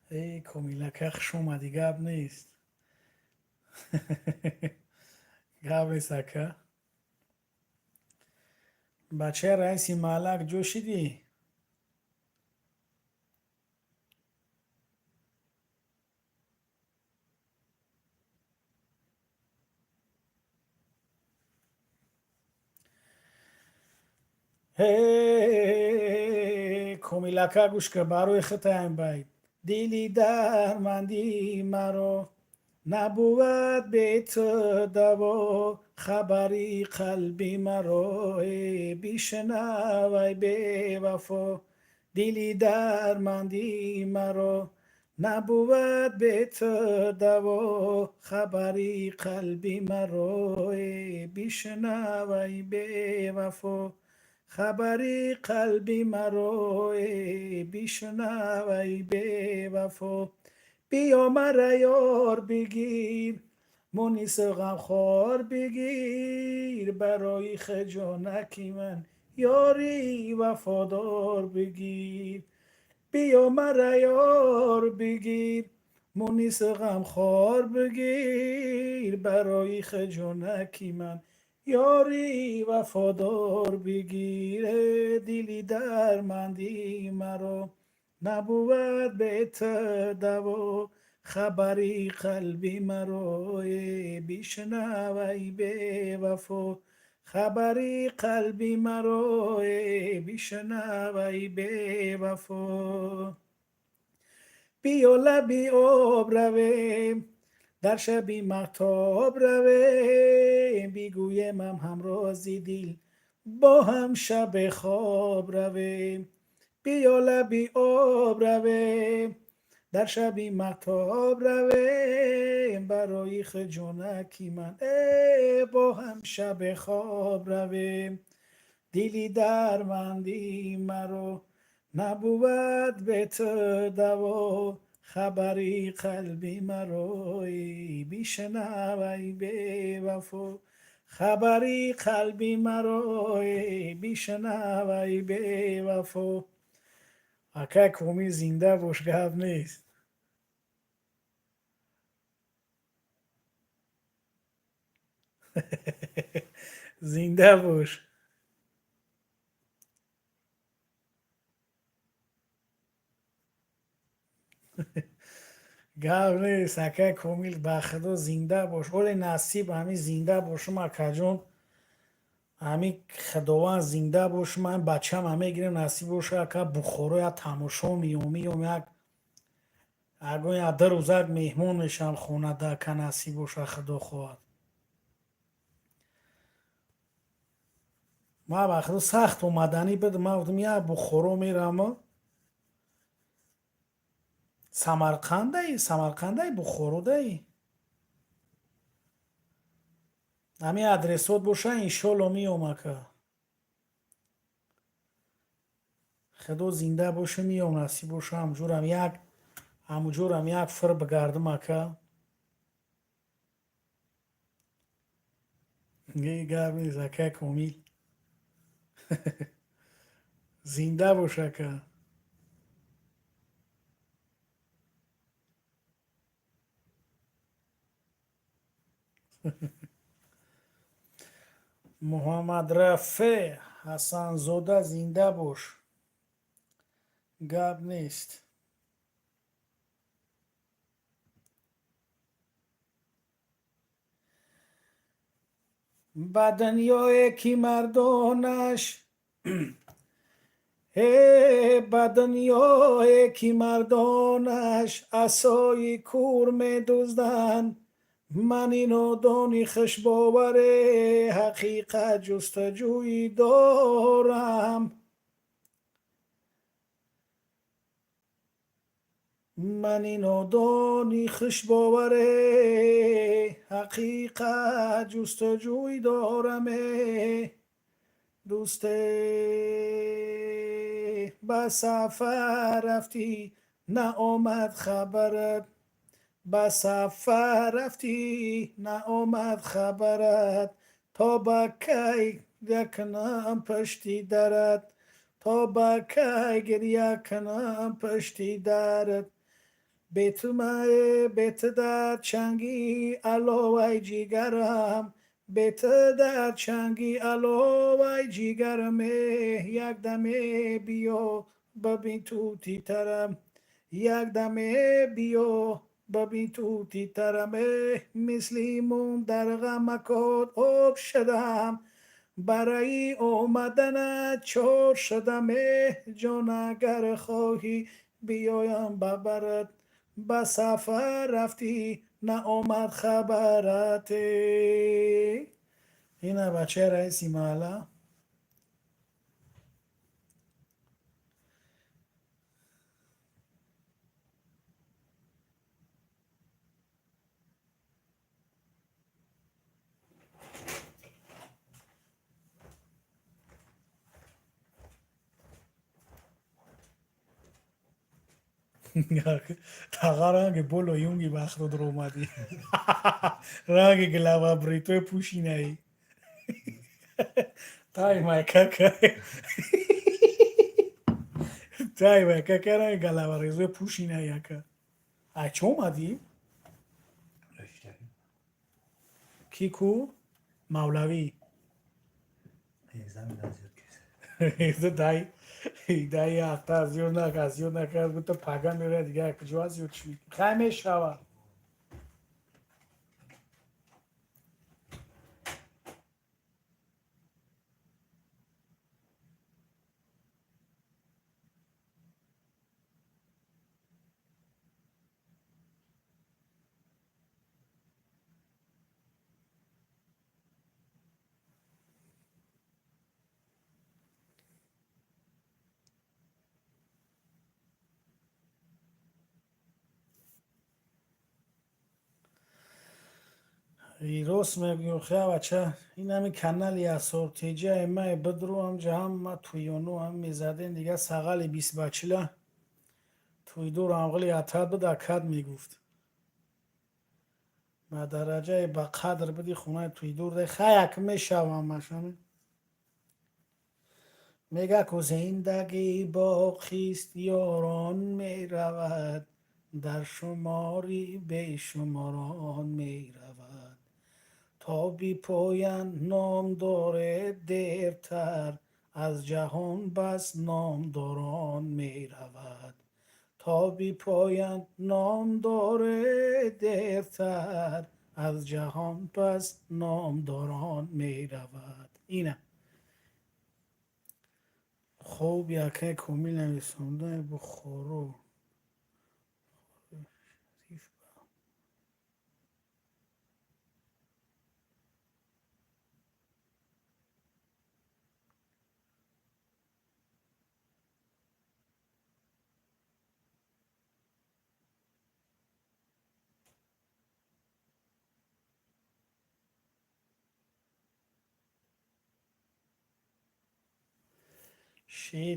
ای کومیلکه خوش اومدی گب نیست گب نیست اکه بچه رئیسی ملک جوشیدی هی کومیلکه گوش که برای خطه این باید دیلی در مندی مرا نبود به تو دوا خبری قلبی مرا بیشنوی به وفا دلی درماندی مرا نبود به تو دوا خبری قلبی مرا بیشنوی به وفا خبری قلبی مرا بیشنوی به وفا بیا مرا یار بگیر مونس غمخوار بگیر برای خجانکی من یاری وفادار بگیر بیا مرا یار بگیر مونس غمخوار بگیر برای خجانکی من یاری وفادار بگیر دلی درماندی مرا نبود به تو دوا خبری قلبی مرا بیشنوی به وفا خبری قلبی مرا بیشنوی به وفا بیا لبی آب رویم در شبی مهتاب رویم بیگویم همرازی دل با هم شب خواب رویم بیا لبی آب رویم در شبی مهتاب رویم برای خجانکی من با هم شب خواب رویم دلی درماندی مرا نبود به تو دوا خبری قلبی مرا بیشنوی به وفا خبری قلبی مرا بیشنوی به وفا اکا کومی زنده باش گپ نیست زنده باش گپ نیست اکا کومیل بخدا زنده باش اول نصیب همین زنده باشم اکا جون همین خداوند زنده باش من بچم همه گیرم نصیب باشه اکا بخورو یا تماشا میومی یک اگه یا در روزک مهمون میشم خونه ده که نصیب باشه خدا خواهد ما بخدا سخت اومدنی بده من گفتم یا بخورو میرم سمرقنده بخورو دایی همین ادرسات باشه انشالله میام که خدا زنده باشه میام نصیب باشه همونجورم یک فر بگردم که یه گرم نیست که کمیل زنده باشه که محمد رفیع حسن زاده زنده باش گپ نیست به دنیای کی مردانش به دنیای کی مردانش عصای کور می دزدن من اینو دانی خش باور حقیقت جستجوی دارم من اینو دانی خش باور حقیقت جستجوی دارم دوست به سفر رفتی نه آمد خبرت به سفر رفتی نه آمد خبرت تا به کی کنم پشتی درت تا به کی گریه کنم پشتی درت بیت در چنگی علاوه جیگرم بیت در چنگی علاوه جیگرم یک دمه بیا ببین تو تیترم یک دمه بیا ببین تو تیترم مثلیمون در غمکات آب شدم برای اومدنت چور شدم جان اگر خواهی بیایم ببرد به سفر رفتی نه آمد خبرت. اینه بچه رئیسی محله. Taga rangi bolo yungi bakhro dromadi. Rangi glava brito e pushinai. Tai mai kaka. Tai mai kaka rangi glava rezo pushinai aka. Ay چه اومدی؟ اشتری کی کو؟ مولوی. زمین از یاد کسی دای هفته از یاد نکرد بود تا پگان میره دیگه کجا از یاد شد خیمه شوا. راست میگم خیلی بچه این همین کانال اسورتیجی ایمه بدرو هم جه هم ما تویونو هم میزدین دیگه سقل 20 بچله توی دور همقلی اتر بده اکد میگفت به درجه به قدر بدی خونه توی دور ده خیک میشوم مشانه میگه که زندگی باقیست یاران میرود در شماری به شماران میرود تا بی پایان نام داره دیرتر از جهان بس نامداران میرود تا بی پایان نام داره دیرتر از جهان بس نامداران میرود اینه خوب یکه کمیل نویسنده بخورو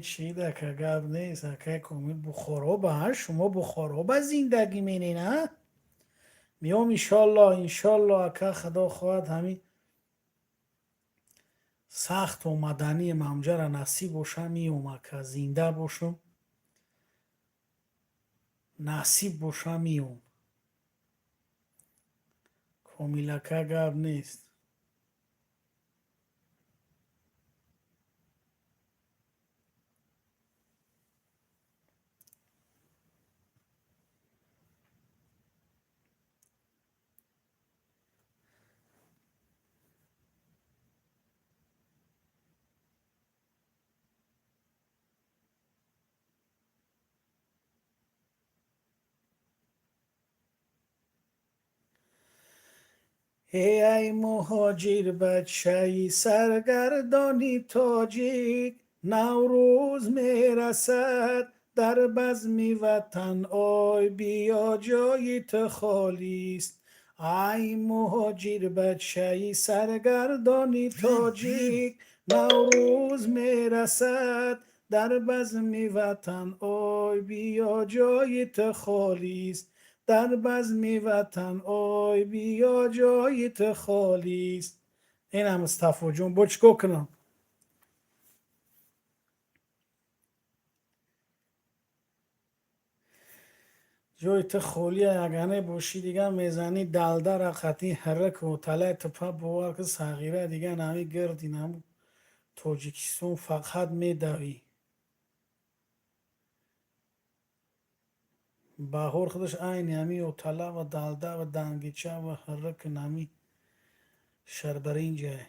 شید که گب نیست اکه کمیل بخورو به شما بخورو به زندگی مینی نه میام انشالله اکه خدا خواهد همین سخت اومدنی ممجه را نصیب باشم میوم که زنده باشم نصیب باشم میوم کمیلکه گب نیست ای مهاجر بچه سرگردانی تاجیک نوروز میرسد در بزم وطن آی بیا جای تو خالی است ای مهاجر بچه سرگردانی تاجیک نوروز میرسد در بزم وطن آی بیا جای تو خالی است در بزم وطن آی بیا جایت خالی است این هم مصطفی جون بچکو کنم جایت خالی اگه باشی دیگه میزنی دلده را خطی حرک و تله تپه بوار که صغیره دیگه نمی گردی نمو تاجیکستان فقط میدوی بهار خودش عین همی و تله و دلده و دنگیچه و حرک نمی شربرینجه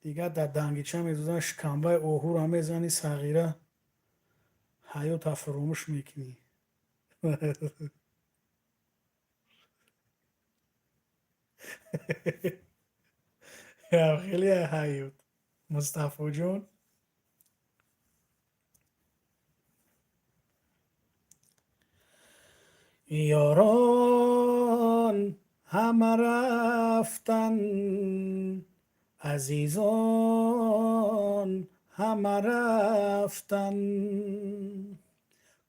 دیگه در دنگیچه میدوزن شکمبه اوهو را میزنی صغیره حیات فراموش میکنی یا خیلی حیوت مصطفی جون. یاران همه رفتن، عزیزان همه رفتن،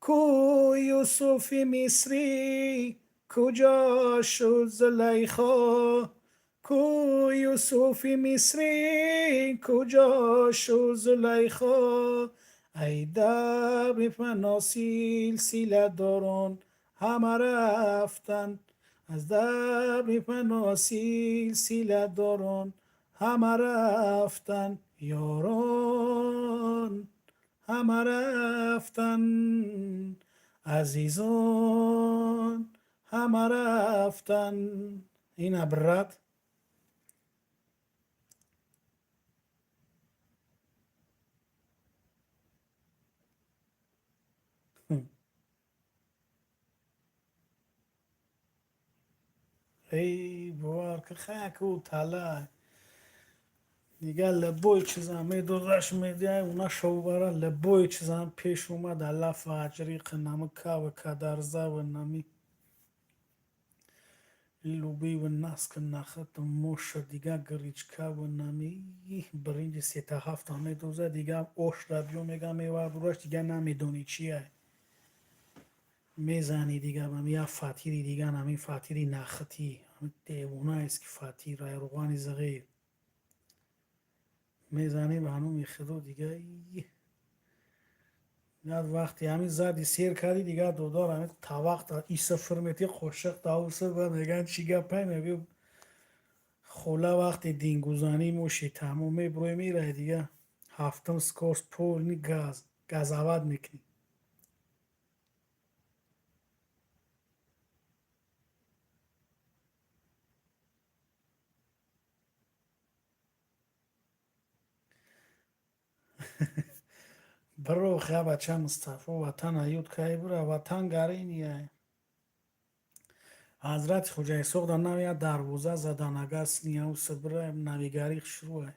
کو یوسف مصری کجا شد زلیخا، کو یوسف مصری کجا شد زلیخا، ای در پناه سلسله داران همه رفتن، از در پناه سلسله داران همه رفتن، یاران همه رفتن، عزیزان همه رفتن. این عبرت ای بوار که خاک و تله دیگه لبوی چیزم میدوزش میده اونا شو برا لبوی چیزم پیش اومد الله فجری قنم که و کدرزه و نمی لوبی و نسک نخط موش دیگه گریچکه و نمی برینج 3-7 میدوزه دیگه اوش رادیو میگه میوه بروش دیگه نمیدونی چیه میزنی دیگه با یه فاتیری دیگه نمی فاتیری نخطی دیوونه است که فاتیر رای روغانی زغیر میزنی به هنو میخدو دیگه یاد وقتی همین زدی سیر کردی دیگه دودار همین تا وقت ای سفر میتی خوشق داوسه و میگن چی گپه میگه خوله وقتی دینگوزانی موشی تمومی بروی میره دیگه هفتم سکورس پول نی گاز آباد میکنی برو خواه بچه مصطفی وطن ایود که بره وطن گره نیه حضرت خوجه سوق در نوی دروازه زدن اگست نیه و سبره نویگری شروعه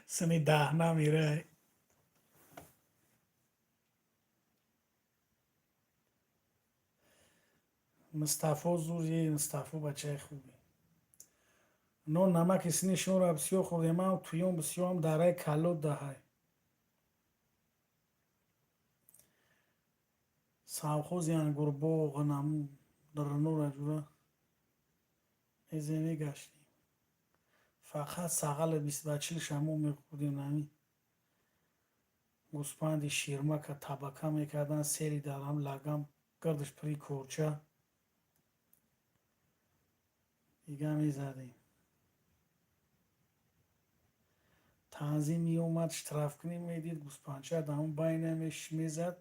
سنی ده نمیره مصطفی زوری مصطفی بچه خوبی نو نمک سنی شور بسیار خوردیم و تویون بسیار هم داره کلو ده های ساوخوز یعنی گربو غنمو در نور جورا ایزینی گشتیم فقط ساقل 20 بچه شمو میخوردیم نمی گوسپندی شیرمه که طبقه میکردن سری دارم لگم گردش پری کورچه دیگه میزدیم تنظیم میومد اشتراف کنیم میدید گوسپنچه در اون بینمش میزد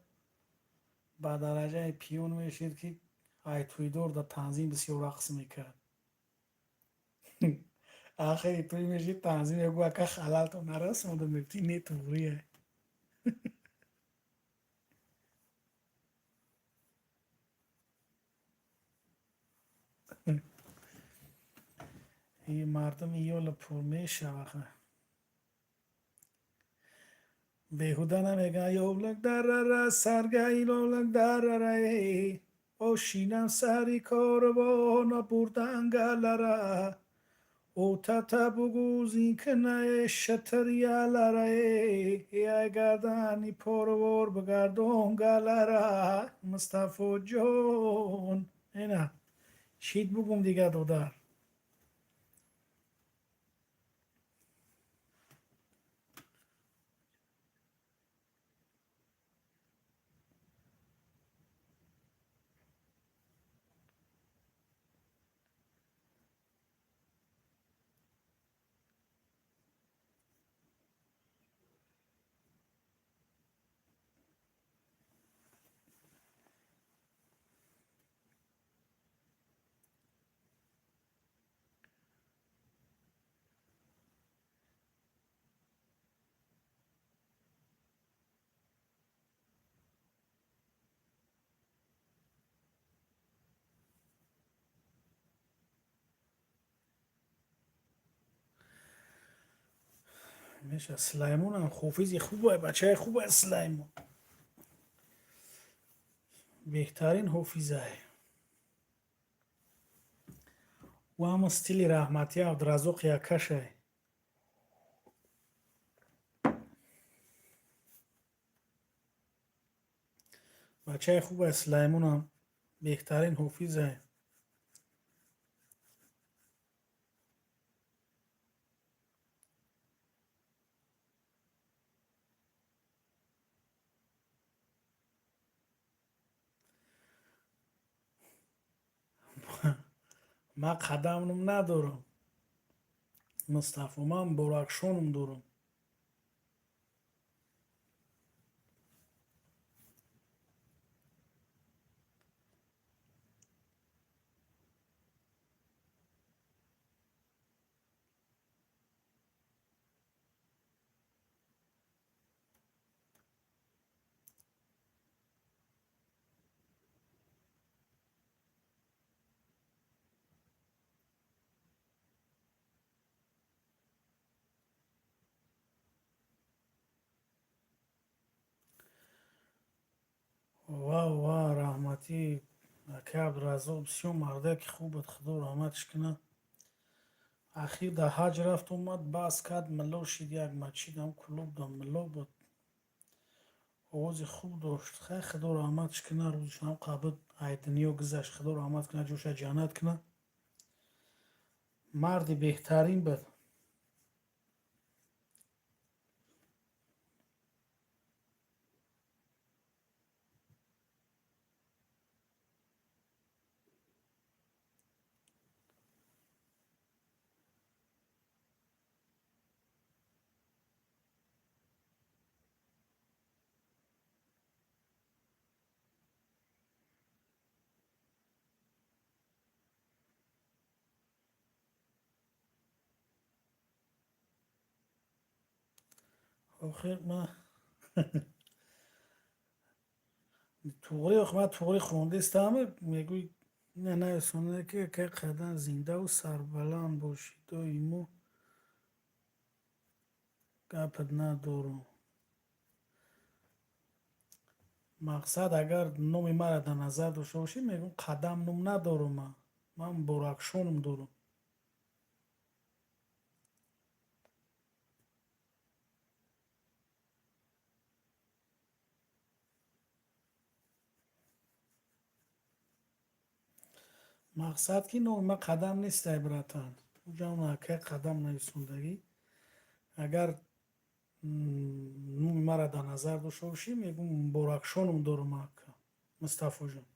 با درجه پیون میشید که ای توی دور در تنظیم بسیار رقص میکرد آخری توی میشید تنظیم یکو اکا خلالتو نرسونده میبتی نیتوریه این مردم ایول پول میشه آخه بیهوده نمیگن یولک درره سرگهی لولک درره او شینم سری کاروان بردن گلره او تتا بگوزین که نه شتریالره ای گردنی پرور بگردون گلره مصطفی جون اینه شید بگم دیگه دودر میشه سلیمون هم خوفیزی خوبه، بچه خوبه سلیمون، بهترین حافظه. و هم استیلی رحمتی عبدالرزاق یکشه، بچه خوبه سلیمون هم بهترین حافظه. من قدمم ندارم مصطفی، من براکشونم دارم. ва раҳматӣ ака Абдуразоқ бисёр мардак хубат, худо раҳматш кунад. ахир дар ҳаҷ рафт омад, баъз кард, милло шид, як масҷидам клуб дар милло буд, овози хуб дошт. хай худо раҳматш кунад, рӯзишам қабд ай дунё гузашт, худо раҳмат кунад, ҷоша ҷаннат кунад. марди беҳтарин буд. охир ман ман туғри хондистам, мегӯй не нарасонад ки ка қадан зиндаву сарбаланд бошӣ, доимо гапат надорам. мақсад агар номи маро дар назар дошта бошӣ, мегӯм қадам ном надорам, ман боракшонам дорам. мақсад ки номи ман қадам нестай братан, ҷамъ ака қадам нависондагӣ. агар номи маро дар назар дошта бошӣ, мегӯм боракшонам дорам ака Мустафоҷон.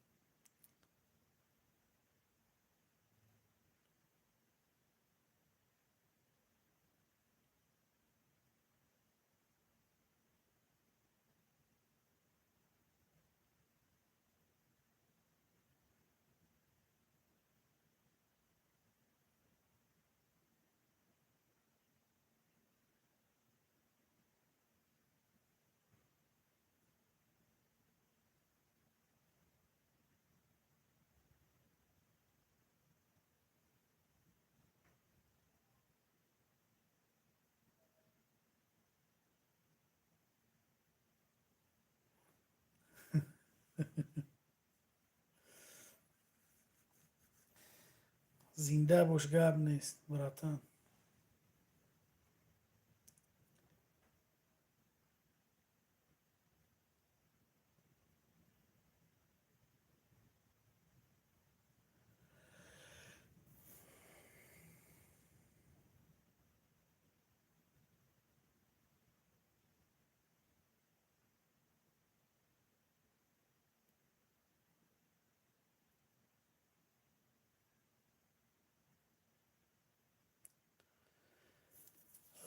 зинда бош, гап нест братан.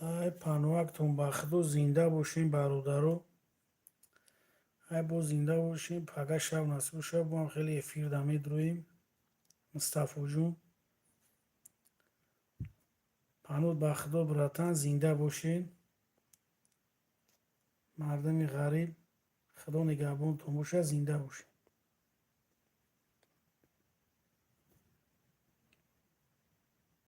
ай панвактон ба худо, зинда бошем бародаро, ай бо зинда бошем, пага шаб насиб шаб бо ҳам хеле эфирда медурӯем. Мустафоҷон панот ба худо братан, зинда бошен, мардами ғариб, худо нигаҳбонтон бошад, зинда бошед.